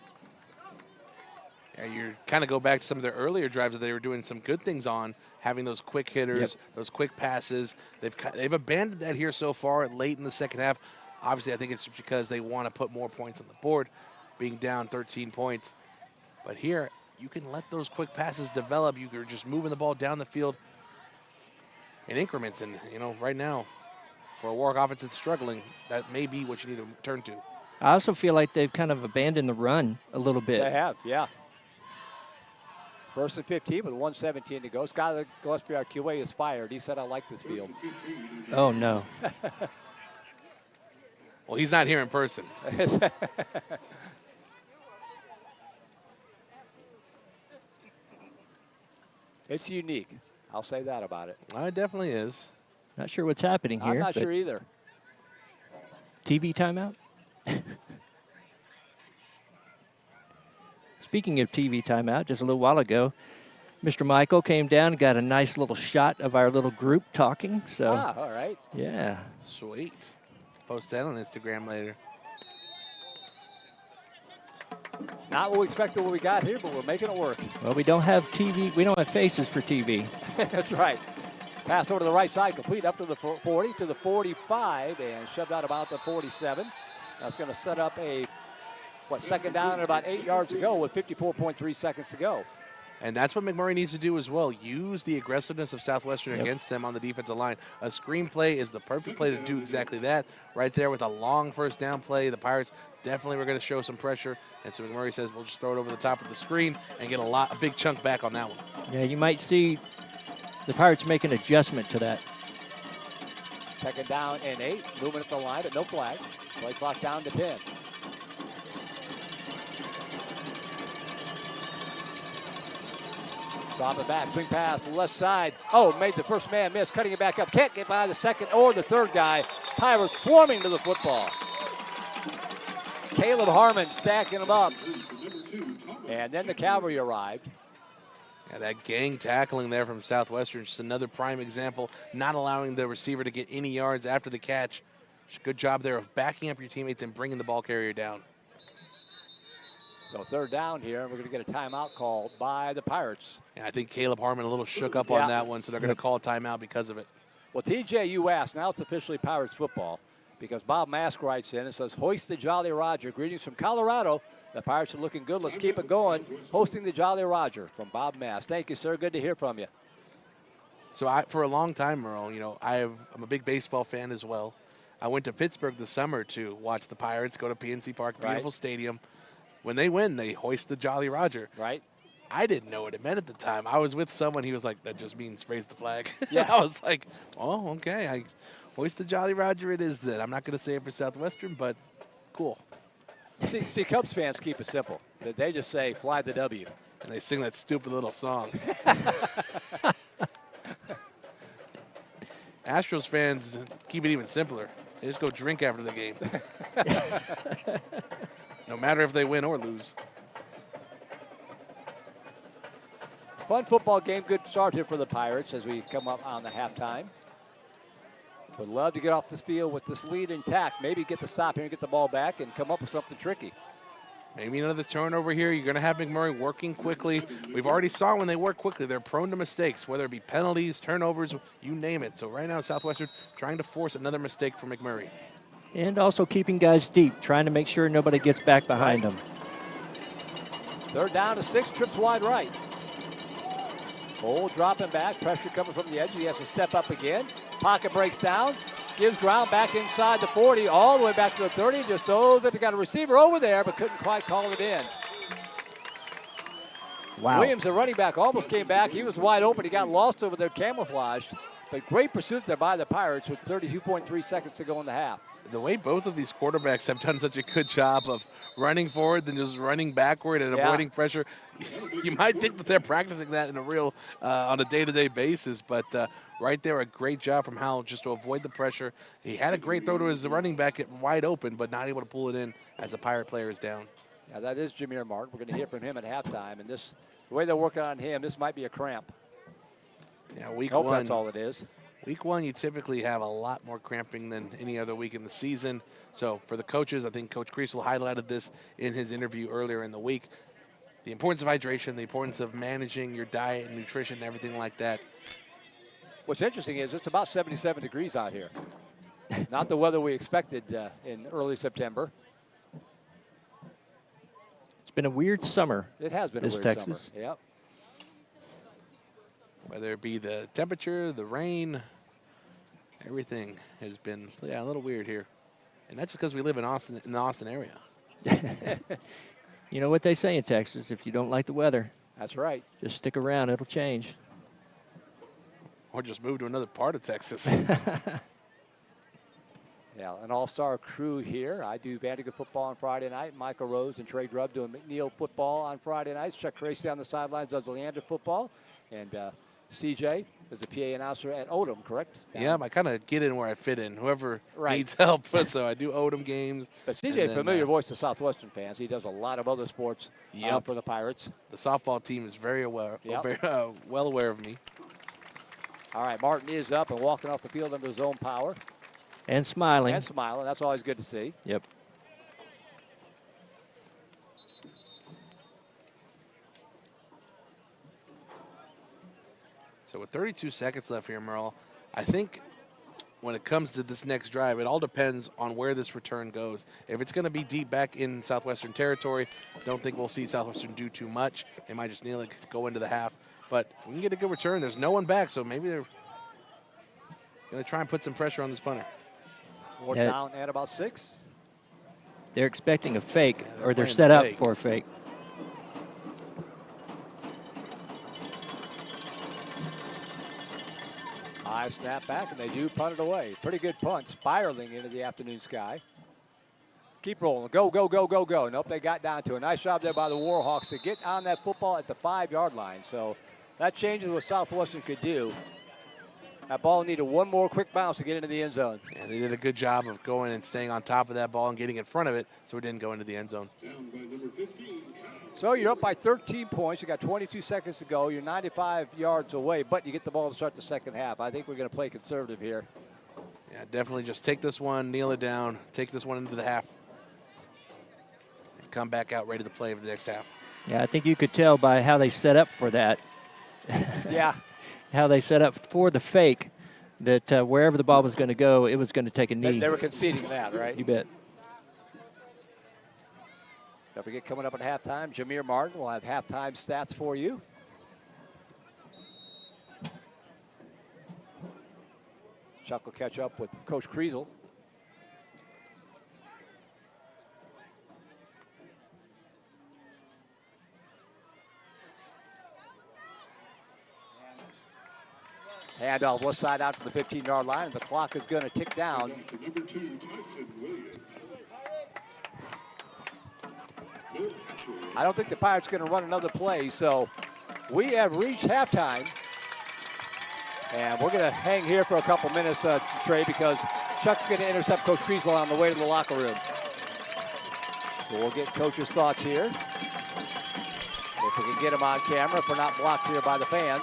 Yeah, you kind of go back to some of their earlier drives that they were doing some good things on, having those quick hitters, those quick passes. They've abandoned that here so far late in the second half. Obviously, I think it's because they want to put more points on the board, being down 13 points. But here, you can let those quick passes develop. You're just moving the ball down the field in increments. And, right now, for a Warhawk offense that's struggling, that may be what you need to turn to. I also feel like they've kind of abandoned the run a little bit. They have, yeah. 1st and 15 with 1:17 to go. Skyler Gillespie, our QA, is fired. He said, I like this field. Oh, no. Well, he's not here in person. It's unique. I'll say that about it. It definitely is. Not sure what's happening here. I'm not sure either. TV timeout? Speaking of TV timeout, just a little while ago, Mr. Michael came down and got a nice little shot of our little group talking. So, all right. Yeah. Sweet. Post that on Instagram later. Not what we expected what we got here, but we're making it work. Well, we don't have TV. We don't have faces for TV. That's right. Pass over to the right side, complete up to the 40, to the 45, and shoved out about the 47. That's going to set up a, second down and about 8 yards to go with 54.3 seconds to go. And that's what McMurry needs to do as well. Use the aggressiveness of Southwestern against them on the defensive line. A screen play is the perfect play to do exactly that. Right there with a long first down play. The Pirates definitely were going to show some pressure. And so McMurry says, we'll just throw it over the top of the screen and get a big chunk back on that one. Yeah, you might see the Pirates make an adjustment to that. Second down and 8, moving at the line, but no flag. Play clock down to 10. Drop it back, swing pass to the left side. Oh, made the first man miss, cutting it back up. Can't get by the second or the third guy. Pirates swarming to the football. Caleb Harmon stacking them up. And then the cavalry arrived. Yeah, that gang tackling there from Southwestern, just another prime example, not allowing the receiver to get any yards after the catch. Good job there of backing up your teammates and bringing the ball carrier down. So third down here, and we're going to get a timeout called by the Pirates. Yeah, I think Caleb Harmon a little shook up on that one, so they're going to call a timeout because of it. Well, TJ, you asked, now it's officially Pirates football, because Bob Mask writes in and says, hoist the Jolly Roger. Greetings from Colorado. The Pirates are looking good. Let's keep it going. Hosting the Jolly Roger from Bob Mask. Thank you, sir. Good to hear from you. So for a long time, Merle, I'm a big baseball fan as well. I went to Pittsburgh this summer to watch the Pirates go to PNC Park, beautiful stadium. When they win, they hoist the Jolly Roger. Right. I didn't know what it meant at the time. I was with someone. He was like, that just means raise the flag. Yeah. I was like, oh, okay. I hoist the Jolly Roger it is then. I'm not going to say it for Southwestern, but cool. See, Cubs fans keep it simple. They just say, fly the W. And they sing that stupid little song. Astros fans keep it even simpler. They just go drink after the game. No matter if they win or lose. Fun football game. Good start here for the Pirates as we come up on the halftime. Would love to get off this field with this lead intact. Maybe get the stop here and get the ball back and come up with something tricky. Maybe another turnover here. You're going to have McMurry working quickly. We've already saw when they work quickly, they're prone to mistakes, whether it be penalties, turnovers, you name it. So right now, Southwestern trying to force another mistake for McMurry. And also keeping guys deep, trying to make sure nobody gets back behind them. Third down to 6, trips wide right. Cole dropping back, pressure coming from the edge. He has to step up again. Pocket breaks down, gives ground back inside the 40, all the way back to the 30. Just throws it. They got a receiver over there, but couldn't quite call it in. Wow. Williams, the running back, almost came back. He was wide open. He got lost over there, camouflaged. But great pursuit there by the Pirates with 32.3 seconds to go in the half. The way both of these quarterbacks have done such a good job of running forward than just running backward and avoiding pressure, you might think that they're practicing that in a real, on a day-to-day basis. But right there, a great job from Howell just to avoid the pressure. He had a great throw to his running back at wide open, but not able to pull it in as the Pirate player is down. Yeah, that is Jamir Martin. We're going to hear from him at halftime. And this, the way they're working on him, this might be a cramp. Yeah, week I hope one. that's all it is. Week one, you typically have a lot more cramping than any other week in the season. So for the coaches, I think Coach Creel highlighted this in his interview earlier in the week. The importance of hydration, the importance of managing your diet and nutrition and everything like that. What's interesting is it's about 77 degrees out here. Not the weather we expected in early September. It's been a weird summer. It has been a weird Texas. summer. Yep. Whether it be the temperature, the rain, everything has been a little weird here. And that's just because we live in Austin, in the Austin area. You know what they say in Texas, if you don't like the weather, that's right. Just stick around, it'll change. Or just move to another part of Texas. Yeah, an all-star crew here. I do Vanderbilt football on Friday night. Michael Rose and Trey Grubb doing McNeil football on Friday nights. Chuck Tracy on the sidelines does Leander football. And CJ is the PA announcer at Odom, correct? Yeah, I kind of get in where I fit in. Whoever Right. needs help. So I do Odom games. But CJ, and then, familiar voice to Southwestern fans. He does a lot of other sports Yep. for the Pirates. The softball team is very aware, Yep. very, well aware of me. All right, Martin is up and walking off the field under his own power. And smiling. And smiling. That's always good to see. Yep. So with 32 seconds left here, Merle, I think when it comes to this next drive, it all depends on where this return goes. If it's going to be deep back in Southwestern territory, don't think we'll see Southwestern do too much. They might just kneel it, go into the half. But if we can get a good return, there's no one back, so maybe they're going to try and put some pressure on this punter. We're down at about 6. They're expecting a fake, they're or they're playing set the up fake. for a fake. High snap back, and they do punt it away. Pretty good punt, spiraling into the afternoon sky. Keep rolling. Go, go, go, go, go. Nope, they got down to a nice job there by the Warhawks to get on that football at the 5-yard line. So that changes what Southwestern could do. That ball needed one more quick bounce to get into the end zone. Yeah, they did a good job of going and staying on top of that ball and getting in front of it so it didn't go into the end zone. So you're up by 13 points. You got 22 seconds to go. You're 95 yards away, but you get the ball to start the second half. I think we're going to play conservative here. Yeah, definitely just take this one, kneel it down, take this one into the half, and come back out ready to play for the next half. Yeah, I think you could tell by how they set up for that. Yeah. How they set up for the fake that wherever the ball was going to go, it was going to take a knee. They were conceding that, right? You bet. Don't forget, coming up at halftime, Jamir Martin will have halftime stats for you. Chuck will catch up with Coach Creel. Handoff left side out to the 15-yard line, and the clock is going to tick down. I don't think the Pirates are going to run another play, so we have reached halftime. And we're going to hang here for a couple minutes, Trey, because Chuck's going to intercept Coach Creel on the way to the locker room. So we'll get Coach's thoughts here. If we can get him on camera, if we're not blocked here by the fans.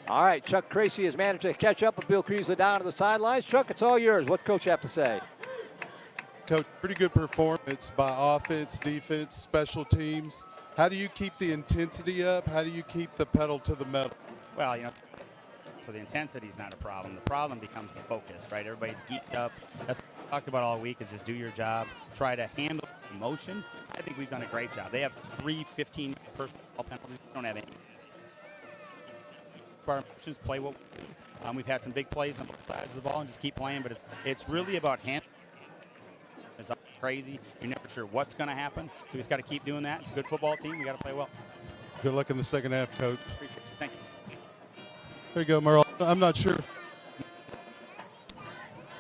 All right, Chuck Tracy has managed to catch up with Bill Creel down to the sidelines. Chuck, it's all yours. What's Coach have to say? Coach, pretty good performance by offense, defense, special teams. How do you keep the intensity up? How do you keep the pedal to the metal? Well, so the intensity is not a problem. The problem becomes the focus, right? Everybody's geeked up. That's what we talked about all week is just do your job, try to handle emotions. I think we've done a great job. They have 3 15 personal penalties. We don't have any. Our emotions play what we do. We've had some big plays on both sides of the ball and just keep playing, but it's really about handling. It's crazy. You're never sure what's going to happen, so we just got to keep doing that. It's a good football team. We got to play well. Good luck in the second half, Coach. Appreciate you. Thank you. There you go, Merle. I'm not sure.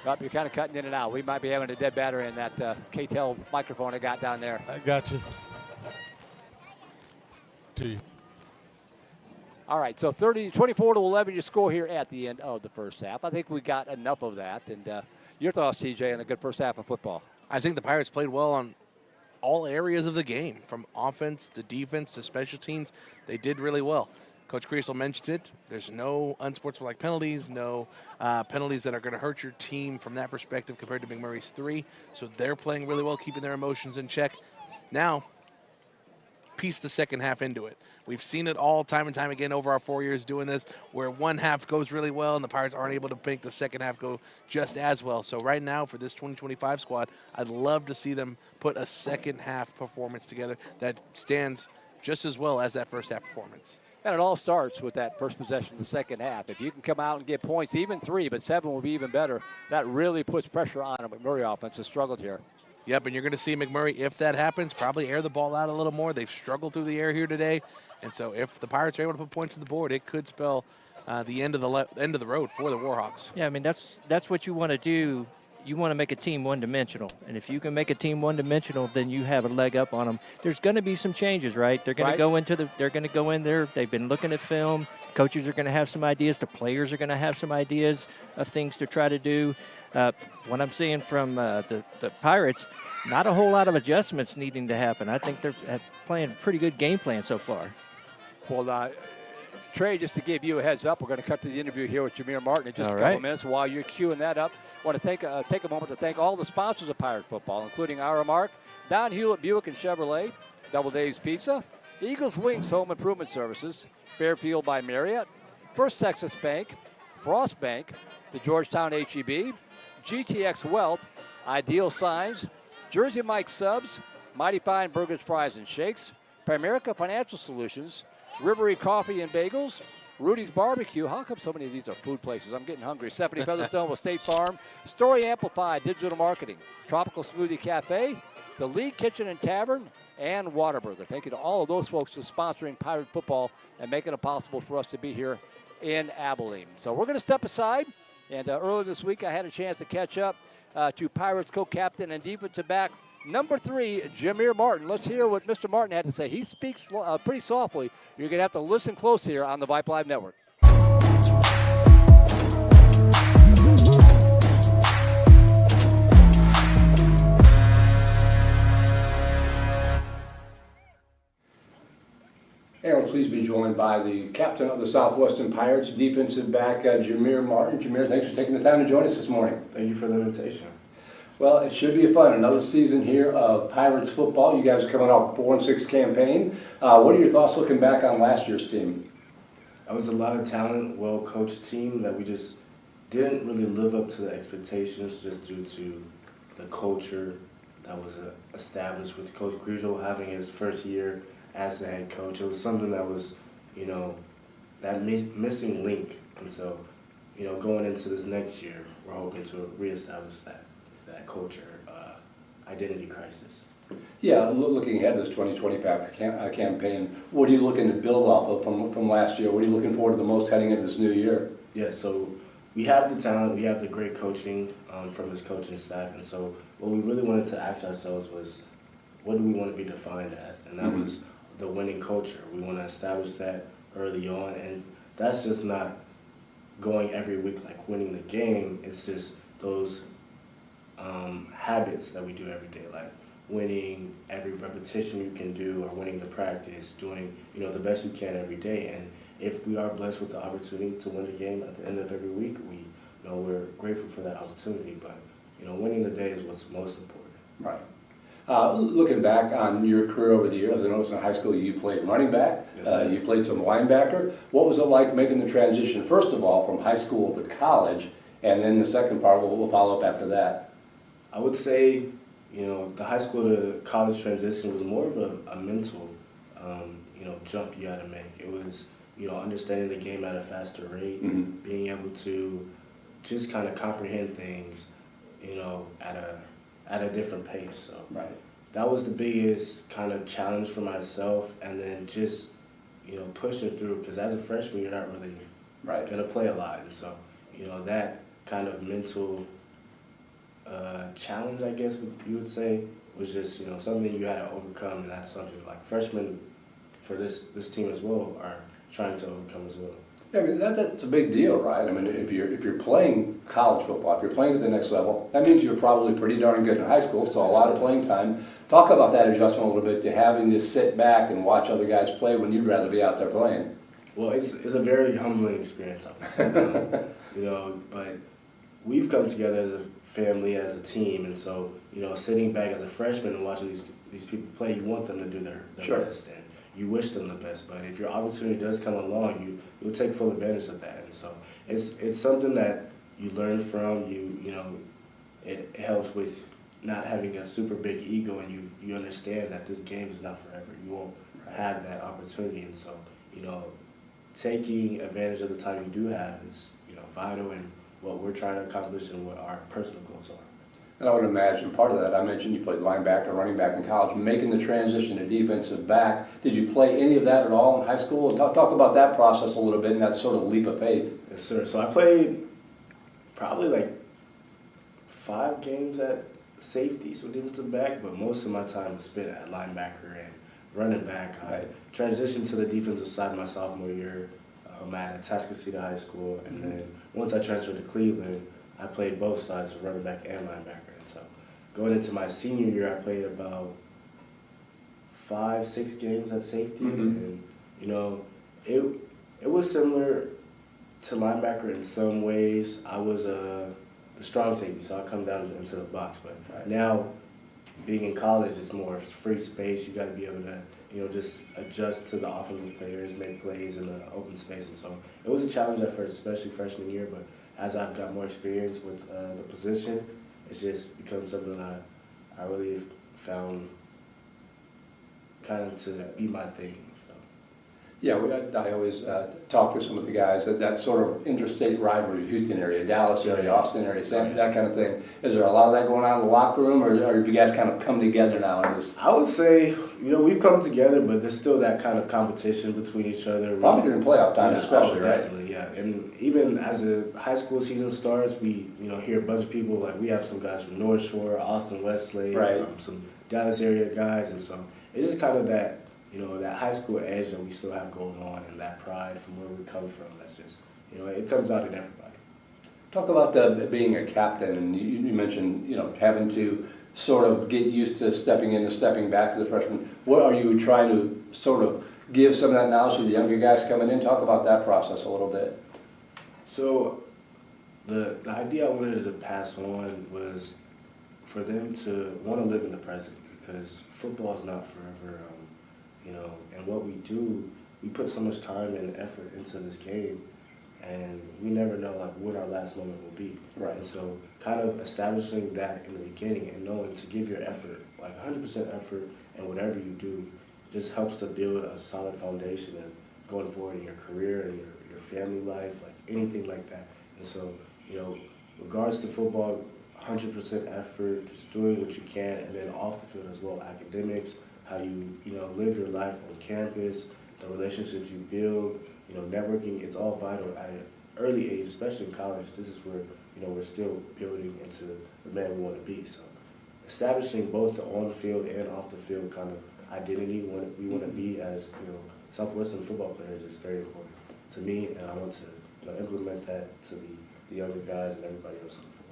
Well, you're kind of cutting in and out. We might be having a dead battery in that KTEL microphone I got down there. I got you. All right, so 24-11 your score here at the end of the first half. I think we got enough of that. And your thoughts, TJ, on a good first half of football? I think the Pirates played well on all areas of the game, from offense to defense to special teams. They did really well. Coach Creel mentioned it. There's no unsportsmanlike penalties, no penalties that are going to hurt your team from that perspective compared to McMurray's 3. So they're playing really well, keeping their emotions in check. Now, piece the second half into it. We've seen it all time and time again over our 4 years doing this, where one half goes really well and the Pirates aren't able to make the second half go just as well. So right now for this 2025 squad, I'd love to see them put a second half performance together that stands just as well as that first half performance. And it all starts with that first possession of the second half. If you can come out and get points, even 3, but 7 will be even better, that really puts pressure on a McMurray offense has struggled here. Yep, and you're going to see McMurray, if that happens, probably air the ball out a little more. They've struggled through the air here today. And so if the Pirates are able to put points on the board, it could spell the end of the road for the Warhawks. Yeah, I mean, that's what you want to do you want to make a team one-dimensional. And if you can make a team one-dimensional, then you have a leg up on them. There's going to be some changes, right? They're going to go in there. They've been looking at film. Coaches are going to have some ideas. The players are going to have some ideas of things to try to do. What I'm seeing from the Pirates, not a whole lot of adjustments needing to happen. I think they're playing a pretty good game plan so far. Well, Trey, just to give you a heads up, we're going to cut to the interview here with Jamir Martin in just a couple minutes. While you're queuing that up, I want to take a moment to thank all the sponsors of Pirate Football, including Aramark, Don Hewlett Buick and Chevrolet, Double Dave's Pizza, Eagles Wings Home Improvement Services, Fairfield by Marriott, First Texas Bank, Frost Bank, the Georgetown HEB, GTX Wealth, Ideal Signs, Jersey Mike Subs, Mighty Fine Burgers, Fries, and Shakes, Primerica Financial Solutions, Rivery Coffee and Bagels, Rudy's Barbecue. How come so many of these are food places? I'm getting hungry. Stephanie Featherstone with State Farm, Story Amplified Digital Marketing, Tropical Smoothie Cafe, The League Kitchen and Tavern, and Whataburger. Thank you to all of those folks for sponsoring Pirate Football and making it possible for us to be here in Abilene. So we're going to step aside. And earlier this week, I had a chance to catch up to Pirates co-captain and defensive back number 3, Jamir Martin. Let's hear what Mr. Martin had to say. He speaks pretty softly. You're going to have to listen close here on the Vype Live Network. And we're pleased to be joined by the captain of the Southwestern Pirates, defensive back Jamir Martin. Jamir, thanks for taking the time to join us this morning. Thank you for the invitation. Well, it should be fun. Another season here of Pirates football. You guys are coming off a 4-6 campaign. What are your thoughts looking back on last year's team? It was a lot of talent, well-coached team that we just didn't really live up to the expectations just due to the culture that was established with Coach Creel having his first year as the head coach. It was something that was, that missing link. And so, going into this next year, we're hoping to reestablish that culture identity crisis. Yeah, looking ahead to this 2025 campaign, what are you looking to build off of from last year? What are you looking forward to the most heading into this new year? Yeah, so we have the talent, we have the great coaching from this coaching staff, and so what we really wanted to ask ourselves was, what do we want to be defined as? And that was the winning culture. We want to establish that early on, and that's just not going every week like winning the game. It's just those habits that we do every day, like winning every repetition you can do, or winning the practice, doing the best you can every day. And if we are blessed with the opportunity to win the game at the end of every week, we're grateful for that opportunity. But winning the day is what's most important. Right. Looking back on your career over the years, I noticed in high school you played running back, you played some linebacker. What was it like making the transition, first of all, from high school to college, and then the second part, we'll follow up after that? I would say, the high school to college transition was more of a mental, jump you had to make. It was, understanding the game at a faster rate, being able to just kind of comprehend things, at a different pace. So that was the biggest kind of challenge for myself, and then just, pushing through, because as a freshman, you're not really going to play a lot. And so, that kind of mental challenge, I guess you would say, was just, something you had to overcome, and that's something like freshmen for this team as well are trying to overcome as well. Yeah, I mean, that's a big deal, right? I mean, if you're playing college football, if you're playing at the next level, that means you're probably pretty darn good in high school, so a lot of playing time. Talk about that adjustment a little bit to having to sit back and watch other guys play when you'd rather be out there playing. Well, it's a very humbling experience, I would say. But we've come together as a family, as a team, and so, sitting back as a freshman and watching these people play, you want them to do their best, and you wish them the best. But if your opportunity does come along, you'll take full advantage of that. And so it's something that you learn from. It helps with not having a super big ego, and you understand that this game is not forever. You won't have that opportunity, and so taking advantage of the time you do have is vital in what we're trying to accomplish and what our personal goals are. And I would imagine part of that, I mentioned you played linebacker, running back in college, making the transition to defensive back. Did you play any of that at all in high school? Talk about that process a little bit and that sort of leap of faith. Yes, sir. So I played probably like 5 games at safety, so defensive back, but most of my time was spent at linebacker and running back. I transitioned to the defensive side my sophomore year at Atascocita High School, and then once I transferred to Cleveland, I played both sides, running back and linebacker. And so going into my senior year, I played about 5-6 games at safety, and you know, it was similar to linebacker in some ways. I was the strong safety, so I come down into the box. But now, being in college, it's more free space. You got to be able to, you know, just adjust to the offensive players, make plays in the open space. And so it was a challenge at first, especially freshman year. But as I've got more experience with the position, it's just become something that I really found kind of to be my thing. So. Yeah, I always talk with some of the guys that sort of interstate rivalry, Houston area, Dallas area, Austin area, that kind of thing. Is there a lot of that going on in the locker room, or do you guys kind of come together now in this? I would say, you know, we've come together, but there's still that kind of competition between each other. Probably during playoff time, especially, right? Definitely, yeah. And even as the high school season starts, we, you know, hear a bunch of people, like we have some guys from North Shore, Austin, Westlake, some Dallas area guys, and so it's just kind of that, you know, that high school edge that we still have going on, and that pride from where we come from. That's just, you know, it comes out in everybody. Talk about being a captain, and you mentioned, you know, having to sort of get used to stepping in and stepping back as a freshman. What are you trying to sort of give some of that knowledge to the younger guys coming in? Talk about that process a little bit. So the idea I wanted to pass on was for them to want to live in the present, because football is not forever. You know, and what we do, we put so much time and effort into this game, and we never know like when our last moment will be. Right. And so kind of establishing that in the beginning and knowing to give your effort, like 100% effort in whatever you do, just helps to build a solid foundation and going forward in your career and your family life, like anything like that. And so, you know, regards to football, 100% effort, just doing what you can, and then off the field as well, academics, how you know, live your life on campus, the relationships you build, you know, networking, it's all vital at an early age, especially in college. This is where, you know, we're still building into the man we want to be. So establishing both the on-field and off-the-field kind of identity we want to be as, you know, Southwestern football players is very important to me, and I want to, you know, implement that to the younger guys and everybody else on the football team.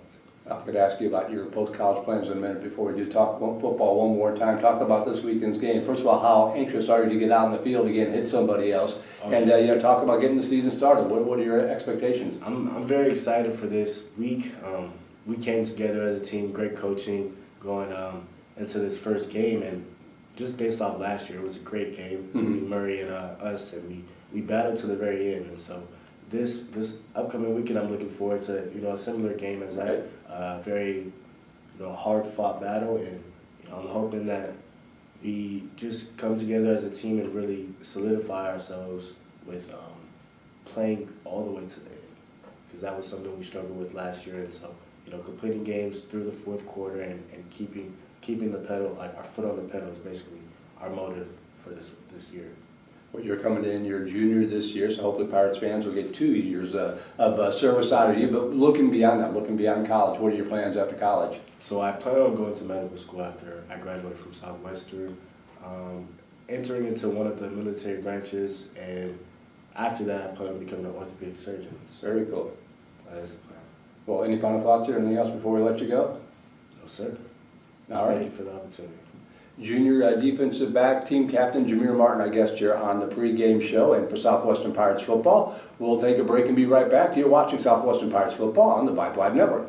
I'm going to ask you about your post-college plans in a minute. Before we do talk football one more time, talk about this weekend's game. First of all, how anxious are you to get out in the field again and hit somebody else? And you know, talk about getting the season started. What are your expectations? I'm very excited for this week. We came together as a team, great coaching going into this first game, and just based off last year, it was a great game. McMurry and us, and we battled to the very end. And so this upcoming weekend, I'm looking forward to, you know, a similar game as that. Very, you know, hard-fought battle, and you know, I'm hoping that we just come together as a team and really solidify ourselves with playing all the way to the end, because that was something we struggled with last year. And so, you know, completing games through the fourth quarter and keeping the pedal, like our foot on the pedal, is basically our motive for this year. Well, you're coming in, you're a junior this year, so hopefully Pirates fans will get 2 years of service out of you. But looking beyond that, looking beyond college, what are your plans after college? So I plan on going to medical school after I graduate from Southwestern, entering into one of the military branches, and after that I plan on becoming an orthopedic surgeon. So very cool. That is the plan. Well, any final thoughts here? Anything else before we let you go? No, sir. All right. Thank you for the opportunity. Junior defensive back, team captain Jamir Martin, our guest here on the pregame show, and for Southwestern Pirates football. We'll take a break and be right back. You're watching Southwestern Pirates football on the Vype Live Network.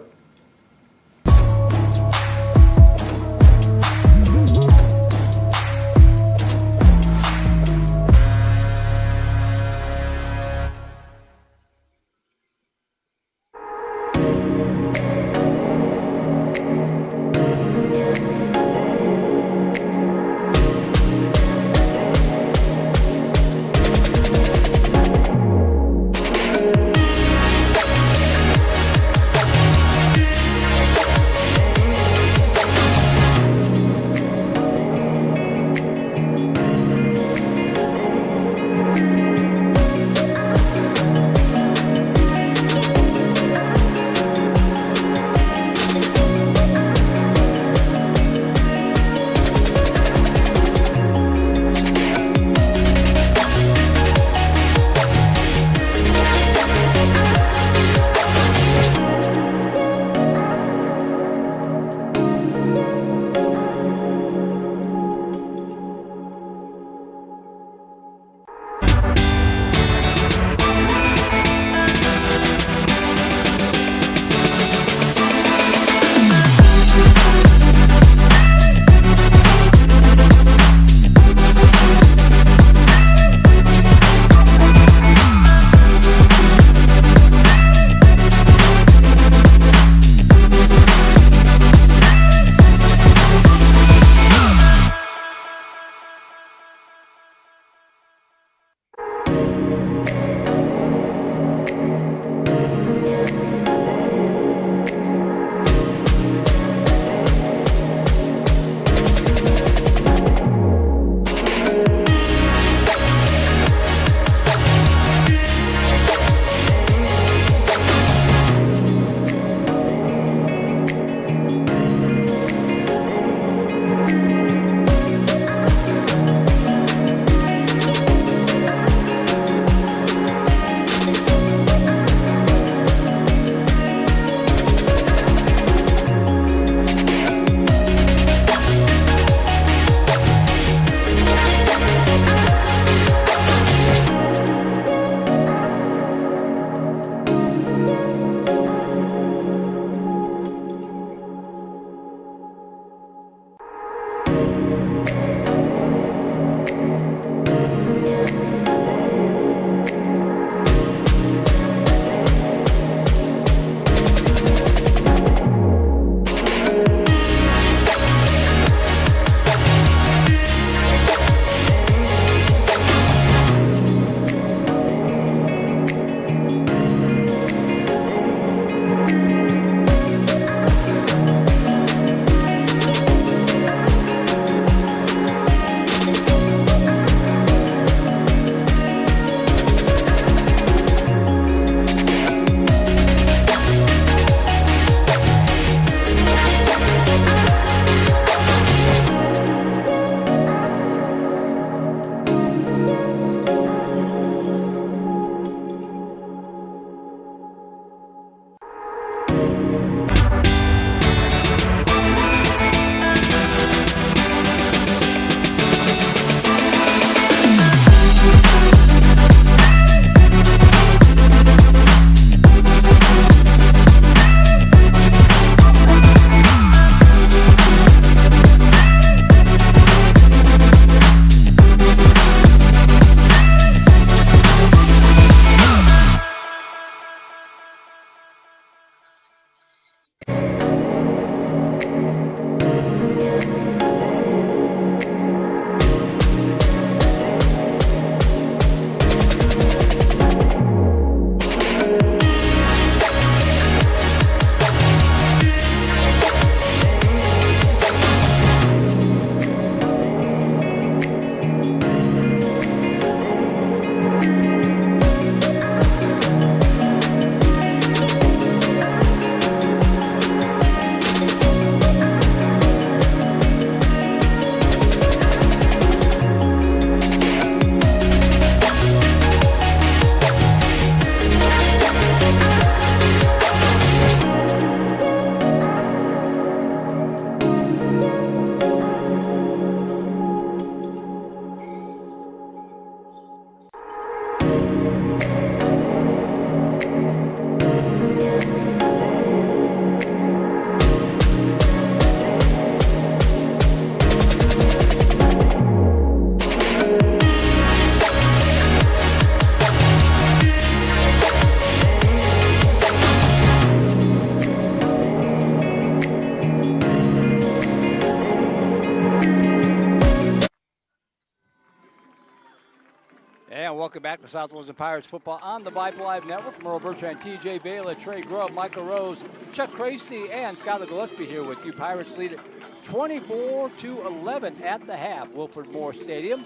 welcome back to Southwestern Pirates football on the Vype Live Network. Merle Bertrand, TJ Baylor, Trey Grubb, Michael Rose, Chuck Tracy, and Skylar Gillespie here with you. Pirates lead it 24-11 at the half, Wilford Moore Stadium.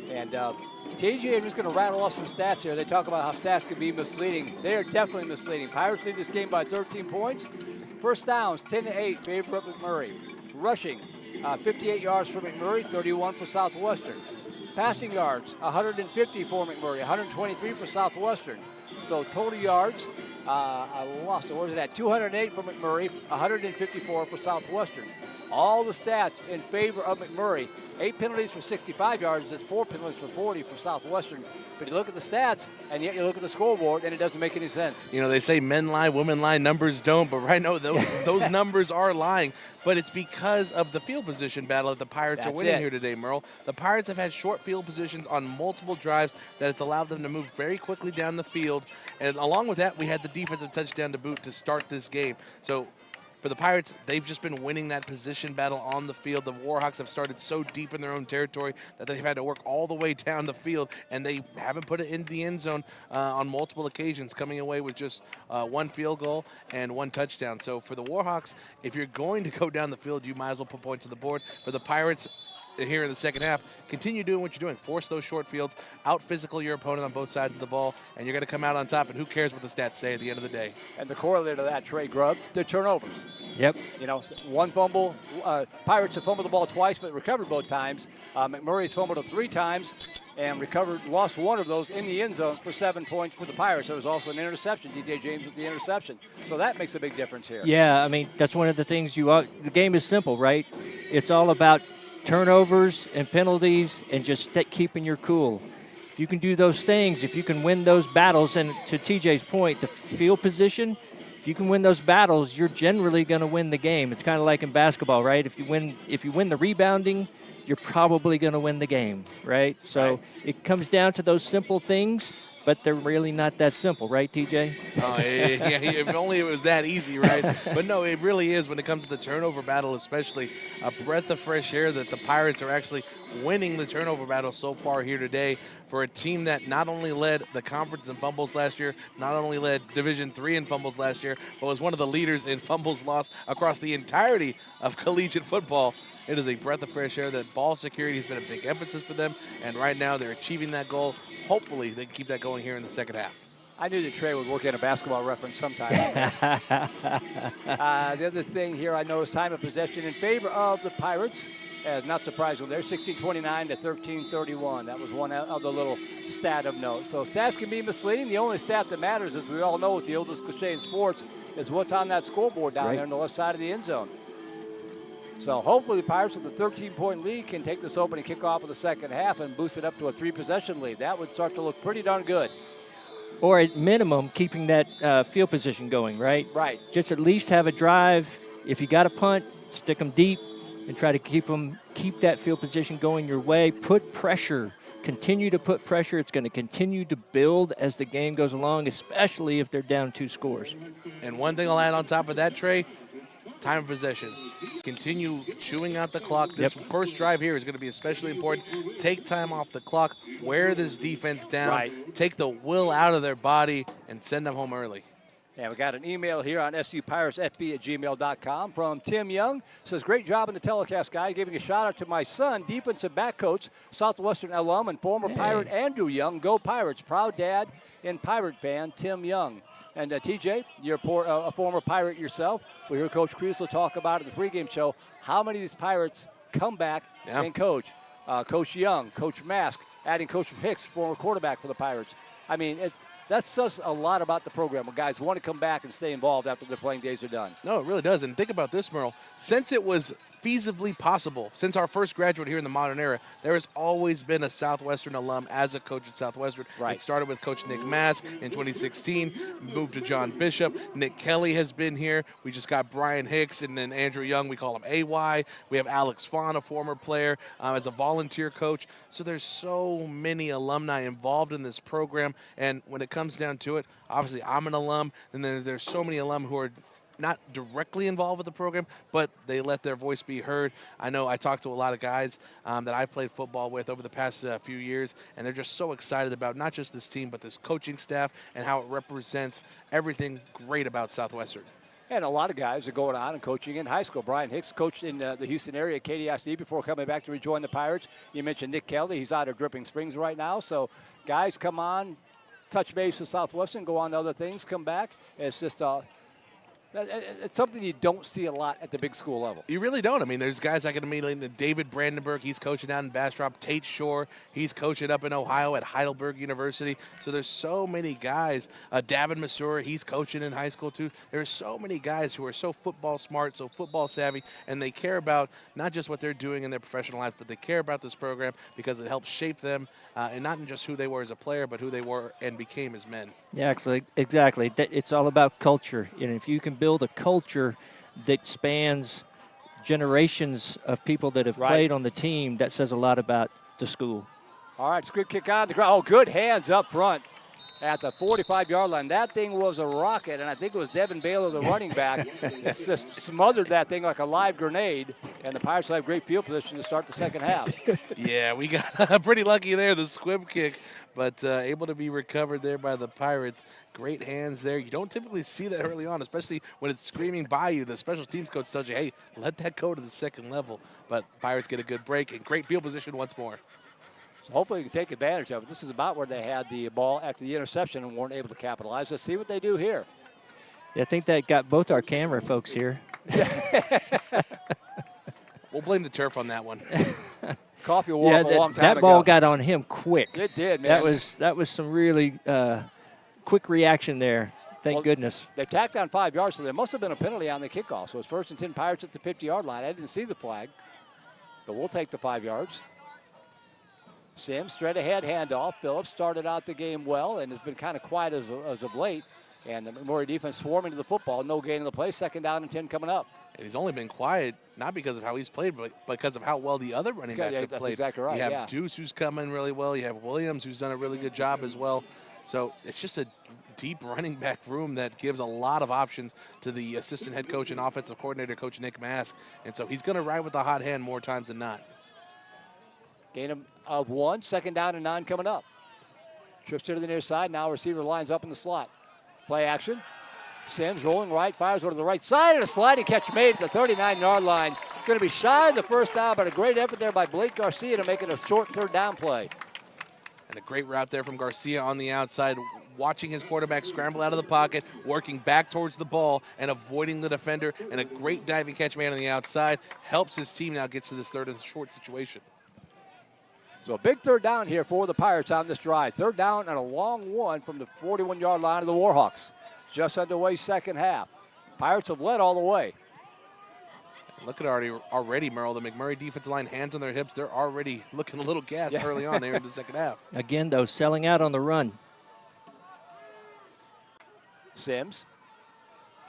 And TJ, I'm just going to rattle off some stats here. They talk about how stats can be misleading. They are definitely misleading. Pirates lead this game by 13 points. First downs, 10-8, favor of McMurray. Rushing, 58 yards for McMurray, 31 for Southwestern. Passing yards, 150 for McMurray, 123 for Southwestern. So total yards, I lost it. Where was it at? 208 for McMurray, 154 for Southwestern. All the stats in favor of McMurray. 8 penalties for 65 yards. That's 4 penalties for 40 for Southwestern. But you look at the stats, and yet you look at the scoreboard, and it doesn't make any sense. You know, they say men lie, women lie, numbers don't. But right now, those numbers are lying. But it's because of the field position battle that the Pirates are winning here today, Merle. The Pirates have had short field positions on multiple drives that it's allowed them to move very quickly down the field. And along with that, we had the defensive touchdown to boot to start this game. So for the Pirates, they've just been winning that position battle on the field. The Warhawks have started so deep in their own territory that they've had to work all the way down the field, and they haven't put it in the end zone on multiple occasions, coming away with just 1 field goal and 1 touchdown. So for the Warhawks, if you're going to go down the field, you might as well put points on the board. For the Pirates, here in the second half, continue doing what you're doing. Force those short fields, out-physical your opponent on both sides of the ball, and you're going to come out on top, and who cares what the stats say at the end of the day. And the correlator to that, Trey Grubb, the turnovers. Yep. You know, 1 fumble. Pirates have fumbled the ball twice, but recovered both times. McMurray's fumbled it 3 times and lost 1 of those in the end zone for 7 points for the Pirates. There was also an interception, DJ James with the interception. So that makes a big difference here. Yeah, I mean, that's one of the things the game is simple, right? It's all about turnovers and penalties and just keeping your cool. If you can do those things, if you can win those battles, and to TJ's point, the field position, if you can win those battles, you're generally going to win the game. It's kind of like in basketball, right? If you win the rebounding, you're probably going to win the game, right? So it comes down to those simple things, but they're really not that simple, right, TJ? Oh, yeah, if only it was that easy, right? But no, it really is when it comes to the turnover battle, especially a breath of fresh air that the Pirates are actually winning the turnover battle so far here today for a team that not only led the conference in fumbles last year, not only led Division III in fumbles last year, but was one of the leaders in fumbles lost across the entirety of collegiate football. It is a breath of fresh air. That ball security has been a big emphasis for them, and right now they're achieving that goal. Hopefully they can keep that going here in the second half. I knew that Trey would work in a basketball reference sometime. The other thing here I noticed, time of possession in favor of the Pirates. Not surprising there, 16-29 to 13-31. That was one other little stat of note. So stats can be misleading. The only stat that matters, as we all know, it's the oldest cliche in sports, is what's on that scoreboard down there on the left side of the end zone. So hopefully the Pirates with the 13-point lead can take this opening kickoff of the second half and boost it up to a 3-possession lead. That would start to look pretty darn good. Or at minimum, keeping that field position going, right? Right. Just at least have a drive. If you got a punt, stick them deep and try to keep that field position going your way. Put pressure. Continue to put pressure. It's going to continue to build as the game goes along, especially if they're down 2 scores. And one thing I'll add on top of that, Trey, time of possession. Continue chewing out the clock. This first drive here is going to be especially important. Take time off the clock. Wear this defense down. Right. Take the will out of their body and send them home early. Yeah, we got an email here on supiratesfb@gmail.com from Tim Young. Says, great job in the telecast, guy. Giving a shout out to my son, defensive back coach, Southwestern alum and former Pirate Andrew Young. Go Pirates. Proud dad and Pirate fan, Tim Young. And TJ, you're a former Pirate yourself. We heard Coach Creel talk about it in the pregame show. How many of these Pirates come back and coach? Coach Young, Coach Mask, adding Coach Hicks, former quarterback for the Pirates. I mean, that says a lot about the program when guys want to come back and stay involved after their playing days are done. No, it really does. And think about this, Merle. Since it was feasibly possible, since our first graduate here in the modern era, there has always been a Southwestern alum as a coach at Southwestern. Right. It started with Coach Nick Mask in 2016, moved to John Bishop. Nick Kelly has been here. We just got Brian Hicks and then Andrew Young. We call him AY. We have Alex Fawn, a former player, as a volunteer coach. So there's so many alumni involved in this program. And when it comes down to it, obviously I'm an alum, and then there's so many alum who are not directly involved with the program, but they let their voice be heard. I know I talked to a lot of guys that I've played football with over the past few years, and they're just so excited about not just this team, but this coaching staff and how it represents everything great about Southwestern. And a lot of guys are going on and coaching in high school. Brian Hicks coached in the Houston area at KDSD before coming back to rejoin the Pirates. You mentioned Nick Kelly. He's out of Dripping Springs right now. So guys come on, touch base with Southwestern, go on to other things, come back. It's just it's something you don't see a lot at the big school level. You really don't. I mean, there's guys I can immediately, David Brandenburg, he's coaching down in Bastrop. Tate Shore, he's coaching up in Ohio at Heidelberg University. So there's so many guys. Davin Masur, he's coaching in high school too. There's so many guys who are so football smart, so football savvy, and they care about not just what they're doing in their professional life, but they care about this program because it helps shape them, and not just who they were as a player, but who they were and became as men. Yeah, actually, exactly. It's all about culture. And if you can build a culture that spans generations of people that have played on the team, that says a lot about the school. All right, it's a good kick on the ground. Oh, good hands up front at the 45-yard line. That thing was a rocket, and I think it was Devin Baylor, the running back. It's just smothered that thing like a live grenade, and the Pirates will have great field position to start the second half. Yeah, we got pretty lucky there, the squib kick, but able to be recovered there by the Pirates. Great hands there. You don't typically see that early on, especially when it's screaming by you. The special teams coach tells you, hey, let that go to the second level. But Pirates get a good break and great field position once more. So hopefully you can take advantage of it. This is about where they had the ball after the interception and weren't able to capitalize. Let's see what they do here. Yeah, I think that got both our camera folks here. We'll blame the turf on that one. Coffee will walk a long time that ago. ball got on him quick. It did, man. That was some really quick reaction there. Thank goodness. They tacked on 5 yards, so there must have been a penalty on the kickoff. So it's 1st and 10 Pirates at the 50-yard line. I didn't see the flag, but we'll take the 5 yards. Sims, straight ahead handoff. Phillips started out the game well and has been kind of quiet as of late. And the McMurry defense swarming to the football. No gain in the play. 2nd down and 10 coming up. And he's only been quiet, not because of how he's played, but because of how well the other running backs have that's played. Exactly right. You have Deuce, who's come in really well. You have Williams, who's done a really good job as well. So it's just a deep running back room that gives a lot of options to the assistant head coach and offensive coordinator, Coach Nick Mask. And so he's going to ride with the hot hand more times than not. Gain of 1, 2nd down and 9 coming up. Trips to the near side. Now receiver lines up in the slot. Play action. Sims rolling right, fires over to the right side, and a sliding catch made at the 39-yard line. Going to be shy of the first down, but a great effort there by Blake Garcia to make it a short 3rd down play. And a great route there from Garcia on the outside, watching his quarterback scramble out of the pocket, working back towards the ball and avoiding the defender, and a great diving catch made on the outside. Helps his team now get to this 3rd and short situation. So a big 3rd down here for the Pirates on this drive. 3rd down and a long one from the 41-yard line of the Warhawks. Just underway second half. Pirates have led all the way. Look at already, Merle. The McMurry defensive line, hands on their hips. They're already looking a little gassed early on there in the second half. Again, though, selling out on the run. Sims.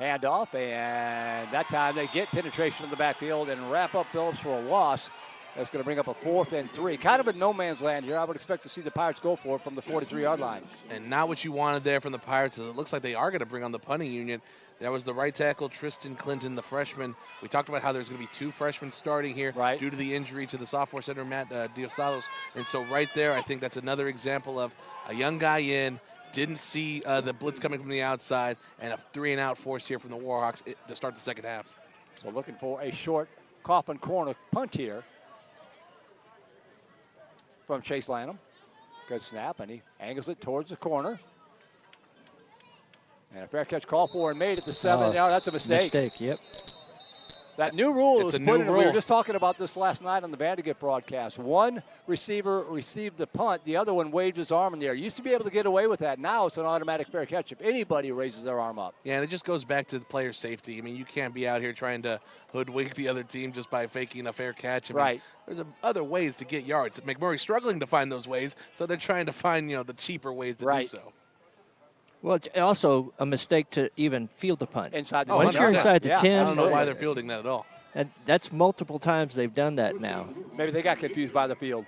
Handoff, and that time they get penetration in the backfield and wrap up Phillips for a loss. That's going to bring up a 4th and 3. Kind of a no man's land here. I would expect to see the Pirates go for it from the 43-yard line. And not what you wanted there from the Pirates. It looks like they are going to bring on the punting unit. That was the right tackle, Tristan Clinton, the freshman. We talked about how there's going to be 2 freshmen starting here due to the injury to the sophomore center, Matt Diostados. And so right there, I think that's another example of a young guy in, didn't see the blitz coming from the outside, and a 3-and-out forced here from the Warhawks to start the second half. So looking for a short coffin corner punt here from Chase Lanham. Good snap, and he angles it towards the corner. And a fair catch called for and made at the 7. Now that's a mistake. Yep. That new rule was put in. We were just talking about this last night on the Vandergit broadcast. One receiver received the punt. The other one waved his arm in the air. Used to be able to get away with that. Now it's an automatic fair catch if anybody raises their arm up. Yeah, and it just goes back to the player safety. I mean, you can't be out here trying to hoodwink the other team just by faking a fair catch. I mean, there's other ways to get yards. McMurray's struggling to find those ways, so they're trying to find, the cheaper ways to do so. Well, it's also a mistake to even field the punt. Inside the Once you're inside the 10. I don't know why they're fielding that at all. And that's multiple times they've done that now. Maybe they got confused by the field.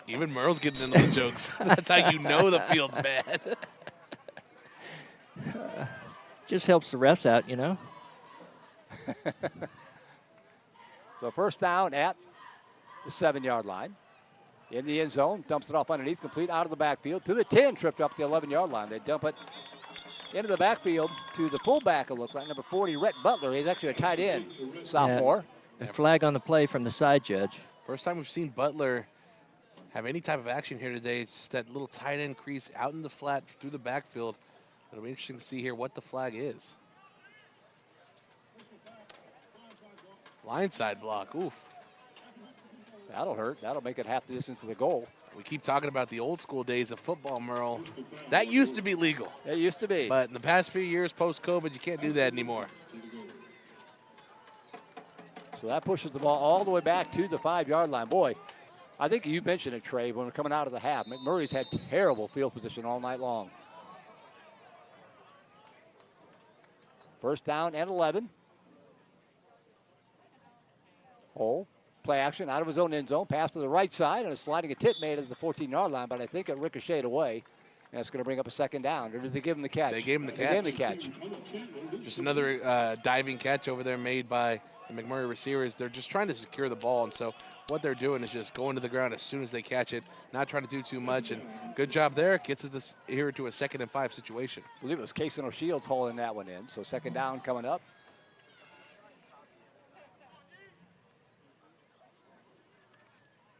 Even Merle's getting into the jokes. That's how you know the field's bad. Just helps the refs out, you know. So first down at the 7-yard line. In the end zone, dumps it off underneath, complete out of the backfield to the 10, tripped up the 11-yard line. They dump it into the backfield to the fullback, it looked like, number 40, Rhett Butler. He's actually a tight end, sophomore. A flag on the play from the side judge. First time we've seen Butler have any type of action here today. It's just that little tight end crease out in the flat through the backfield. It'll be interesting to see here what the flag is. Blindside block, oof. That'll hurt. That'll make it half the distance to the goal. We keep talking about the old school days of football, Merle. That used to be legal. It used to be. But in the past few years, post-COVID, you can't do that anymore. So that pushes the ball all the way back to the 5-yard line. Boy, I think you mentioned it, Trey, when we're coming out of the half. McMurray's had terrible field position all night long. First down and 11. Hole. Play action out of his own end zone. Pass to the right side and a sliding a tip made at the 14-yard line, but I think it ricocheted away. And it's going to bring up a second down. Or did they give him the catch? They gave him the catch. They gave him the catch. Just another diving catch over there made by the McMurray receivers. They're just trying to secure the ball, and so what they're doing is just going to the ground as soon as they catch it, not trying to do too much. And good job there. Gets us here to a 2nd and 5 situation. I believe it was Casey O'Shields hauling that one in. So second down coming up.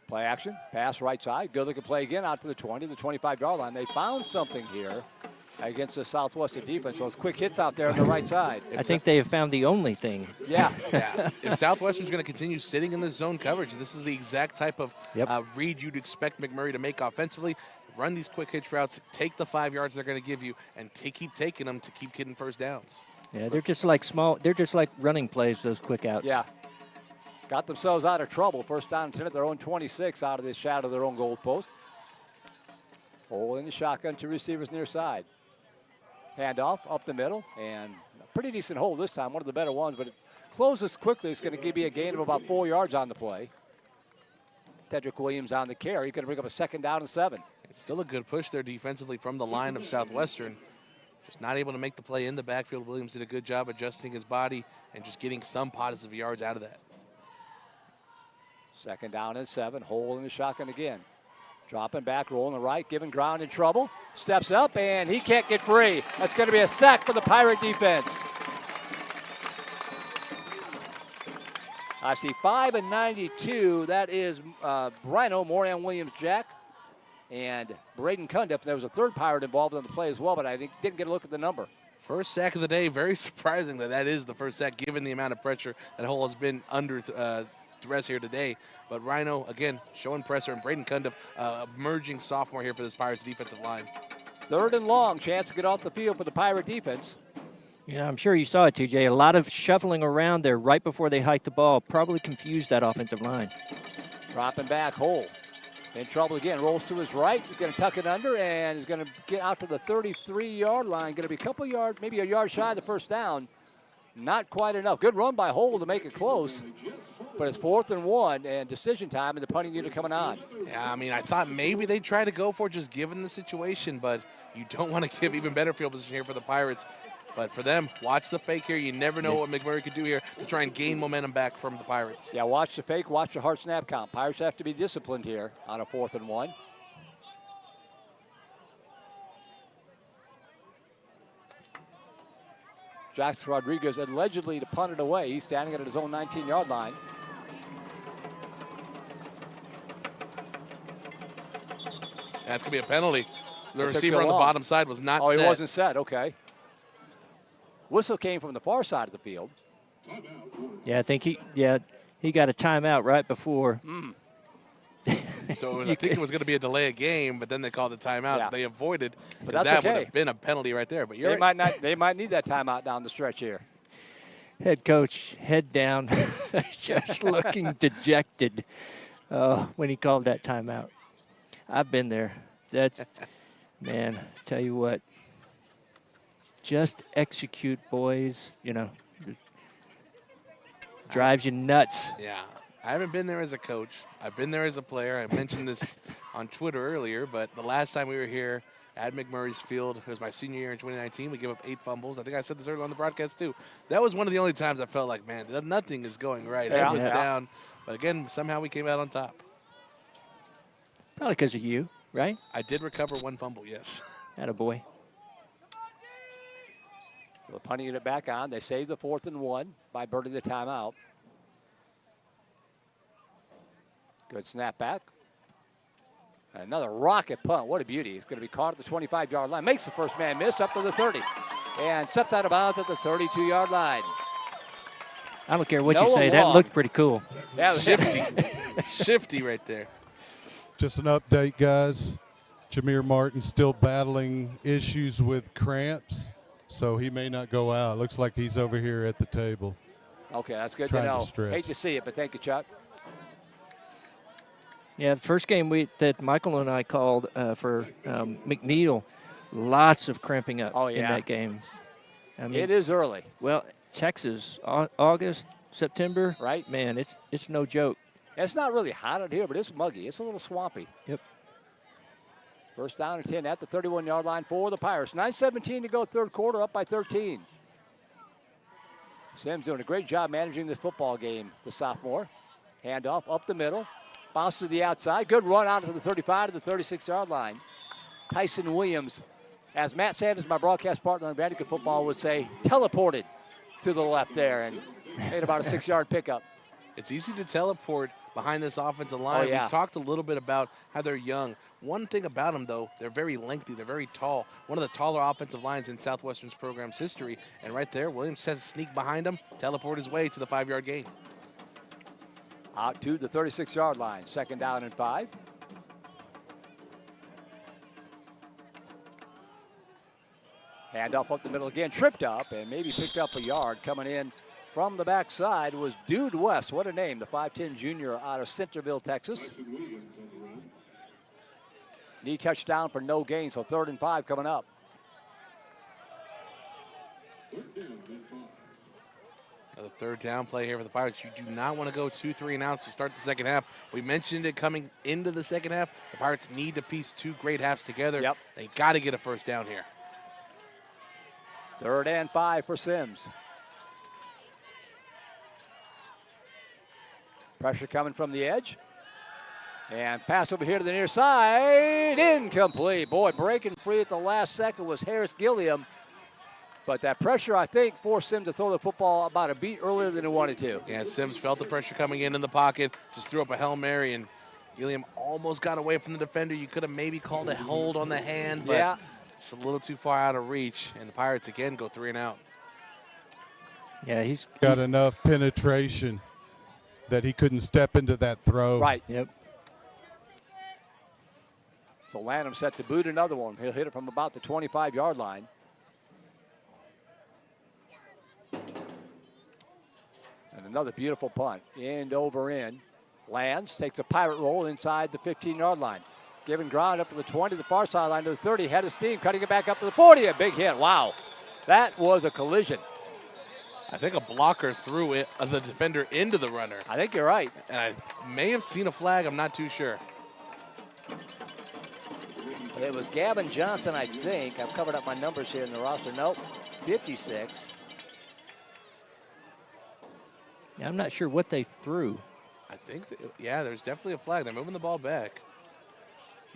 Play action, pass right side. Good looking play again out to the 20, the 25-yard line. They found something here against the Southwestern defense. Those quick hits out there on the right side. I think they have found the only thing. Yeah. Yeah. If Southwestern's going to continue sitting in the zone coverage, this is the exact type of read you'd expect McMurray to make offensively. Run these quick hitch routes, take the 5 yards they're going to give you, and keep taking them to keep getting first downs. Yeah, they're just like they're just like running plays, those quick outs. Yeah. Got themselves out of trouble. First down and 10 at their own 26 out of the shadow of their own goal post. Hole in the shotgun, 2 receivers near side. Handoff up the middle, and a pretty decent hole this time, one of the better ones, but it closes quickly. It's going to give you a gain of about 4 yards on the play. Tedrick Williams on the carry. Going to bring up a second down and 7. It's still a good push there defensively from the line of Southwestern. Just not able to make the play in the backfield. Williams did a good job adjusting his body and just getting some positive yards out of that. Second down and 7. Hole in the shotgun again. Dropping back, rolling the right, giving ground in trouble. Steps up, and he can't get free. That's going to be a sack for the Pirate defense. I see 5 and 92. That is Rhino, Morian Williams-Jack, and Braden Cundiff. There was a third Pirate involved in the play as well, but I didn't get a look at the number. First sack of the day. Very surprising that is the first sack, given the amount of pressure that Hull has been under rest here today. But Rhino, again, showing pressure, and Braden Cundiff, emerging sophomore here for this Pirates defensive line. Third and long, chance to get off the field for the Pirate defense. Yeah, I'm sure you saw it, TJ. A lot of shuffling around there right before they hiked the ball. Probably confused that offensive line. Dropping back, Hole. In trouble again, rolls to his right. He's going to tuck it under, and he's going to get out to the 33-yard line. Going to be a couple yards, maybe a yard shy of the first down. Not quite enough. Good run by Hole to make it close. But it's 4th and 1, and decision time, and the punting unit coming on. Yeah, I mean, I thought maybe they'd try to go for it just given the situation, but you don't want to give even better field position here for the Pirates. But for them, watch the fake here. You never know what McMurray could do here to try and gain momentum back from the Pirates. Yeah, watch the fake, watch the hard snap count. Pirates have to be disciplined here on a 4th and 1. Jackson Rodriguez allegedly to punt it away. He's standing at his own 19-yard line. That's going to be a penalty. The receiver on the bottom side was not set. Oh, he wasn't set. Okay. Whistle came from the far side of the field. Yeah, I think he got a timeout right before. So I think it was going to be a delay of game, but then they called the timeout. Yeah. So they avoided. But that's that okay. would have been a penalty right there. But They might need that timeout down the stretch here. Head coach, head down, just looking dejected when he called that timeout. I've been there. That's, man, tell you what. Just execute, boys. You know, drives you nuts. Yeah. I haven't been there as a coach. I've been there as a player. I mentioned this on Twitter earlier, but the last time we were here, at McMurray's field. It was my senior year in 2019. We gave up 8 fumbles. I think I said this earlier on the broadcast too. That was one of the only times I felt like, man, nothing is going right. Yeah. Everyone's down. But again, somehow we came out on top. Probably because of you, right? I did recover 1 fumble, yes. Attaboy. So the punting unit back on. They save the 4th and 1 by burning the timeout. Good snap back. Another rocket punt. What a beauty. It's going to be caught at the 25-yard line. Makes the first man miss up to the 30. And stepped out of bounds at the 32-yard line. I don't care what Noah you say. That Long. looked pretty cool. Yeah, Shifty. Shifty right there. Just an update, guys. Jamir Martin still battling issues with cramps, so he may not go out. Looks like he's over here at the table. Okay, that's good to Trying to know. stretch. Hate to see it, but thank you, Chuck. Yeah, the first game that Michael and I called for McNeil, lots of cramping up in that game. I mean, It is early. Well, Texas, August, September, right? Man, it's no joke. It's not really hot out here, but it's muggy. It's a little swampy. Yep. First down and 10 at the 31-yard line for the Pirates. 9:17 to go, third quarter, up by 13. Sims doing a great job managing this football game, the sophomore. Handoff up the middle. Bounce to the outside. Good run out to the 35 to the 36-yard line. Tyson Williams, as Matt Sanders, my broadcast partner on Vatican Football, would say, teleported to the left there and made about a 6-yard pickup. It's easy to teleport behind this offensive line. Oh, yeah. We've talked a little bit about how they're young. One thing about them, though, they're very lengthy. They're very tall. One of the taller offensive lines in Southwestern's program's history. And right there, Williams has to sneak behind him, teleport his way to the 5-yard gain. Out to the 36-yard line. Second down and 5. Handoff up the middle again. Tripped up and maybe picked up a yard. Coming in from the backside was Dude West. What a name. The 5'10 junior out of Centerville, Texas. Knee touchdown for no gain, so 3rd and 5 coming up. Another third down play here for the Pirates. You do not want to go 2-3 and outs to start the second half. We mentioned it coming into the second half. The Pirates need to piece 2 great halves together. Yep. They got to get a first down here. 3rd and 5 for Sims. Pressure coming from the edge. And pass over here to the near side. Incomplete. Boy, breaking free at the last second was Harris Gilliam. But that pressure, I think, forced Sims to throw the football about a beat earlier than he wanted to. Yeah, Sims felt the pressure coming in the pocket, just threw up a Hail Mary, and Gilliam almost got away from the defender. You could have maybe called a hold on the hand, but just a little too far out of reach. And the Pirates, again, go 3 and out. Yeah, he's got enough penetration that he couldn't step into that throw. Right. Yep. So Lanham set to boot another one. He'll hit it from about the 25-yard line. And another beautiful punt. End over end. Lands, takes a pirate roll inside the 15-yard line. Giving ground up to the 20, the far sideline to the 30. Head of steam, cutting it back up to the 40. A big hit. Wow. That was a collision. I think a blocker threw it, the defender into the runner. I think you're right. And I may have seen a flag. I'm not too sure. It was Gavin Johnson, I think. I've covered up my numbers here in the roster. Nope, 56. Yeah, I'm not sure what they threw. I think, yeah, there's definitely a flag. They're moving the ball back.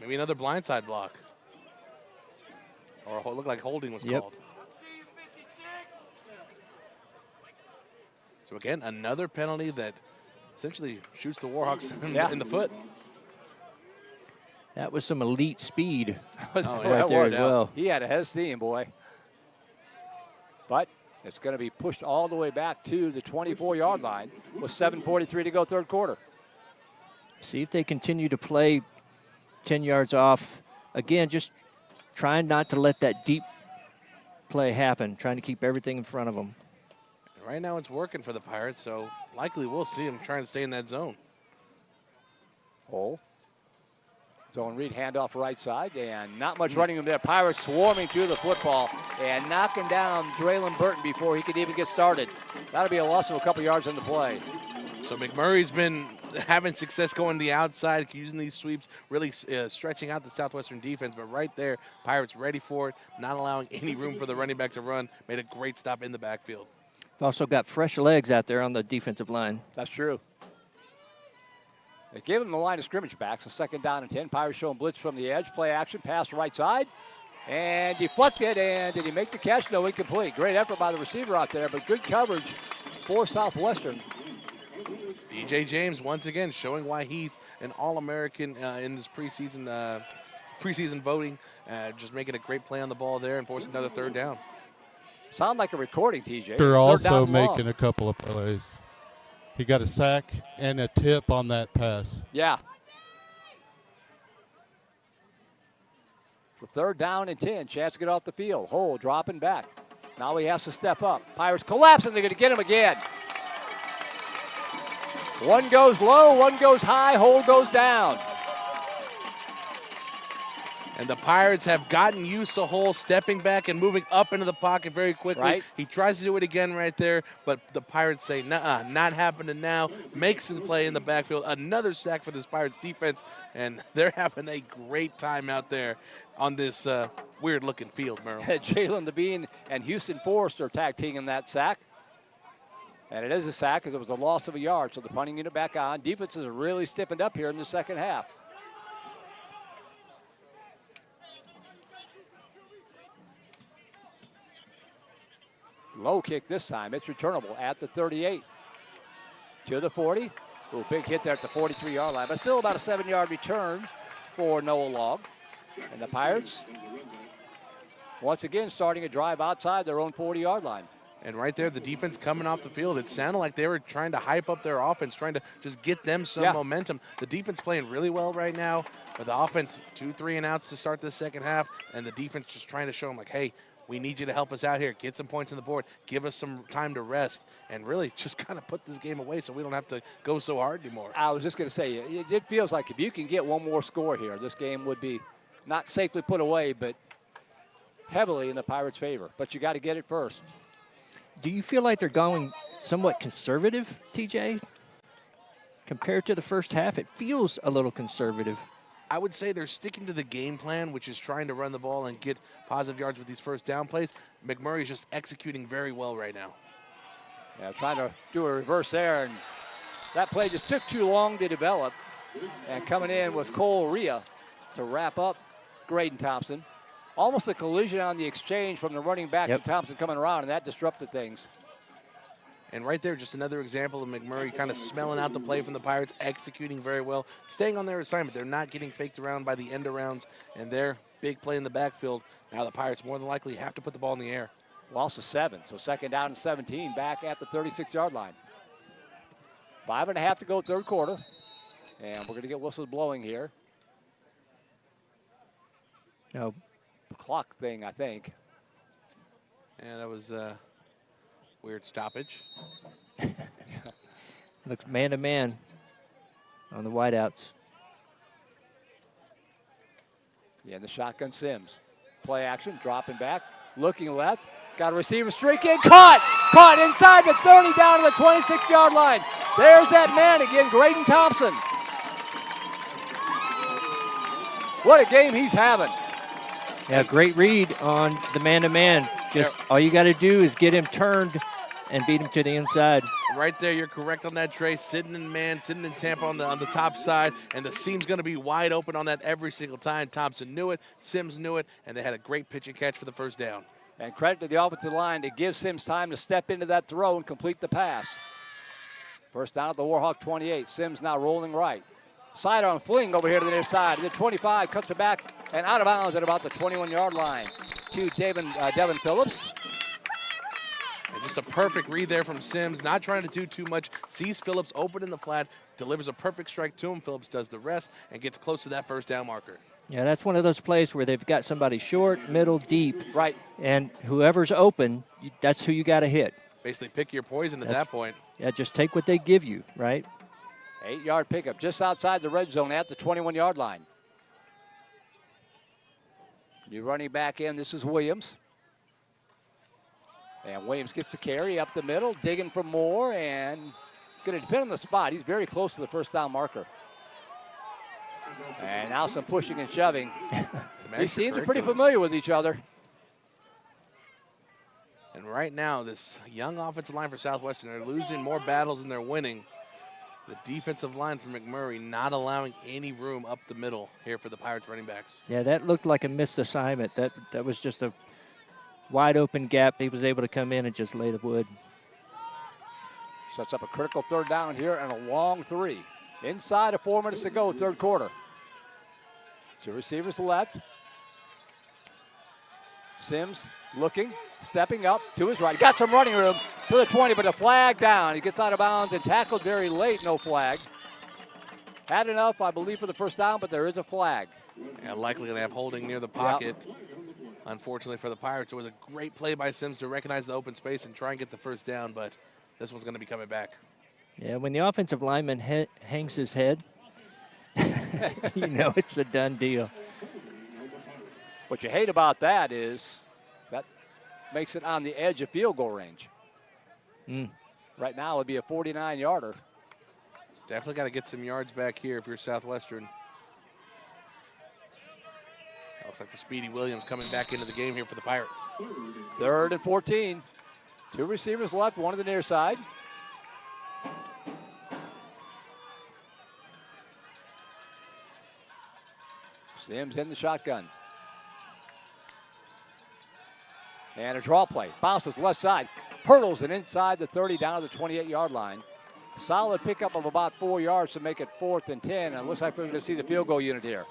Maybe another blindside block. Or it looked like holding was called. So again, another penalty that essentially shoots the Warhawks in the foot. That was some elite speed right there as well. He had a head of steam, boy. But it's going to be pushed all the way back to the 24-yard line with 7:43 to go, third quarter. See if they continue to play 10 yards off. Again, just trying not to let that deep play happen, trying to keep everything in front of them. Right now it's working for the Pirates, so likely we'll see them trying to stay in that zone. Hole. Zone read, handoff right side, and not much running room there. Pirates swarming through the football and knocking down Draylon Burton before he could even get started. That'll be a loss of a couple yards in the play. So McMurray's been having success going to the outside, using these sweeps, really stretching out the Southwestern defense. But right there, Pirates ready for it, not allowing any room for the running back to run. Made a great stop in the backfield. We've also got fresh legs out there on the defensive line. That's true. They gave him the line of scrimmage back, so 2nd down and 10. Pirates showing blitz from the edge. Play action, pass right side. And deflected, and did he make the catch? No, incomplete. Great effort by the receiver out there, but good coverage for Southwestern. DJ James, once again, showing why he's an All-American in this preseason voting. Just making a great play on the ball there and forcing another 3rd down. Sound like a recording, TJ. They're also down making a couple of plays. He got a sack and a tip on that pass. Yeah. So 3rd down and 10. Chance to get off the field. Hole dropping back. Now he has to step up. Pirates collapsing. They're going to get him again. One goes low, one goes high, Hole goes down. And the Pirates have gotten used to Hole stepping back and moving up into the pocket very quickly. Right. He tries to do it again right there, but the Pirates say, nuh-uh, not happening now. Makes the play in the backfield. Another sack for this Pirates defense, and they're having a great time out there on this weird-looking field, Merrill. Jalen Levine and Houston Forrester tag teaming that sack. And it is a sack because it was a loss of a yard, so the punting unit back on. Defenses are really stiffened up here in the 2nd half. Low kick this time. It's returnable at the 38. To the 40. Ooh, big hit there at the 43-yard line, but still about a 7-yard return for Noah Long. And the Pirates, once again, starting a drive outside their own 40-yard line. And right there, the defense coming off the field, it sounded like they were trying to hype up their offense, trying to just get them some momentum. The defense playing really well right now, but the offense, 2 3-and-outs to start this 2nd half, and the defense just trying to show them, like, hey, we need you to help us out here, get some points on the board, give us some time to rest, and really just kind of put this game away so we don't have to go so hard anymore. I was just going to say, it feels like if you can get one more score here, this game would be not safely put away, but heavily in the Pirates' favor. But you got to get it first. Do you feel like they're going somewhat conservative, TJ? Compared to the first half, it feels a little conservative. I would say they're sticking to the game plan, which is trying to run the ball and get positive yards with these 1st down plays. McMurray is just executing very well right now. Yeah, trying to do a reverse there, and that play just took too long to develop. And coming in was Cole Rhea to wrap up Graydon Thompson. Almost a collision on the exchange from the running back to Thompson coming around, and that disrupted things. And right there, just another example of McMurray kind of smelling out the play from the Pirates, executing very well, staying on their assignment. They're not getting faked around by the end arounds, and their big play in the backfield. Now the Pirates more than likely have to put the ball in the air. Loss of 7, so 2nd down and 17, back at the 36-yard line. 5.5 to go, 3rd quarter. And we're going to get whistles blowing here. No. Clock thing, I think. Yeah, that was a weird stoppage. Looks man-to-man on the wideouts. Yeah, the shotgun Sims. Play action, dropping back, looking left. Got a receiver streak in, caught! Caught inside the 30, down to the 26-yard line. There's that man again, Graydon Thompson. What a game he's having. Yeah, great read on the man-to-man. Just all you got to do is get him turned and beat him to the inside. Right there, you're correct on that, Trey. Sitting in man, sitting in Tampa on the top side, and the seam's going to be wide open on that every single time. Thompson knew it, Sims knew it, and they had a great pitch and catch for the 1st down. And credit to the offensive line to give Sims time to step into that throw and complete the pass. 1st down at the Warhawk 28. Sims now rolling right. Sidearm fling over here to the near side. The 25 cuts it back and out of bounds at about the 21-yard line to Devin Phillips. And just a perfect read there from Sims, not trying to do too much. Sees Phillips open in the flat, delivers a perfect strike to him. Phillips does the rest and gets close to that 1st down marker. Yeah, that's one of those plays where they've got somebody short, middle, deep. Right. And whoever's open, that's who you got to hit. Basically pick your poison at that point. Yeah, just take what they give you, right? 8-yard pickup just outside the red zone at the 21-yard line. New running back in, this is Williams. And Williams gets the carry up the middle, digging for more, and going to depend on the spot. He's very close to the first down marker. And now some pushing and shoving. These teams are pretty familiar with each other. And right now, this young offensive line for Southwestern, they're losing more battles than they're winning. The defensive line for McMurry not allowing any room up the middle here for the Pirates running backs. Yeah, that looked like a missed assignment. That was just a wide open gap. He was able to come in and just lay the wood. Sets up a critical third down here and a long 3. Inside of 4 minutes to go, third quarter. 2 receivers left. Sims looking, stepping up to his right. Got some running room to the 20, but a flag down. He gets out of bounds and tackled very late, no flag. Had enough, I believe, for the first down, but there is a flag. Yeah, likely going to have holding near the pocket. Yep. Unfortunately for the Pirates, it was a great play by Sims to recognize the open space and try and get the first down, but this one's going to be coming back. Yeah, when the offensive lineman hangs his head, you know it's a done deal. What you hate about that is that makes it on the edge of field goal range. Right now it would be a 49-yarder. Definitely got to get some yards back here if you're Southwestern. Looks like the Speedy Williams coming back into the game here for the Pirates. 3rd and 14. 2 receivers left, one to the near side. Sims in the shotgun. And a draw play. Bounces left side. Hurdles it inside the 30 down to the 28-yard line. Solid pickup of about 4 yards to make it 4th and 10. And it looks like we're going to see the field goal unit here.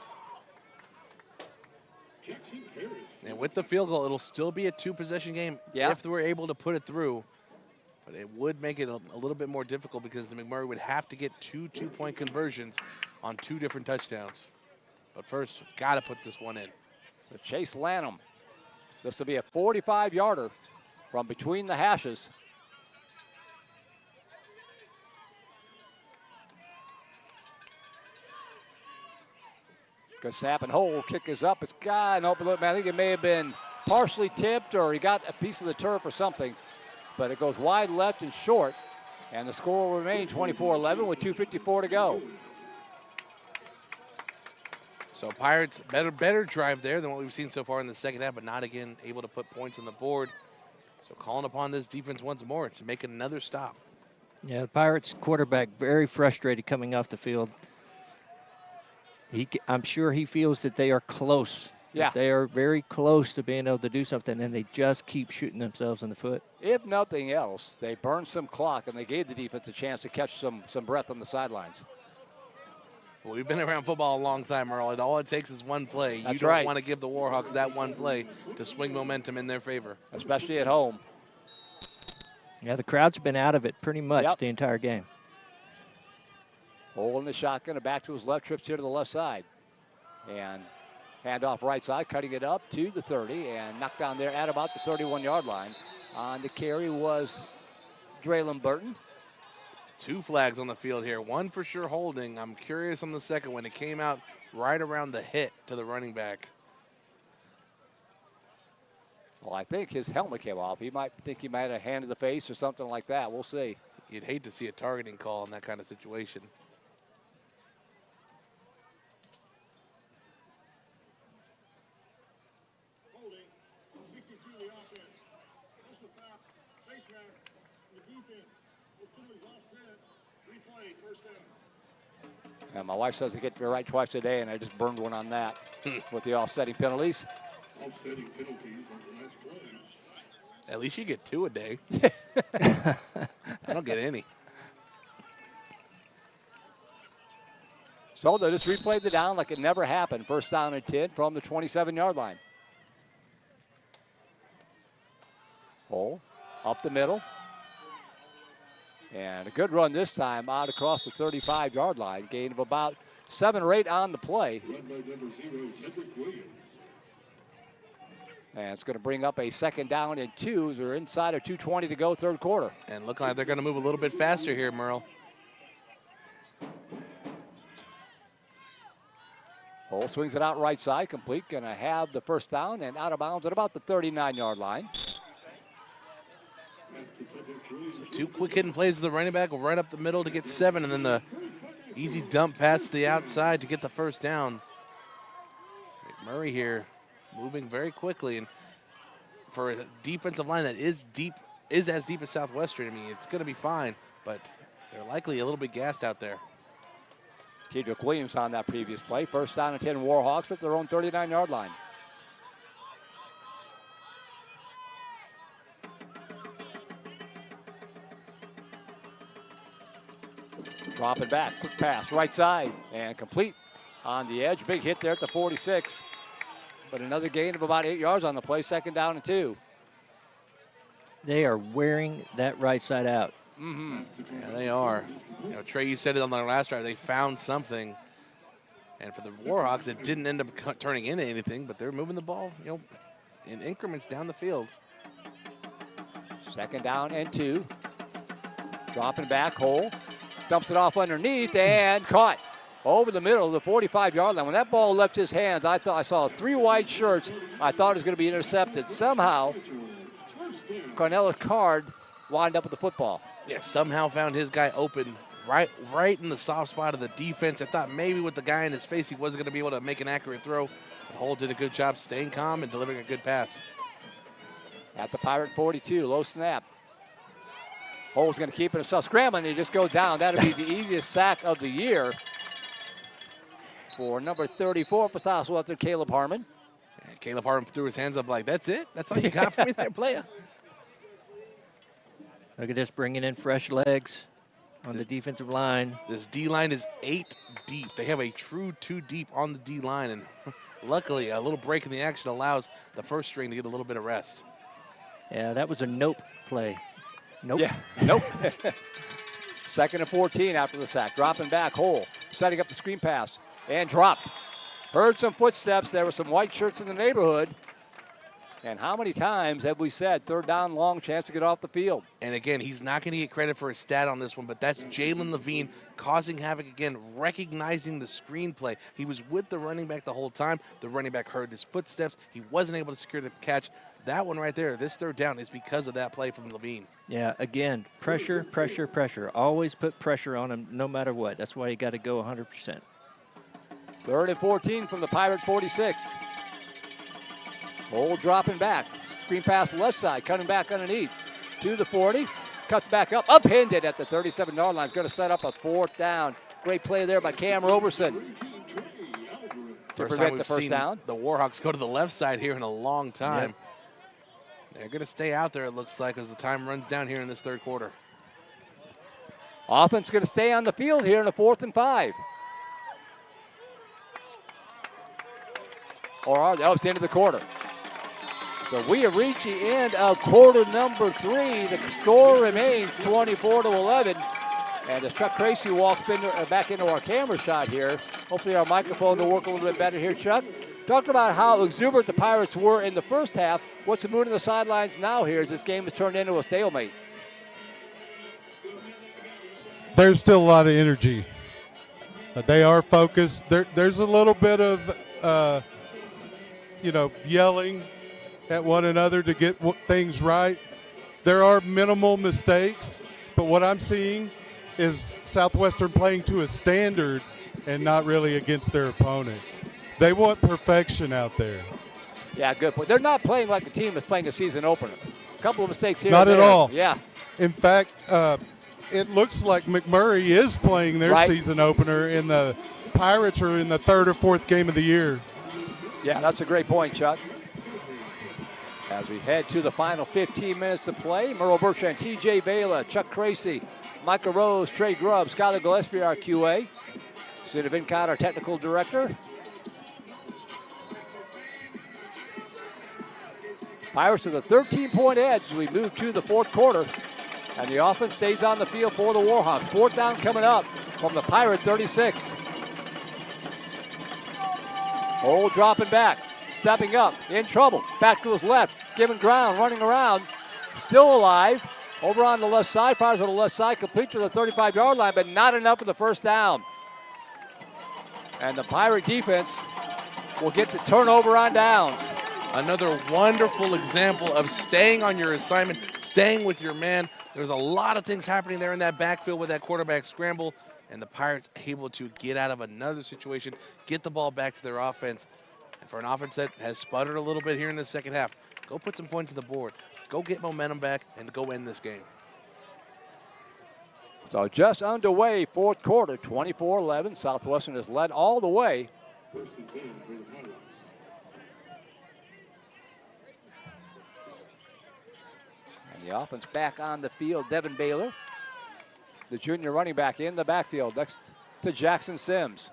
And with the field goal, it'll still be a 2-possession game if we're able to put it through. But it would make it a little bit more difficult because the McMurry would have to get 2 two-point conversions on 2 different touchdowns. But first, got to put this one in. So Chase Lanham. This will be a 45-yarder from between the hashes. Good snap and hold. Kick is up. It's got an open look. Man, I think it may have been partially tipped or he got a piece of the turf or something. But it goes wide left and short. And the score will remain 24-11 with 2:54 to go. So Pirates, better drive there than what we've seen so far in the second half, but not again able to put points on the board. So calling upon this defense once more to make another stop. Yeah, the Pirates quarterback very frustrated coming off the field. I'm sure he feels that they are close. Yeah. They are very close to being able to do something, and they just keep shooting themselves in the foot. If nothing else, they burned some clock, and they gave the defense a chance to catch some breath on the sidelines. Well, we've been around football a long time, Earl, and all it takes is one play. That's you don't right. want to give the Warhawks that one play to swing momentum in their favor. Especially at home. Yeah, the crowd's been out of it pretty much the entire game. Holding the shotgun and back to his left, trips here to the left side. And handoff right side, cutting it up to the 30 and knocked down there at about the 31-yard line. On the carry was Draylon Burton. 2 flags on the field here. One for sure holding. I'm curious on the second one. It came out right around the hit to the running back. Well, I think his helmet came off. He might think he might have handed the face or something like that. We'll see. You'd hate to see a targeting call in that kind of situation. And my wife says I get to right twice a day, and I just burned one on that with the offsetting penalties. Offsetting penalties on the last play. At least you get 2 a day. I don't get any. So they just replayed the down like it never happened. First down and 10 from the 27-yard line. Hole up the middle. And a good run this time out across the 35-yard line. Gain of about 7 or 8 on the play. And it's going to bring up a second down and 2. They're inside of 2:20 to go, third quarter. And looking like they're going to move a little bit faster here, Merle. Hole swings it out right side, complete. Going to have the first down and out of bounds at about the 39-yard line. So 2 quick hitting plays of the running back right up the middle to get 7, and then the easy dump pass to the outside to get the first down. McMurry here moving very quickly, and for a defensive line that is as deep as Southwestern, I mean, it's going to be fine, but they're likely a little bit gassed out there. Tedrick Williams on that previous play. First down and 10 Warhawks at their own 39-yard line. Dropping back, quick pass, right side, and complete on the edge. Big hit there at the 46. But another gain of about 8 yards on the play, 2nd down and 2. They are wearing that right side out. Mm-hmm. Yeah, they are. You know, Trey, you said it on the last drive. They found something. And for the Warhawks, it didn't end up turning into anything, but they're moving the ball, you know, in increments down the field. 2nd down and 2. Dropping back, Hole. Dumps it off underneath and caught over the middle of the 45-yard line. When that ball left his hands, I thought I saw 3 white shirts. I thought it was going to be intercepted. Somehow, Cornelius Card wound up with the football. Yeah, somehow found his guy open right in the soft spot of the defense. I thought maybe with the guy in his face, he wasn't going to be able to make an accurate throw. But Hole did a good job staying calm and delivering a good pass. At the Pirate 42, low snap. Hole's going to keep it himself. Scrambling, he just goes down. That'll be the easiest sack of the year for number 34 for Southwestern, Caleb Harmon. And Caleb Harmon threw his hands up like, that's it? That's all you got for me there, player? Look at this, bringing in fresh legs on the defensive line. This D-line is 8 deep. They have a true 2 deep on the D-line, and luckily a little break in the action allows the first string to get a little bit of rest. Yeah, that was a nope play. Nope. Yeah, nope. 2nd and 14 after the sack. Dropping back, Hole, setting up the screen pass, and dropped. Heard some footsteps. There were some white shirts in the neighborhood. And how many times have we said 3rd down, long chance to get off the field? And again, he's not going to get credit for his stat on this one, but that's Jalen Levine causing havoc again, recognizing the screenplay. He was with the running back the whole time. The running back heard his footsteps. He wasn't able to secure the catch. That one right there, this 3rd down, is because of that play from Levine. Yeah, again, pressure, pressure, pressure. Always put pressure on him no matter what. That's why you got to go 100%. 3rd and 14 from the Pirate 46. Hole dropping back. Screen pass left side, cutting back underneath to the 40. Cuts back up, upended at the 37-yard line. Is going to set up a 4th down. Great play there by Cam Roberson to prevent the first down. The Warhawks go to the left side here in a long time. Yep. They're going to stay out there, it looks like, as the time runs down here in this 3rd quarter. Offense going to stay on the field here in the 4th and 5. Or it's the end of the quarter. So we have reached the end of quarter number 3. The score remains 24-11. And as Chuck Tracy walks back into our camera shot here, hopefully our microphone will work a little bit better here, Chuck. Talk about how exuberant the Pirates were in the first half. What's the mood on the sidelines now here as this game has turned into a stalemate? There's still a lot of energy. They are focused. There's a little bit of, yelling at one another to get things right. There are minimal mistakes, but what I'm seeing is Southwestern playing to a standard and not really against their opponent. They want perfection out there. Yeah, good point. They're not playing like a team that's playing a season opener. A couple of mistakes here. Not and at there. all. Yeah. In fact, it looks like McMurry is playing their season opener, and the Pirates are in the 3rd or 4th game of the year. Yeah, that's a great point, Chuck. As we head to the final 15 minutes of play, Merle Bertrand, TJ Vela, Chuck Tracy, Michael Rose, Trey Grubb, Skylar Gillespie, our QA, Sid Vincott, our technical director. Pirates with a 13-point edge as we move to the 4th quarter. And the offense stays on the field for the Warhawks. 4th down coming up from the Pirate 36. Hole dropping back, stepping up, in trouble. Back to his left, giving ground, running around. Still alive. Over on the left side, Pirates on the left side, complete to the 35-yard line, but not enough for the first down. And the Pirate defense will get the turnover on downs. Another wonderful example of staying on your assignment, staying with your man. There's a lot of things happening there in that backfield with that quarterback scramble, and the Pirates able to get out of another situation, get the ball back to their offense. And for an offense that has sputtered a little bit here in the second half, go put some points on the board. Go get momentum back and go end this game. So just underway, fourth quarter, 24-11. Southwestern has led all the way. And the offense back on the field. Devin Baylor, the junior running back, in the backfield next to Jackson Sims.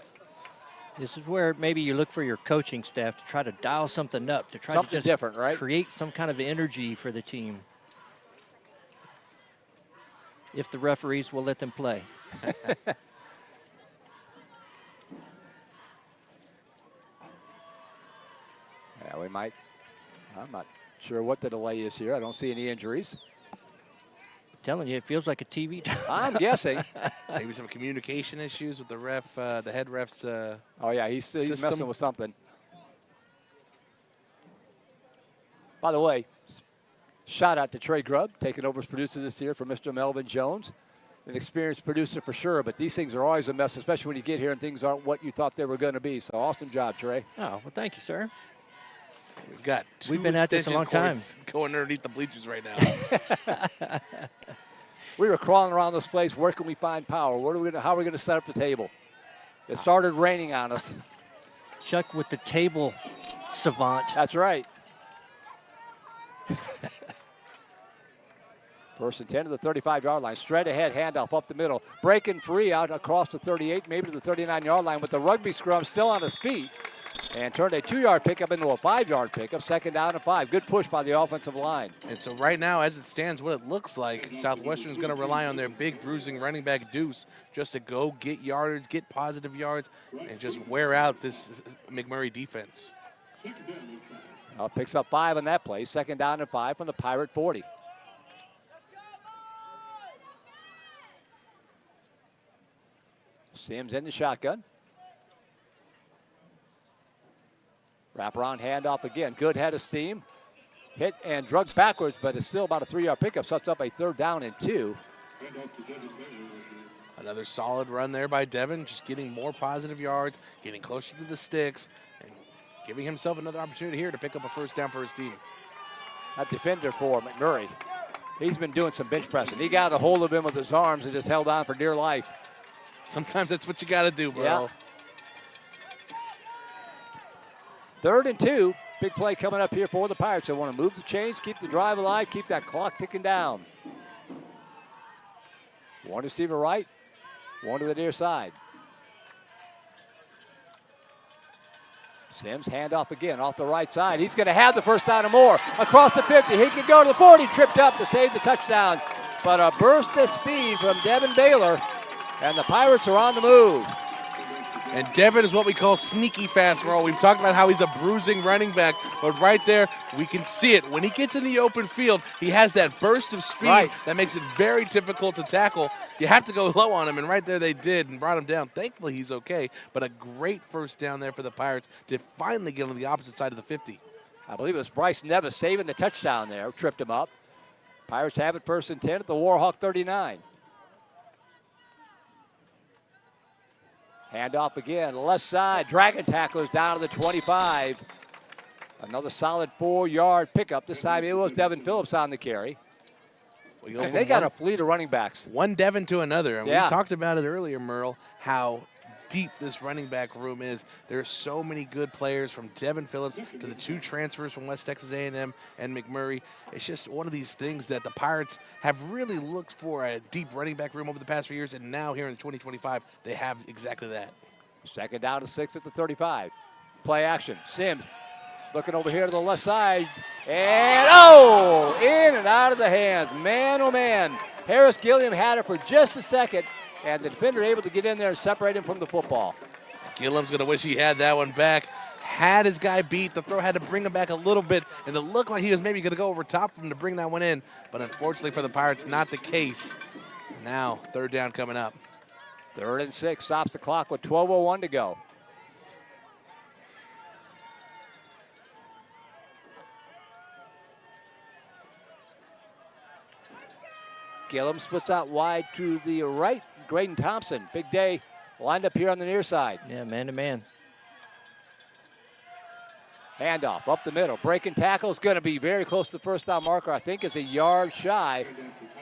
This is where maybe you look for your coaching staff to try to dial something up, to try Something to just different, right? create some kind of energy for the team. If the referees will let them play. Yeah, we might. I'm not sure what the delay is here. I don't see any injuries. Telling you, it feels like a TV. I'm guessing. Maybe some communication issues with the ref, the head ref's Oh, yeah, he's system. messing with something. By the way, shout out to Trey Grubb, taking over as producer this year for Mr. Melvin Jones. An experienced producer for sure, but these things are always a mess, especially when you get here and things aren't what you thought they were going to be. So awesome job, Trey. Oh, well, thank you, sir. We've got We've been at this a long time. Going underneath the bleachers right now. We were crawling around this place. Where can we find power? How are we going to set up the table? It started raining on us. Chuck with the table savant. That's right. First and 10 to the 35-yard line. Straight ahead, handoff up the middle. Breaking free out across the 38, maybe to the 39-yard line with the rugby scrum still on his feet. And turned a 2-yard pickup into a 5-yard pickup. Second down and 5. Good push by the offensive line. And so right now, as it stands, what it looks like, Southwestern is going to rely on their big bruising running back Deuce just to go get yardage, get positive yards, and just wear out this McMurry defense. Picks up 5 on that play. Second down and 5 from the Pirate 40. Sims in the shotgun. Wraparound handoff again. Good head of steam. Hit and drugged backwards, but it's still about a 3-yard pickup. Sets up a third down and 2. Another solid run there by Devin, just getting more positive yards, getting closer to the sticks, and giving himself another opportunity here to pick up a first down for his team. That defender for McMurray, he's been doing some bench pressing. He got a hold of him with his arms and just held on for dear life. Sometimes that's what you got to do, bro. Yeah. Third and 2. Big play coming up here for the Pirates. They want to move the chains, keep the drive alive, keep that clock ticking down. One receiver right, one to the near side. Sims handoff again off the right side. He's going to have the first down and more. Across the 50. He can go to the 40. Tripped up to save the touchdown. But a burst of speed from Devin Baylor. And the Pirates are on the move. And Devin is what we call sneaky fast roll. We've talked about how he's a bruising running back, but right there, we can see it. When he gets in the open field, he has that burst of speed that makes it very difficult to tackle. You have to go low on him, and right there they did and brought him down. Thankfully, he's okay, but a great first down there for the Pirates to finally get on the opposite side of the 50. I believe it was Bryce Nevis saving the touchdown there, tripped him up. Pirates have it first and 10 at the Warhawk 39. Handoff again, left side, dragon tacklers down to the 25. Another solid 4-yard pickup. This time it was Devin Phillips on the carry. And they got a fleet of running backs. One Devin to another. And yeah. We talked about it earlier, Merle, how deep this running back room is. There's so many good players, from Devin Phillips to the 2 transfers from West Texas A&M and McMurry. It's just one of these things that the Pirates have really looked for, a deep running back room over the past few years, and now here in 2025, they have exactly that. Second down to 6 at the 35. Play action. Sims looking over here to the left side. And, in and out of the hands. Man, oh, man. Harris Gilliam had it for just a second, and the defender able to get in there and separate him from the football. Gilliam's going to wish he had that one back. Had his guy beat. The throw had to bring him back a little bit, and it looked like he was maybe going to go over top of him to bring that one in. But unfortunately for the Pirates, not the case. Now, third down coming up. 3rd and 6. Stops the clock with 12:01 to go. Gillum splits out wide to the right. Graydon Thompson, big day, lined up here on the near side. Yeah, man-to-man. Handoff up the middle. Breaking tackle is going to be very close to the first down marker. I think it's a yard shy.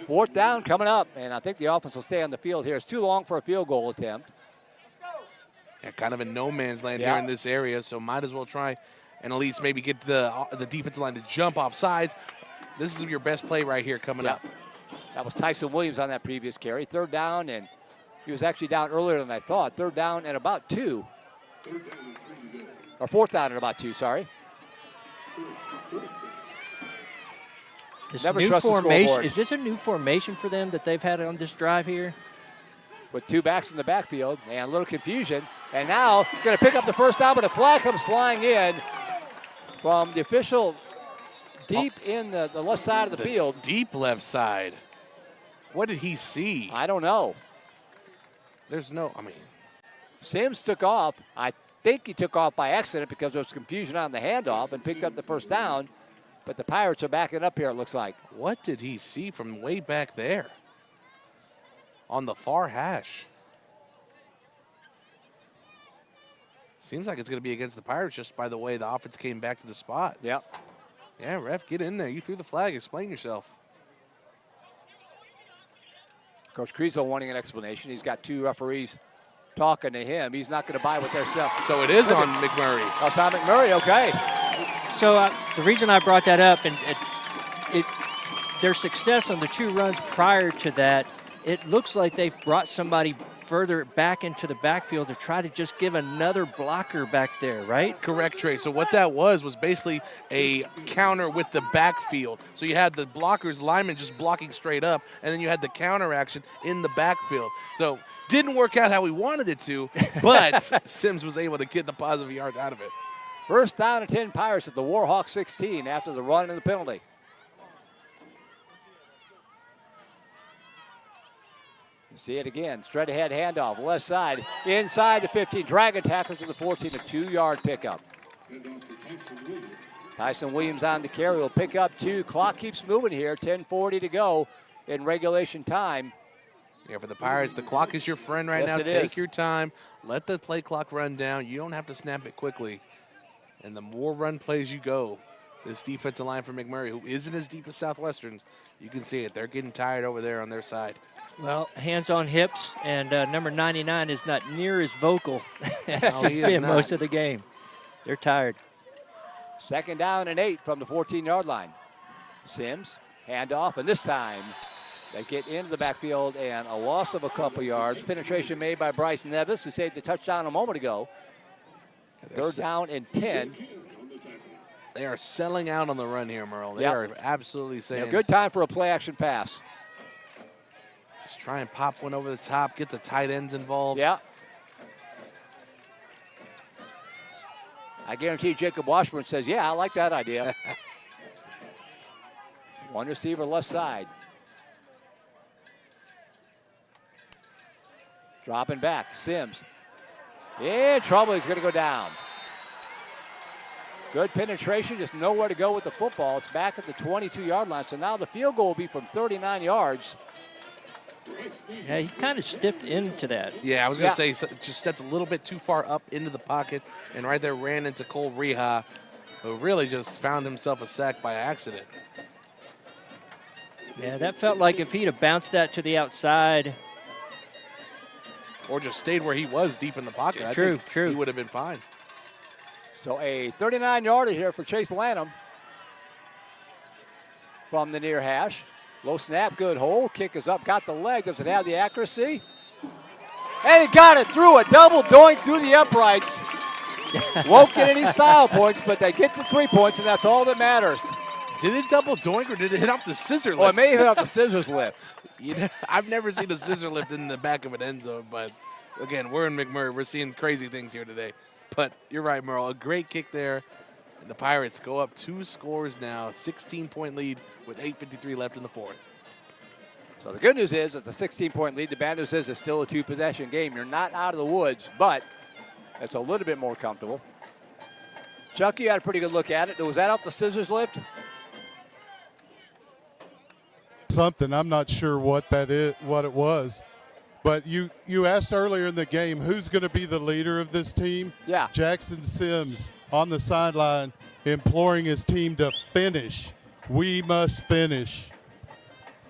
Fourth down coming up, and I think the offense will stay on the field here. It's too long for a field goal attempt. Yeah, kind of in no man's land here in this area, so might as well try and at least maybe get the defensive line to jump off sides. This is your best play right here coming up. That was Tyson Williams on that previous carry. Third down, and he was actually down earlier than I thought. Third down and about 2. Or fourth down and about 2, sorry. This Never new trust the formation, scoreboard. is this a new formation for them that they've had on this drive here? With 2 backs in the backfield and a little confusion. And now going to pick up the first down, but a flag comes flying in from the official deep in the left side of the field. Deep left side. What did he see? I don't know. Sims took off. I think he took off by accident because there was confusion on the handoff and picked up the first down. But the Pirates are backing up here, it looks like. What did he see from way back there? On the far hash. Seems like it's going to be against the Pirates just by the way the offense came back to the spot. Yep. Yeah, ref, get in there. You threw the flag. Explain yourself. Coach Creel wanting an explanation. He's got 2 referees talking to him. He's not going to buy what they're saying. So it is on McMurry. Oh, it's on McMurry, okay. So the reason I brought that up, and their success on the 2 runs prior to that, it looks like they've brought somebody further back into the backfield to try to just give another blocker back there, right? Correct, Trey. So what that was basically a counter with the backfield. So you had the blockers, linemen just blocking straight up, and then you had the counter action in the backfield. So didn't work out how we wanted it to, but Sims was able to get the positive yards out of it. First down and 10 Pirates at the Warhawk 16 after the run and the penalty. See it again. Straight ahead handoff. Left side. Inside the 15. Dragon tackle to the 14. A 2-yard pickup. Tyson Williams on the carry. Will pick up 2. Clock keeps moving here. 10:40 to go in regulation time. Yeah, for the Pirates, the clock is your friend right now. Take your time. Let the play clock run down. You don't have to snap it quickly. And the more run plays you go, this defensive line for McMurray, who isn't as deep as Southwestern's, you can see it. They're getting tired over there on their side. Well, hands on hips, and number 99 is not near as vocal as No, he's he been is most not. of the game. They're tired. Second down and 8 from the 14-yard line. Sims, handoff, and this time they get into the backfield and a loss of a couple yards. Penetration made by Bryce Nevis, who saved the touchdown a moment ago. Third down and 10. They are selling out on the run here, Merle. They are absolutely saying. Yeah, good time for a play-action pass. Just try and pop one over the top, get the tight ends involved. Yeah. I guarantee Jacob Washburn says, yeah, I like that idea. One receiver left side. Dropping back, Sims. In trouble, he's going to go down. Good penetration, just nowhere to go with the football. It's back at the 22-yard line, so now the field goal will be from 39 yards. Yeah, he kind of stepped into that. Yeah, I was going to say, just stepped a little bit too far up into the pocket, and right there ran into Cole Reha, who really just found himself a sack by accident. Yeah, that felt like if he'd have bounced that to the outside. Or just stayed where he was deep in the pocket. I True, think true. He would have been fine. So a 39-yarder here for Chase Lanham from the near hash. Low snap, good hold. Kick is up, got the leg. Does it have the accuracy? And he got it through. A double doink through the uprights. Won't get any style points, but they get the 3 points, and that's all that matters. Did it double doink or did it hit off the scissor lift? Oh, it may have hit off the scissors lift. You know, I've never seen a scissor lift in the back of an end zone, but again, we're in McMurray. We're seeing crazy things here today. But you're right, Merle. A great kick there. And the Pirates go up 2 scores now, 16-point lead with 8:53 left in the fourth. So the good news is it's a 16-point lead. The bad news is it's still a 2-possession game. You're not out of the woods, but it's a little bit more comfortable. Chuck, you had a pretty good look at it. Was that off the scissors lift? something. I'm not sure what it was. But you asked earlier in the game who's going to be the leader of this team. Yeah. Jackson Sims on the sideline imploring his team to finish. We must finish.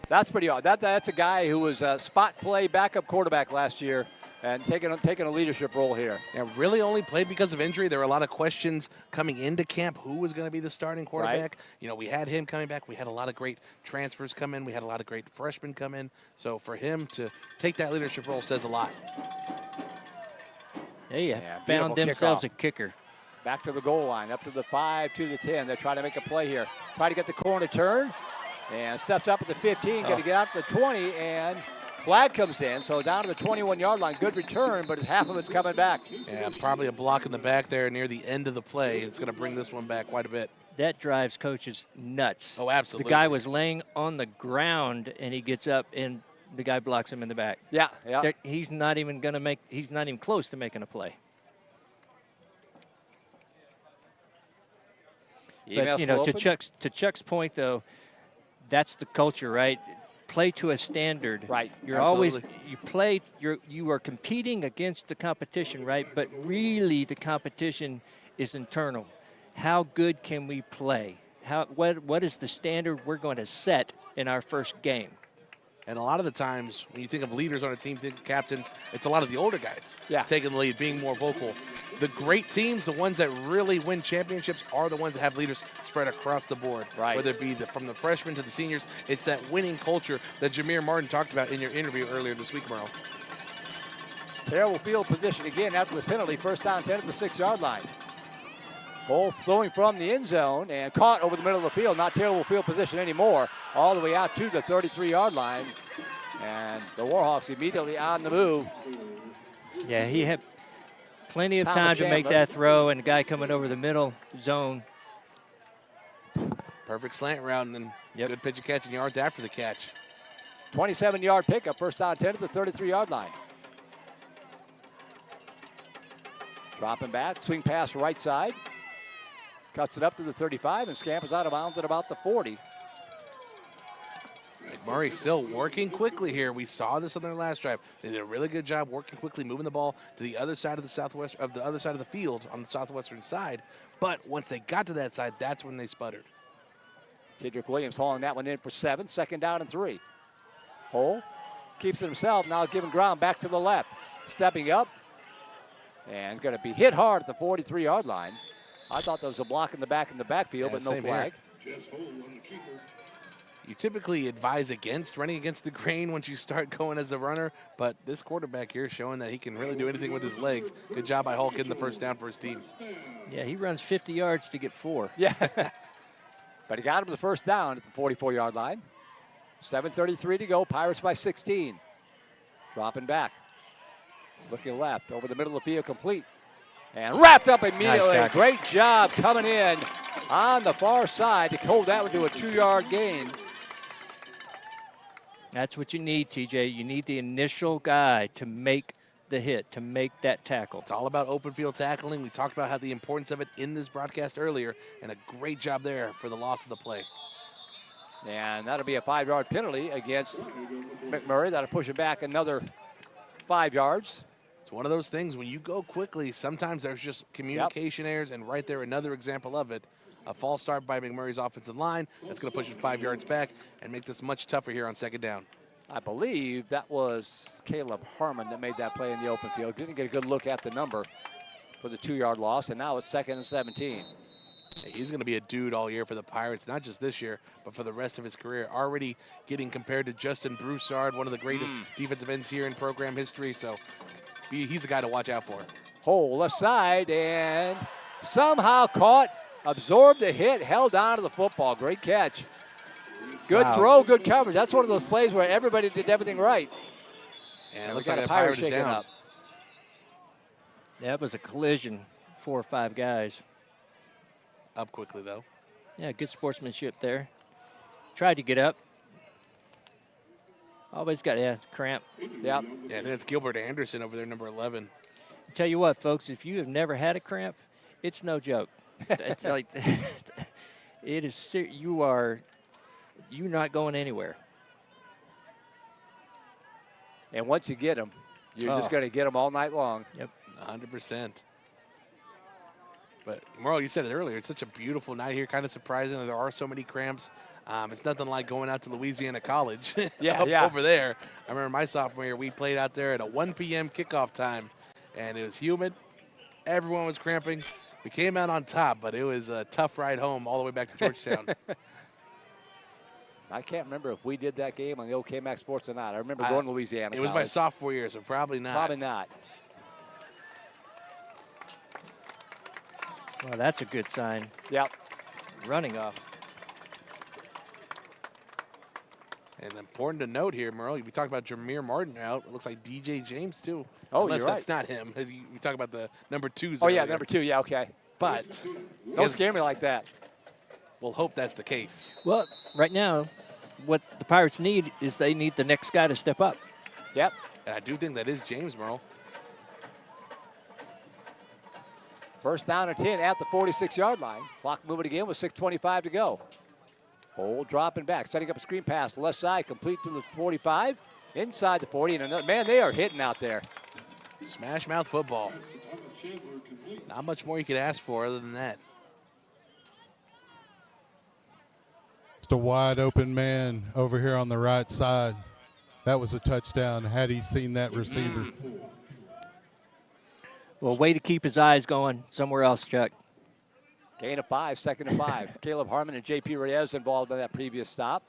That's pretty odd. That's a guy who was a spot play backup quarterback last year and taking a leadership role here. Yeah, really only played because of injury. There were a lot of questions coming into camp. Who was going to be the starting quarterback? Right. You know, we had him coming back. We had a lot of great transfers come in. We had a lot of great freshmen come in. So for him to take that leadership role says a lot. They found themselves a kicker. Back to the goal line, up to the 5, to the 10. They're trying to make a play here. Try to get the corner turn. And steps up at the 15, going to get out to the 20, and flag comes in. So down to the 21-yard line. Good return, but half of it's coming back. Yeah, probably a block in the back there near the end of the play. It's going to bring this one back quite a bit. That drives coaches nuts. Oh, absolutely. The guy was laying on the ground, and he gets up, and the guy blocks him in the back. Yeah. He's not even close to making a play. But, to Chuck's point, though, that's the culture, right? Play to a standard. Right. You're always you are competing against the competition, right? But really the competition is internal. How good can we play? What is the standard we're going to set in our first game? And a lot of the times, when you think of leaders on a team, think of captains, it's a lot of the older guys taking the lead, being more vocal. The great teams, the ones that really win championships, are the ones that have leaders spread across the board. Right. Whether it be from the freshmen to the seniors, it's that winning culture that Jamir Martin talked about in your interview earlier this week, Merle. Terrible field position again after the penalty. First down, 10 at the 6-yard line. Ball throwing from the end zone and caught over the middle of the field. Not terrible field position anymore. All the way out to the 33-yard line. And the Warhawks immediately on the move. Yeah, he had plenty of time to make that throw, and the guy coming over the middle zone. Perfect slant route, and then good pitch and catch and yards after the catch. 27-yard pickup, first down 10 at the 33-yard line. Dropping back, swing pass right side. Cuts it up to the 35 and scampers out of bounds at about the 40. McMurray still working quickly here. We saw this on their last drive. They did a really good job working quickly, moving the ball to the other side of the other side of the field on the Southwestern side. But once they got to that side, that's when they sputtered. Cedric Williams hauling that one in for 7. Second down and 3. Hole keeps it himself. Now giving ground back to the left. Stepping up and going to be hit hard at the 43-yard line. I thought there was a block in the backfield, but no flag. You typically advise against running against the grain once you start going as a runner, but this quarterback here is showing that he can really do anything with his legs. Good job by Hall getting the first down for his team. Yeah, he runs 50 yards to get 4. Yeah. But he got him the first down at the 44-yard line. 7:33 to go. Pirates by 16. Dropping back. Looking left. Over the middle of the field, complete. And wrapped up immediately. Nice. Great job coming in on the far side to hold that one to a 2-yard gain. That's what you need, TJ. You need the initial guy to make the hit, to make that tackle. It's all about open field tackling. We talked about how the importance of it in this broadcast earlier, and a great job there for the loss of the play. And that'll be a 5-yard penalty against McMurray. That'll push it back another 5 yards. It's one of those things, when you go quickly, sometimes there's just communication errors, and right there, another example of it. A false start by McMurray's offensive line. That's going to push it 5 yards back and make this much tougher here on second down. I believe that was Caleb Harmon that made that play in the open field. Didn't get a good look at the number for the 2-yard loss, and now it's 2nd and 17. Hey, he's going to be a dude all year for the Pirates, not just this year, but for the rest of his career. Already getting compared to Justin Broussard, one of the greatest defensive ends here in program history. So he's a guy to watch out for. Hole left side, and somehow caught, absorbed the hit, held on to the football. Great catch. Good throw, good coverage. That's one of those plays where everybody did everything right. And it looks like the Pirates is down. That was a collision, 4 or 5 guys. Up quickly, though. Yeah, good sportsmanship there. Tried to get up. Always got cramp. Yep. Yeah, I think that's Gilbert Anderson over there, number 11. Tell you what, folks, if you have never had a cramp, it's no joke. It's like, it is. You're not going anywhere. And once you get them, you're just going to get them all night long. Yep. 100%. But, Merle, you said it earlier. It's such a beautiful night here. Kind of surprising that there are so many cramps. It's nothing like going out to Louisiana College over there. I remember my sophomore year, we played out there at a 1 p.m. kickoff time, and it was humid. Everyone was cramping. We came out on top, but it was a tough ride home all the way back to Georgetown. I can't remember if we did that game on the old KMAX Sports or not. I remember going to Louisiana It was my sophomore year, so probably not. Probably not. Well, that's a good sign. Yep. Running off. And important to note here, Merle, we talked about Jamir Martin out. It looks like DJ James, too. Oh, Unless you're that's not him. We talk about the number 2s. Oh, yeah, number 2. Yeah, okay. But don't scare me like that. We'll hope that's the case. Well, right now, what the Pirates need is they need the next guy to step up. Yep. And I do think that is James, Merle. First down and 10 at the 46-yard line. Clock moving again with 6:25 to go. Hole dropping back, setting up a screen pass to left side, complete to the 45, inside the 40, and another, man, they are hitting out there. Smash mouth football. Not much more you could ask for other than that. Just a wide open man over here on the right side. That was a touchdown had he seen that receiver. Well, way to keep his eyes going somewhere else, Chuck. Gain of 5, second and 5. Caleb Harmon and J.P. Reyes involved in that previous stop.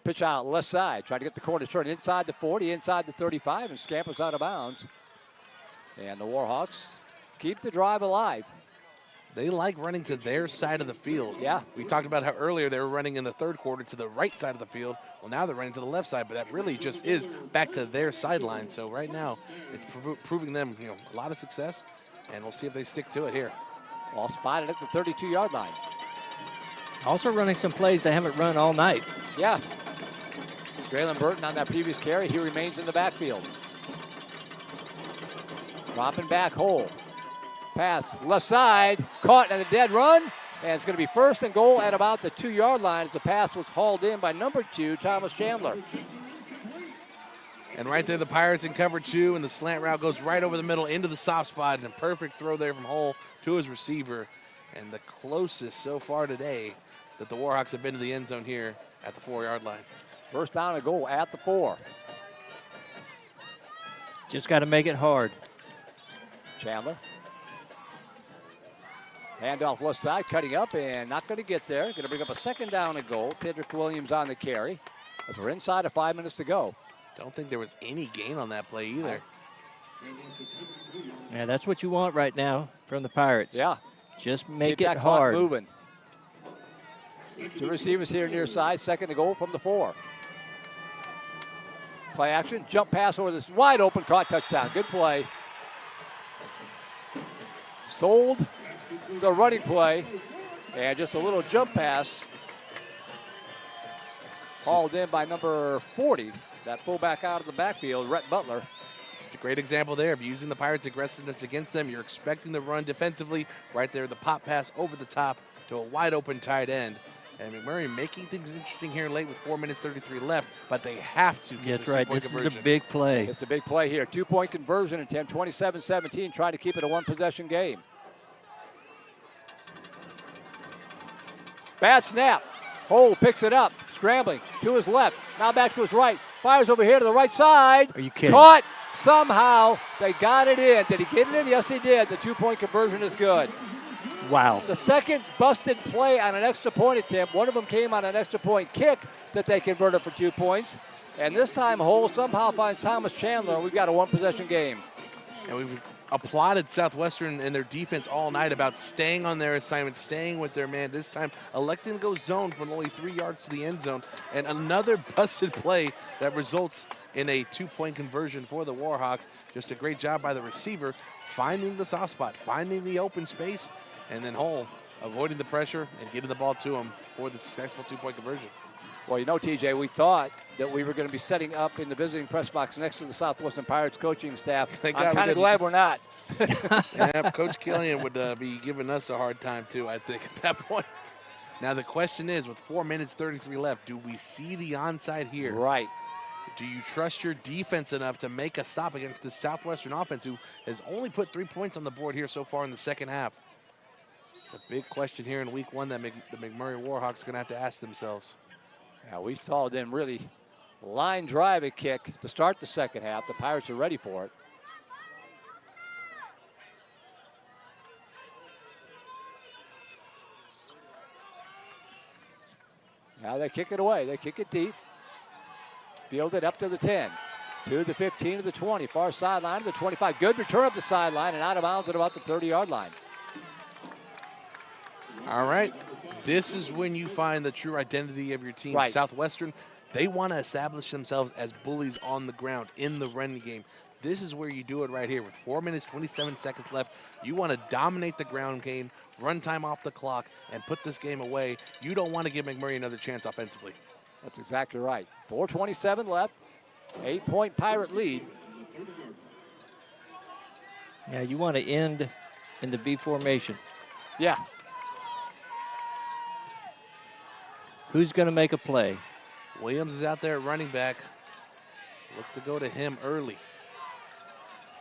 Pitch out left side. Try to get the corner turn inside the 40, inside the 35, and scampers out of bounds. And the Warhawks keep the drive alive. They like running to their side of the field. Yeah. We talked about how earlier they were running in the third quarter to the right side of the field. Well, now they're running to the left side, but that really just is back to their sideline. So right now, it's proving them a lot of success, and we'll see if they stick to it here. All spotted at the 32-yard line. Also running some plays they haven't run all night. Yeah. Braylon Burton on that previous carry. He remains in the backfield. Dropping back, Hole. Pass left side, caught in a dead run, and it's going to be first and goal at about the 2-yard line as the pass was hauled in by number 2, Thomas Chandler. And right there, the Pirates in cover 2, and the slant route goes right over the middle into the soft spot, and a perfect throw there from Hull to his receiver, and the closest so far today that the Warhawks have been to the end zone here at the 4-yard line. First down and goal at the 4. Just got to make it hard. Chandler. Handoff left side, cutting up, and not going to get there. Going to bring up a second down and goal. Tedrick Williams on the carry as we're inside of 5 minutes to go. Don't think there was any gain on that play either. Yeah, that's what you want right now from the Pirates. Yeah. Just make Keep it that clock hard. moving. 2 receivers here near side, second and goal from the 4. Play action, jump pass over this wide open, caught, touchdown. Good play. Sold the running play, and just a little jump pass hauled in by number 40, that fullback out of the backfield, Rhett Butler. Just a great example there of using the Pirates' aggressiveness against them. You're expecting the run defensively. Right there, the pop pass over the top to a wide open tight end. And McMurry making things interesting here late with 4 minutes 33 left, but they have to get That's right. This is a big play. It's a big play here. 2-point conversion attempt, 27-17, trying to keep it a one-possession game. Bad snap. Hole picks it up, scrambling to his left. Now back to his right. Fires over here to the right side. Are you kidding? Caught. Somehow they got it in. Did he get it in? Yes, he did. The 2-point conversion is good. Wow. It's the second busted play on an extra point attempt. One of them came on an extra point kick that they converted for 2 points. And this time, Hole somehow finds Thomas Chandler, and we've got a one-possession game. And we've applauded Southwestern and their defense all night about staying on their assignment, staying with their man. This time, electing to go zone from only 3 yards to the end zone. And another busted play that results in a 2-point conversion for the Warhawks. Just a great job by the receiver, finding the soft spot, finding the open space, and then Hull avoiding the pressure and getting the ball to him for the successful 2-point conversion. Well, you know, TJ, we thought that we were going to be setting up in the visiting press box next to the Southwestern Pirates coaching staff. Thank I'm God kind we of glad we're not. Yeah, Coach Killian would be giving us a hard time, too, I think, at that point. Now the question is, with 4 minutes 33 left, do we see the onside here? Right. Do you trust your defense enough to make a stop against the Southwestern offense, who has only put 3 points on the board here so far in the second half? It's a big question here in week one that the McMurry Warhawks are going to have to ask themselves. Now, we saw them really line drive a kick to start the second half. The Pirates are ready for it. Now they kick it away. They kick it deep. Field it up to the 10, to the 15, to the 20, far sideline to the 25. Good return up the sideline and out of bounds at about the 30-yard line. All right. This is when you find the true identity of your team. Right. Southwestern, they want to establish themselves as bullies on the ground in the running game. This is where you do it right here. With 4 minutes, 27 seconds left, you want to dominate the ground game, run time off the clock, and put this game away. You don't want to give McMurry another chance offensively. That's exactly right. 4:27 left. 8-point Pirate lead. Yeah, you want to end in the V formation. Yeah. Who's going to make a play? Williams is out there at running back. Look to go to him early.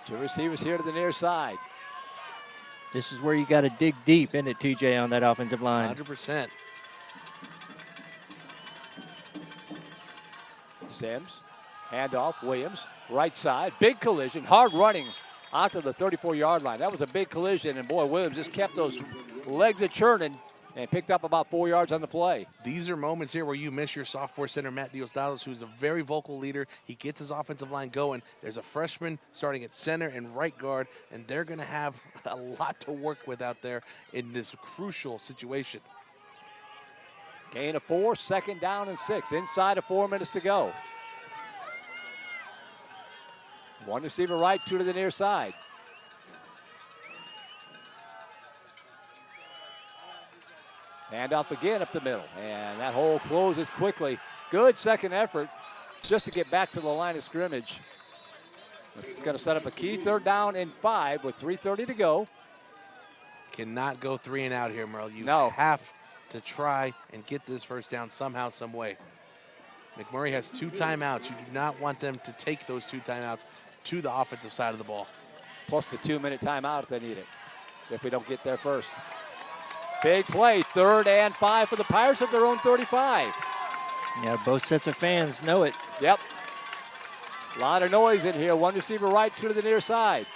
Two receivers here to the near side. This is where you got to dig deep, isn't it, TJ, on that offensive line? 100%. Sims, handoff, Williams, right side, big collision, hard running out to the 34-yard line. That was a big collision, and boy, Williams just kept those legs a-churning and picked up about 4 yards on the play. These are moments here where you miss your sophomore center, Matt Diosdados, who's a very vocal leader. He gets his offensive line going. There's a freshman starting at center and right guard, and they're going to have a lot to work with out there in this crucial situation. Gain of 4, 2nd down and 6, inside of 4 minutes to go. One receiver right, two to the near side. Handoff again up the middle, and that hole closes quickly. Good second effort just to get back to the line of scrimmage. This is going to set up a key 3rd down and 5 with 3:30 to go. Cannot go 3 and out here, Merle. You No. have to try and get this first down somehow, some way. McMurry has 2 timeouts. You do not want them to take those 2 timeouts to the offensive side of the ball. Plus the 2-minute timeout if they need it, if we don't get there first. Big play, 3rd and 5 for the Pirates at their own 35. Yeah, both sets of fans know it. Yep. A lot of noise in here. One receiver right, two to the near side.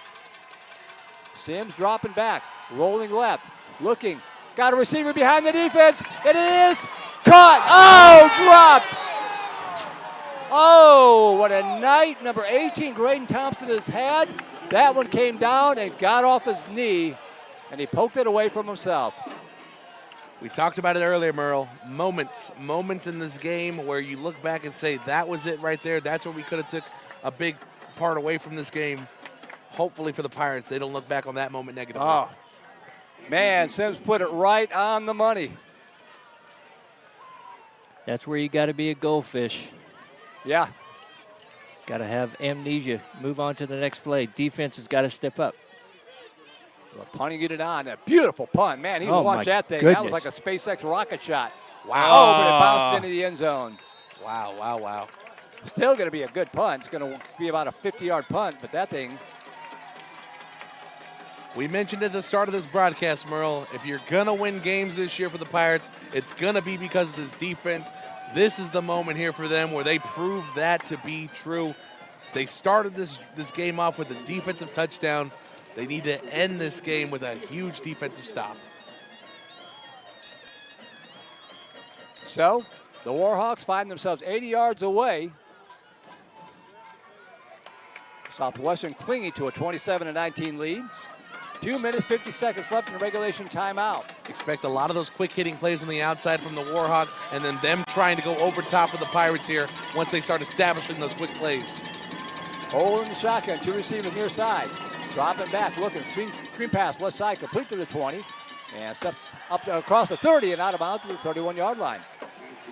Sims dropping back, rolling left, looking. Got a receiver behind the defense. It is caught. Oh, dropped. Oh, what a night number 18 Graydon Thompson has had. That one came down and got off his knee, and he poked it away from himself. We talked about it earlier, Merle. Moments in this game where you look back and say, that was it right there. That's where we could have took a big part away from this game. Hopefully for the Pirates, they don't look back on that moment negatively. Oh, man, Sims put it right on the money. That's where you got to be a goldfish. Yeah. Got to have amnesia. Move on to the next play. Defense has got to step up. Well, punting it on. A beautiful punt. Man, you can watch that thing. Goodness. That was like a SpaceX rocket shot. Wow. Oh, but it bounced into the end zone. Wow, wow, wow. Still going to be a good punt. It's going to be about a 50-yard punt, but that thing. We mentioned at the start of this broadcast, Merle, if you're going to win games this year for the Pirates, it's going to be because of this defense. This is the moment here for them where they prove that to be true. They started this game off with a defensive touchdown. They need to end this game with a huge defensive stop. So, the Warhawks find themselves 80 yards away. Southwestern clinging to a 27-19 lead. 2 minutes, 50 seconds left in the regulation timeout. Expect a lot of those quick hitting plays on the outside from the Warhawks, and then them trying to go over top of the Pirates here once they start establishing those quick plays. Hole in the shotgun, two receivers near side. Dropping back, looking, screen pass, left side, complete to the 20. And steps up across the 30 and out of bounds to the 31-yard line.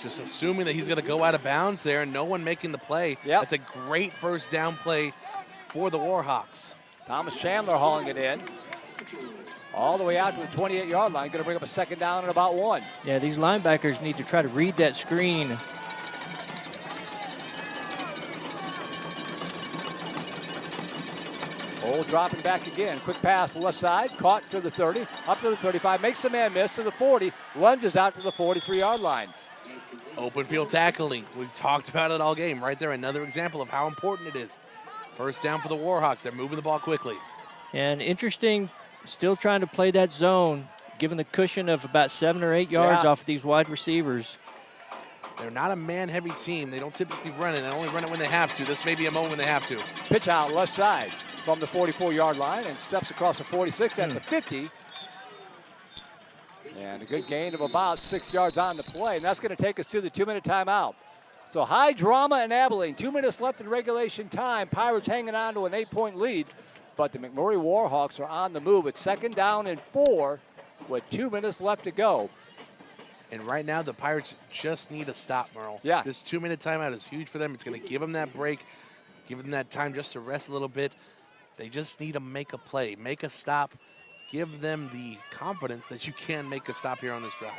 Just assuming that he's going to go out of bounds there and no one making the play. Yep. That's a great first down play for the Warhawks. Thomas Chandler hauling it in. all the way out to the 28-yard line. Going to bring up a second down and about 1. Yeah, these linebackers need to try to read that screen. Old dropping back again. Quick pass left side. Caught to the 30. Up to the 35. Makes the man miss to the 40. Lunges out to the 43-yard line. Open field tackling. We've talked about it all game. Right there, another example of how important it is. First down for the Warhawks. They're moving the ball quickly. And interesting, still trying to play that zone, given the cushion of about 7 or 8 yards off of these wide receivers. They're not a man-heavy team. They don't typically run it. They only run it when they have to. This may be a moment when they have to. Pitch out left side from the 44-yard line and steps across the 46 at the 50. And a good gain of about 6 yards on the play. And that's going to take us to the 2-minute timeout. So high drama in Abilene. 2 minutes left in regulation time. Pirates hanging on to an 8-point lead. But the McMurry Warhawks are on the move. It's second down and 4 with 2 minutes left to go. And right now, the Pirates just need a stop, Merle. Yeah. This 2-minute timeout is huge for them. It's going to give them that break, give them that time just to rest a little bit. They just need to make a play, make a stop, give them the confidence that you can make a stop here on this drive.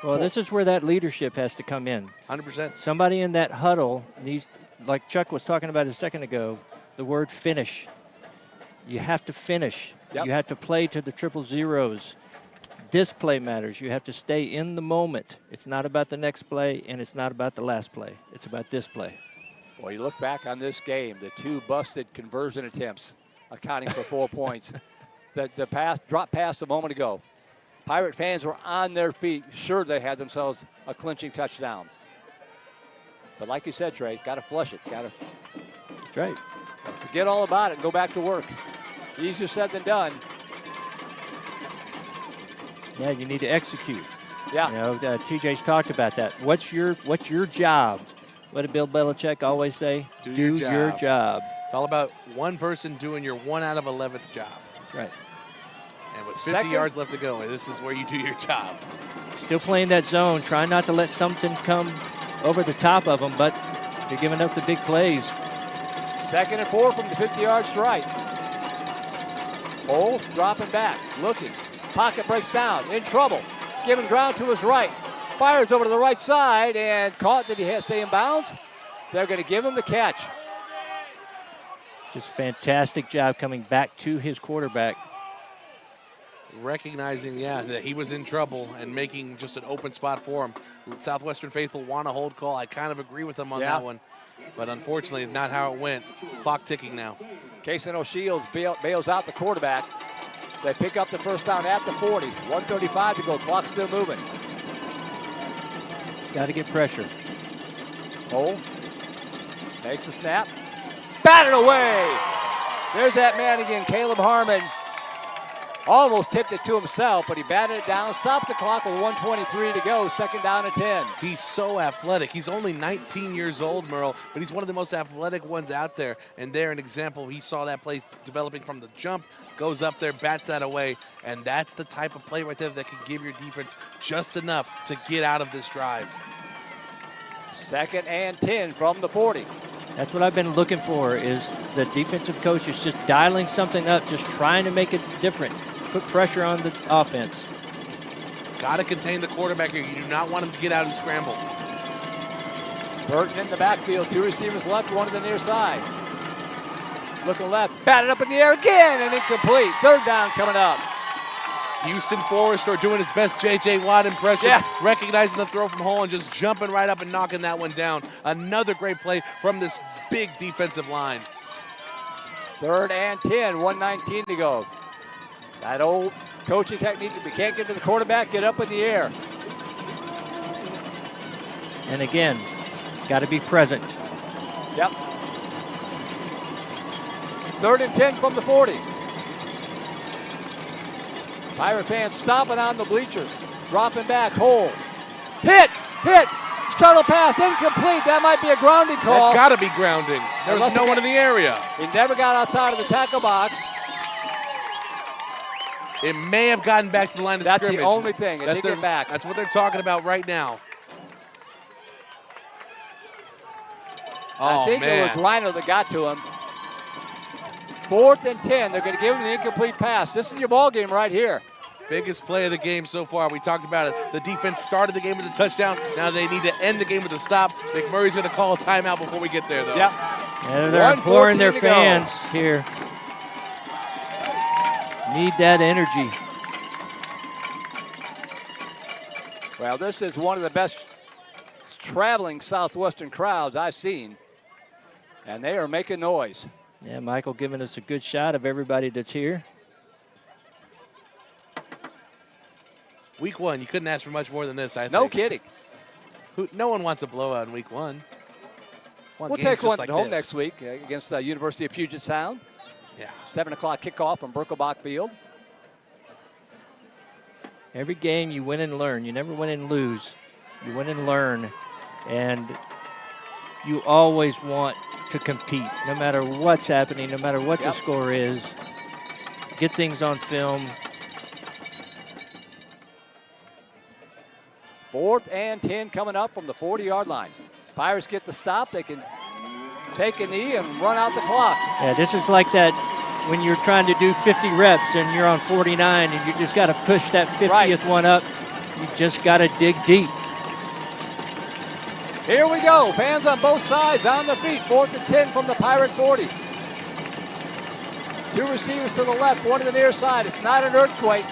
Well, this is where that leadership has to come in. 100%. Somebody in that huddle needs, like Chuck was talking about a second ago, the word finish. You have to finish. Yep. You have to play to the 000s. Display matters. You have to stay in the moment. It's not about the next play, and it's not about the last play. It's about this play. Boy, you look back on this game, the 2 busted conversion attempts accounting for 4 points. The pass, drop pass a moment ago. Pirate fans were on their feet, sure they had themselves a clinching touchdown. But like you said, Trey, got to flush it. Got to. That's right. Forget all about it and go back to work. Easier said than done. Yeah, you need to execute. Yeah. You know, TJ's talked about that. What's your job? What did Bill Belichick always say? Do your job. It's all about one person doing your 1 out of 11th job. That's right. And with 50 yards left to go, this is where you do your job. Still playing that zone, trying not to let something come over the top of them, but they're giving up the big plays. 2nd and 4 from the 50-yard strike. Hole dropping back, looking. Pocket breaks down, in trouble. Giving ground to his right. Fires over to the right side and caught. Did he stay in bounds? They're going to give him the catch. Just fantastic job coming back to his quarterback. Recognizing, that he was in trouble and making just an open spot for him. Southwestern faithful want a hold call. I kind of agree with them on that one. But unfortunately, not how it went. Clock ticking now. Casey O'Shields bails out the quarterback. They pick up the first down at the 40. 1:35 to go. Clock still moving. Got to get pressure. Hole makes a snap. Batted away. There's that man again, Caleb Harmon. Almost tipped it to himself, but he batted it down. Stops the clock with 1:23 to go. Second down and 10. He's so athletic. He's only 19 years old, Merle, but he's one of the most athletic ones out there. And there, an example, he saw that play developing from the jump, goes up there, bats that away, and that's the type of play right there that can give your defense just enough to get out of this drive. 2nd and 10 from the 40. That's what I've been looking for, is the defensive coach is just dialing something up, just trying to make it different. Put pressure on the offense. Got to contain the quarterback here. You do not want him to get out and scramble. Burton in the backfield. 2 receivers left, 1 to the near side. Looking left, batted up in the air again and incomplete. 3rd down coming up. Houston Forrester doing his best J.J. Watt impression, recognizing the throw from Hole and just jumping right up and knocking that one down. Another great play from this big defensive line. 3rd and 10, 1:19 to go. That old coaching technique, if we can't get to the quarterback, get up in the air. And again, got to be present. Yep. 3rd and 10 from the 40. Pirate fans stomping on the bleachers. Dropping back, Hole. Hit! Subtle pass, incomplete. That might be a grounding call. That's got to be grounding. There was no one in the area. He never got outside of the tackle box. It may have gotten back to the line of scrimmage. That's the only thing. It did get back. That's what they're talking about right now. I think it was Reiner that got to him. 4th and 10. They're going to give him the incomplete pass. This is your ball game right here. Biggest play of the game so far. We talked about it. The defense started the game with a touchdown. Now they need to end the game with a stop. McMurray's going to call a timeout before we get there, though. Yep. And they're imploring their fans here. Need that energy. Well, this is one of the best traveling Southwestern crowds I've seen, and they are making noise. Yeah, Michael giving us a good shot of everybody that's here. Week 1, you couldn't ask for much more than this, I think. No kidding. No one wants a blowout in Week 1. We'll take one home next week against the University of Puget Sound. Yeah. 7 o'clock kickoff from Birkelbach Field. Every game you win and learn. You never win and lose. You win and learn. And you always want to compete, no matter what's happening, no matter what the score is. Get things on film. 4th and 10 coming up from the 40-yard line. Pirates get the stop. They can take a knee and run out the clock. Yeah, this is like that when you're trying to do 50 reps and you're on 49 and you just got to push that 50th one up. You just got to dig deep. Here we go. Fans on both sides on the feet. 4th and 10 from the Pirate 40. 2 receivers to the left, 1 to the near side. It's not an earthquake.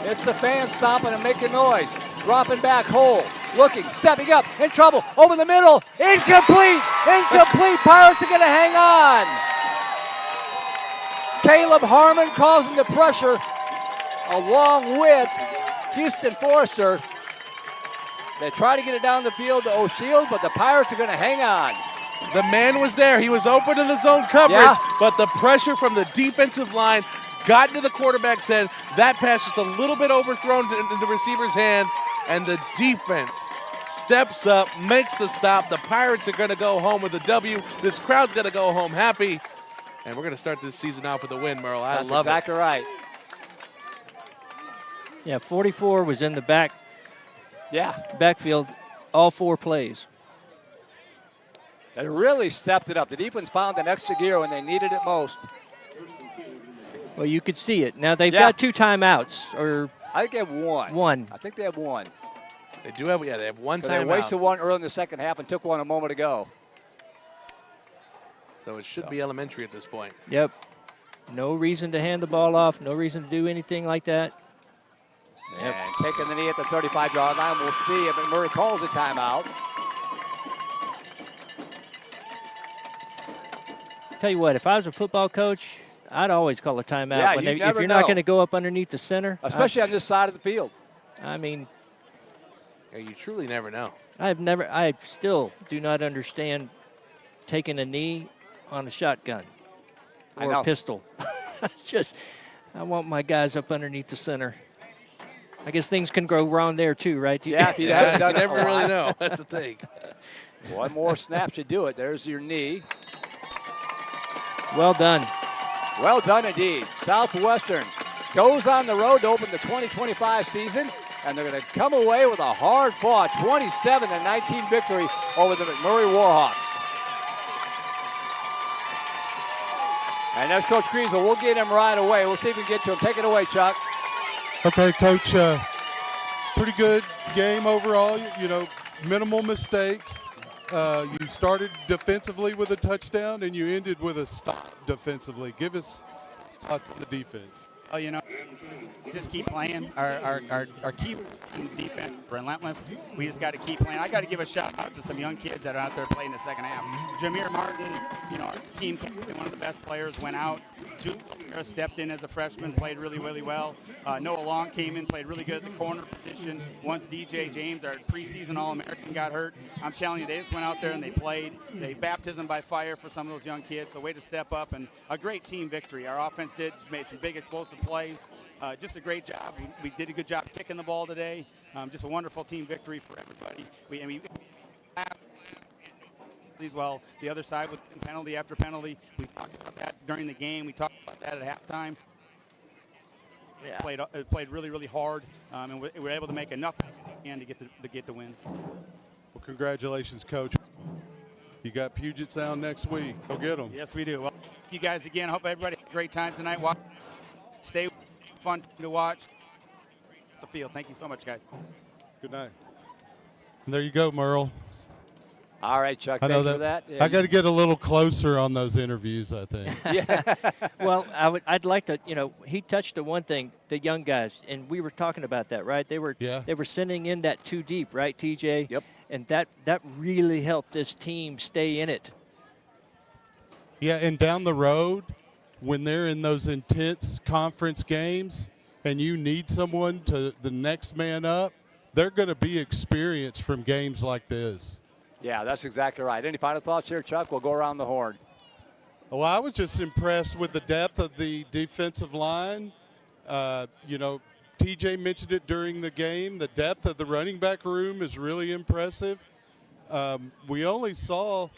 It's the fans stomping and making noise. Dropping back, hole, looking, stepping up, in trouble, over the middle, incomplete, incomplete. Pirates are going to hang on. Caleb Harmon causing the pressure along with Houston Forrester. They try to get it down the field to O'Shields, but the Pirates are going to hang on. The man was there. He was open to the zone coverage, but the pressure from the defensive line got into the quarterback's head. That pass just a little bit overthrown into the receiver's hands, and the defense steps up, makes the stop. The Pirates are going to go home with a W. This crowd's going to go home happy, and we're going to start this season off with a win, Merle. I love it. That's exactly right. Yeah, 44 was in the backfield all 4 plays. They really stepped it up. The defense found an extra gear when they needed it most. Well, you could see it. Now they've got 2 timeouts, or I think they have one. I think they have one. They do have, they have 1 timeout. They wasted one early in the second half and took one a moment ago. So it should be elementary at this point. Yep. No reason to hand the ball off. No reason to do anything like that. Yep. And taking the knee at the 35-yard line. We'll see if McMurray calls a timeout. Tell you what, if I was a football coach, I'd always call a timeout if you're not going to go up underneath the center. Especially on this side of the field. I mean, yeah, you truly never know. I still do not understand taking a knee on a shotgun or a pistol. It's just, I want my guys up underneath the center. I guess things can go wrong there too, right? Yeah, you never really know. That's the thing. One more snap should do it. There's your knee. Well done. Well done indeed. Southwestern goes on the road to open the 2025 season, and they're going to come away with a hard-fought 27-19 victory over the McMurry Warhawks. And there's Coach Creel. We'll get him right away. We'll see if we can get to him. Take it away, Chuck. Okay, Coach. Pretty good game overall. Minimal mistakes. You started defensively with a touchdown, and you ended with a stop defensively. Give us the defense. Oh, just keep playing. Our key defense, relentless. We just got to keep playing. I got to give a shout out to some young kids that are out there playing the second half. Jamir Martin, our team captain, one of the best players, went out. Junior stepped in as a freshman, played really, really well. Noah Long came in, played really good at the corner position. Once DJ James, our preseason All-American, got hurt, I'm telling you, they just went out there and they played. They baptism by fire for some of those young kids. So way to step up, and a great team victory. Our offense made some big explosive plays. Just a great job. We did a good job kicking the ball today. Just a wonderful team victory for everybody. Well, the other side with penalty after penalty. We talked about that during the game. We talked about that at halftime. Yeah. Played really, really hard, and we were able to make enough and to get the win. Well, congratulations, Coach. You got Puget Sound next week. Go get them. Yes, we do. Well, you guys again. Hope everybody had a great time tonight. Stay fun to watch the field. Thank you so much, guys. Good night. And there you go, Merle. All right, Chuck. I know Thanks for that. Yeah, I got to get a little closer on those interviews, I think. Well, I'd like to, he touched the one thing, the young guys, and we were talking about that, right? They were sending in that too deep, right, TJ? Yep. And that really helped this team stay in it. Yeah, and down the road, when they're in those intense conference games and you need someone to the next man up, they're going to be experienced from games like this. Yeah, that's exactly right. Any final thoughts here, Chuck? We'll go around the horn. Well, I was just impressed with the depth of the defensive line. TJ mentioned it during the game. The depth of the running back room is really impressive. We only saw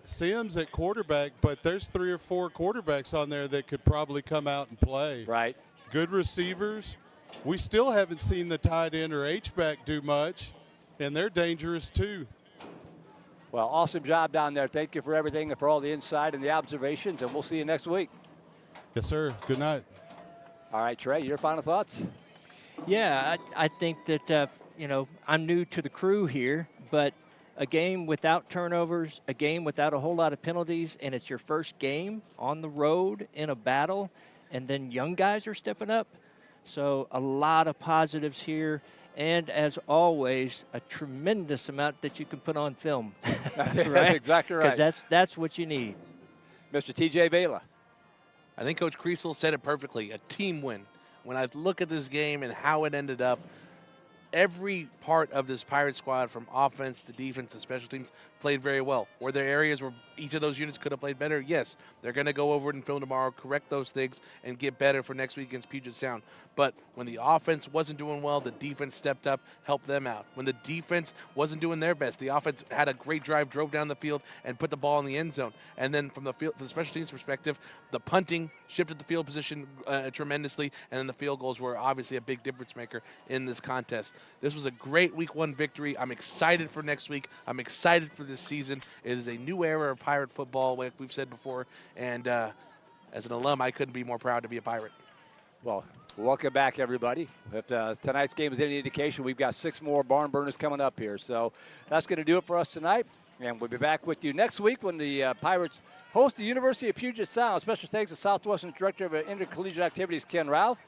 Sims at quarterback, but there's 3 or 4 quarterbacks on there that could probably come out and play. Right. Good receivers. We still haven't seen the tight end or H-back do much, and they're dangerous too. Well, awesome job down there. Thank you for everything and for all the insight and the observations, and we'll see you next week. Yes, sir. Good night. All right, Trey, your final thoughts? Yeah, I think that, I'm new to the crew here, but a game without turnovers, a game without a whole lot of penalties, and it's your first game on the road in a battle, and then young guys are stepping up. So a lot of positives here. And as always, a tremendous amount that you can put on film. That's right? exactly right. Because that's what you need. Mr. TJ Vela. I think Coach Creel said it perfectly, a team win. When I look at this game and how it ended up, every part of this Pirate squad, from offense to defense to special teams, played very well. Were there areas where each of those units could have played better? Yes. They're going to go over it and film tomorrow, correct those things, and get better for next week against Puget Sound. But when the offense wasn't doing well, the defense stepped up, helped them out. When the defense wasn't doing their best, the offense had a great drive, drove down the field, and put the ball in the end zone. And then from the special teams perspective, the punting shifted the field position tremendously, and then the field goals were obviously a big difference maker in this contest. This was a great Week 1 victory. I'm excited for next week. I'm excited for this season. It is a new era of Pirate football, like we've said before, and as an alum, I couldn't be more proud to be a Pirate. Well, welcome back, everybody. If tonight's game is any indication, we've got 6 more barn burners coming up here. So that's going to do it for us tonight. And we'll be back with you next week when the Pirates host the University of Puget Sound. Special thanks to Southwestern Director of Intercollegiate Activities, Ken Ralph.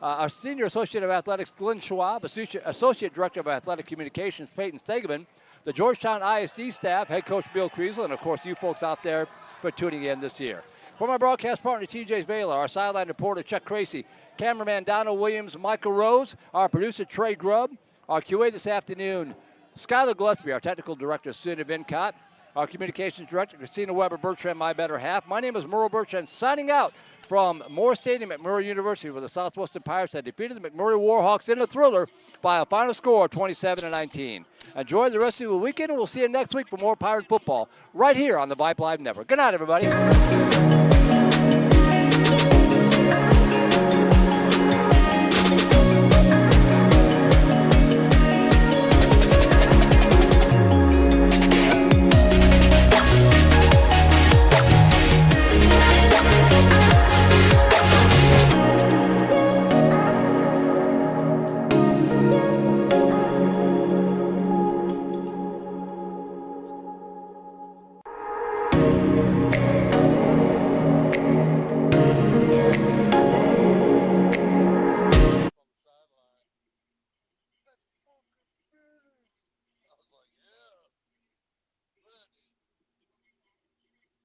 Our Senior Associate of Athletics, Glenn Schwab. Associate Director of Athletic Communications, Peyton Stegeman. The Georgetown ISD staff, Head Coach Bill Kriesel, and, of course, you folks out there for tuning in this year. For my broadcast partner, TJ Vela, our sideline reporter, Chuck Tracy, cameraman, Donald Williams, Michael Rose, our producer, Trey Grubb, our QA this afternoon, Skylar Gillespie, our technical director, Suna Vincott, our communications director, Christina Weber-Bertrand, my better half. My name is Merle Bertrand, signing out from Moore Stadium at McMurry University, where the Southwestern Pirates had defeated the McMurry Warhawks in a thriller by a final score of 27-19. Enjoy the rest of the weekend, and we'll see you next week for more Pirate football right here on the Vype Live Network. Good night, everybody.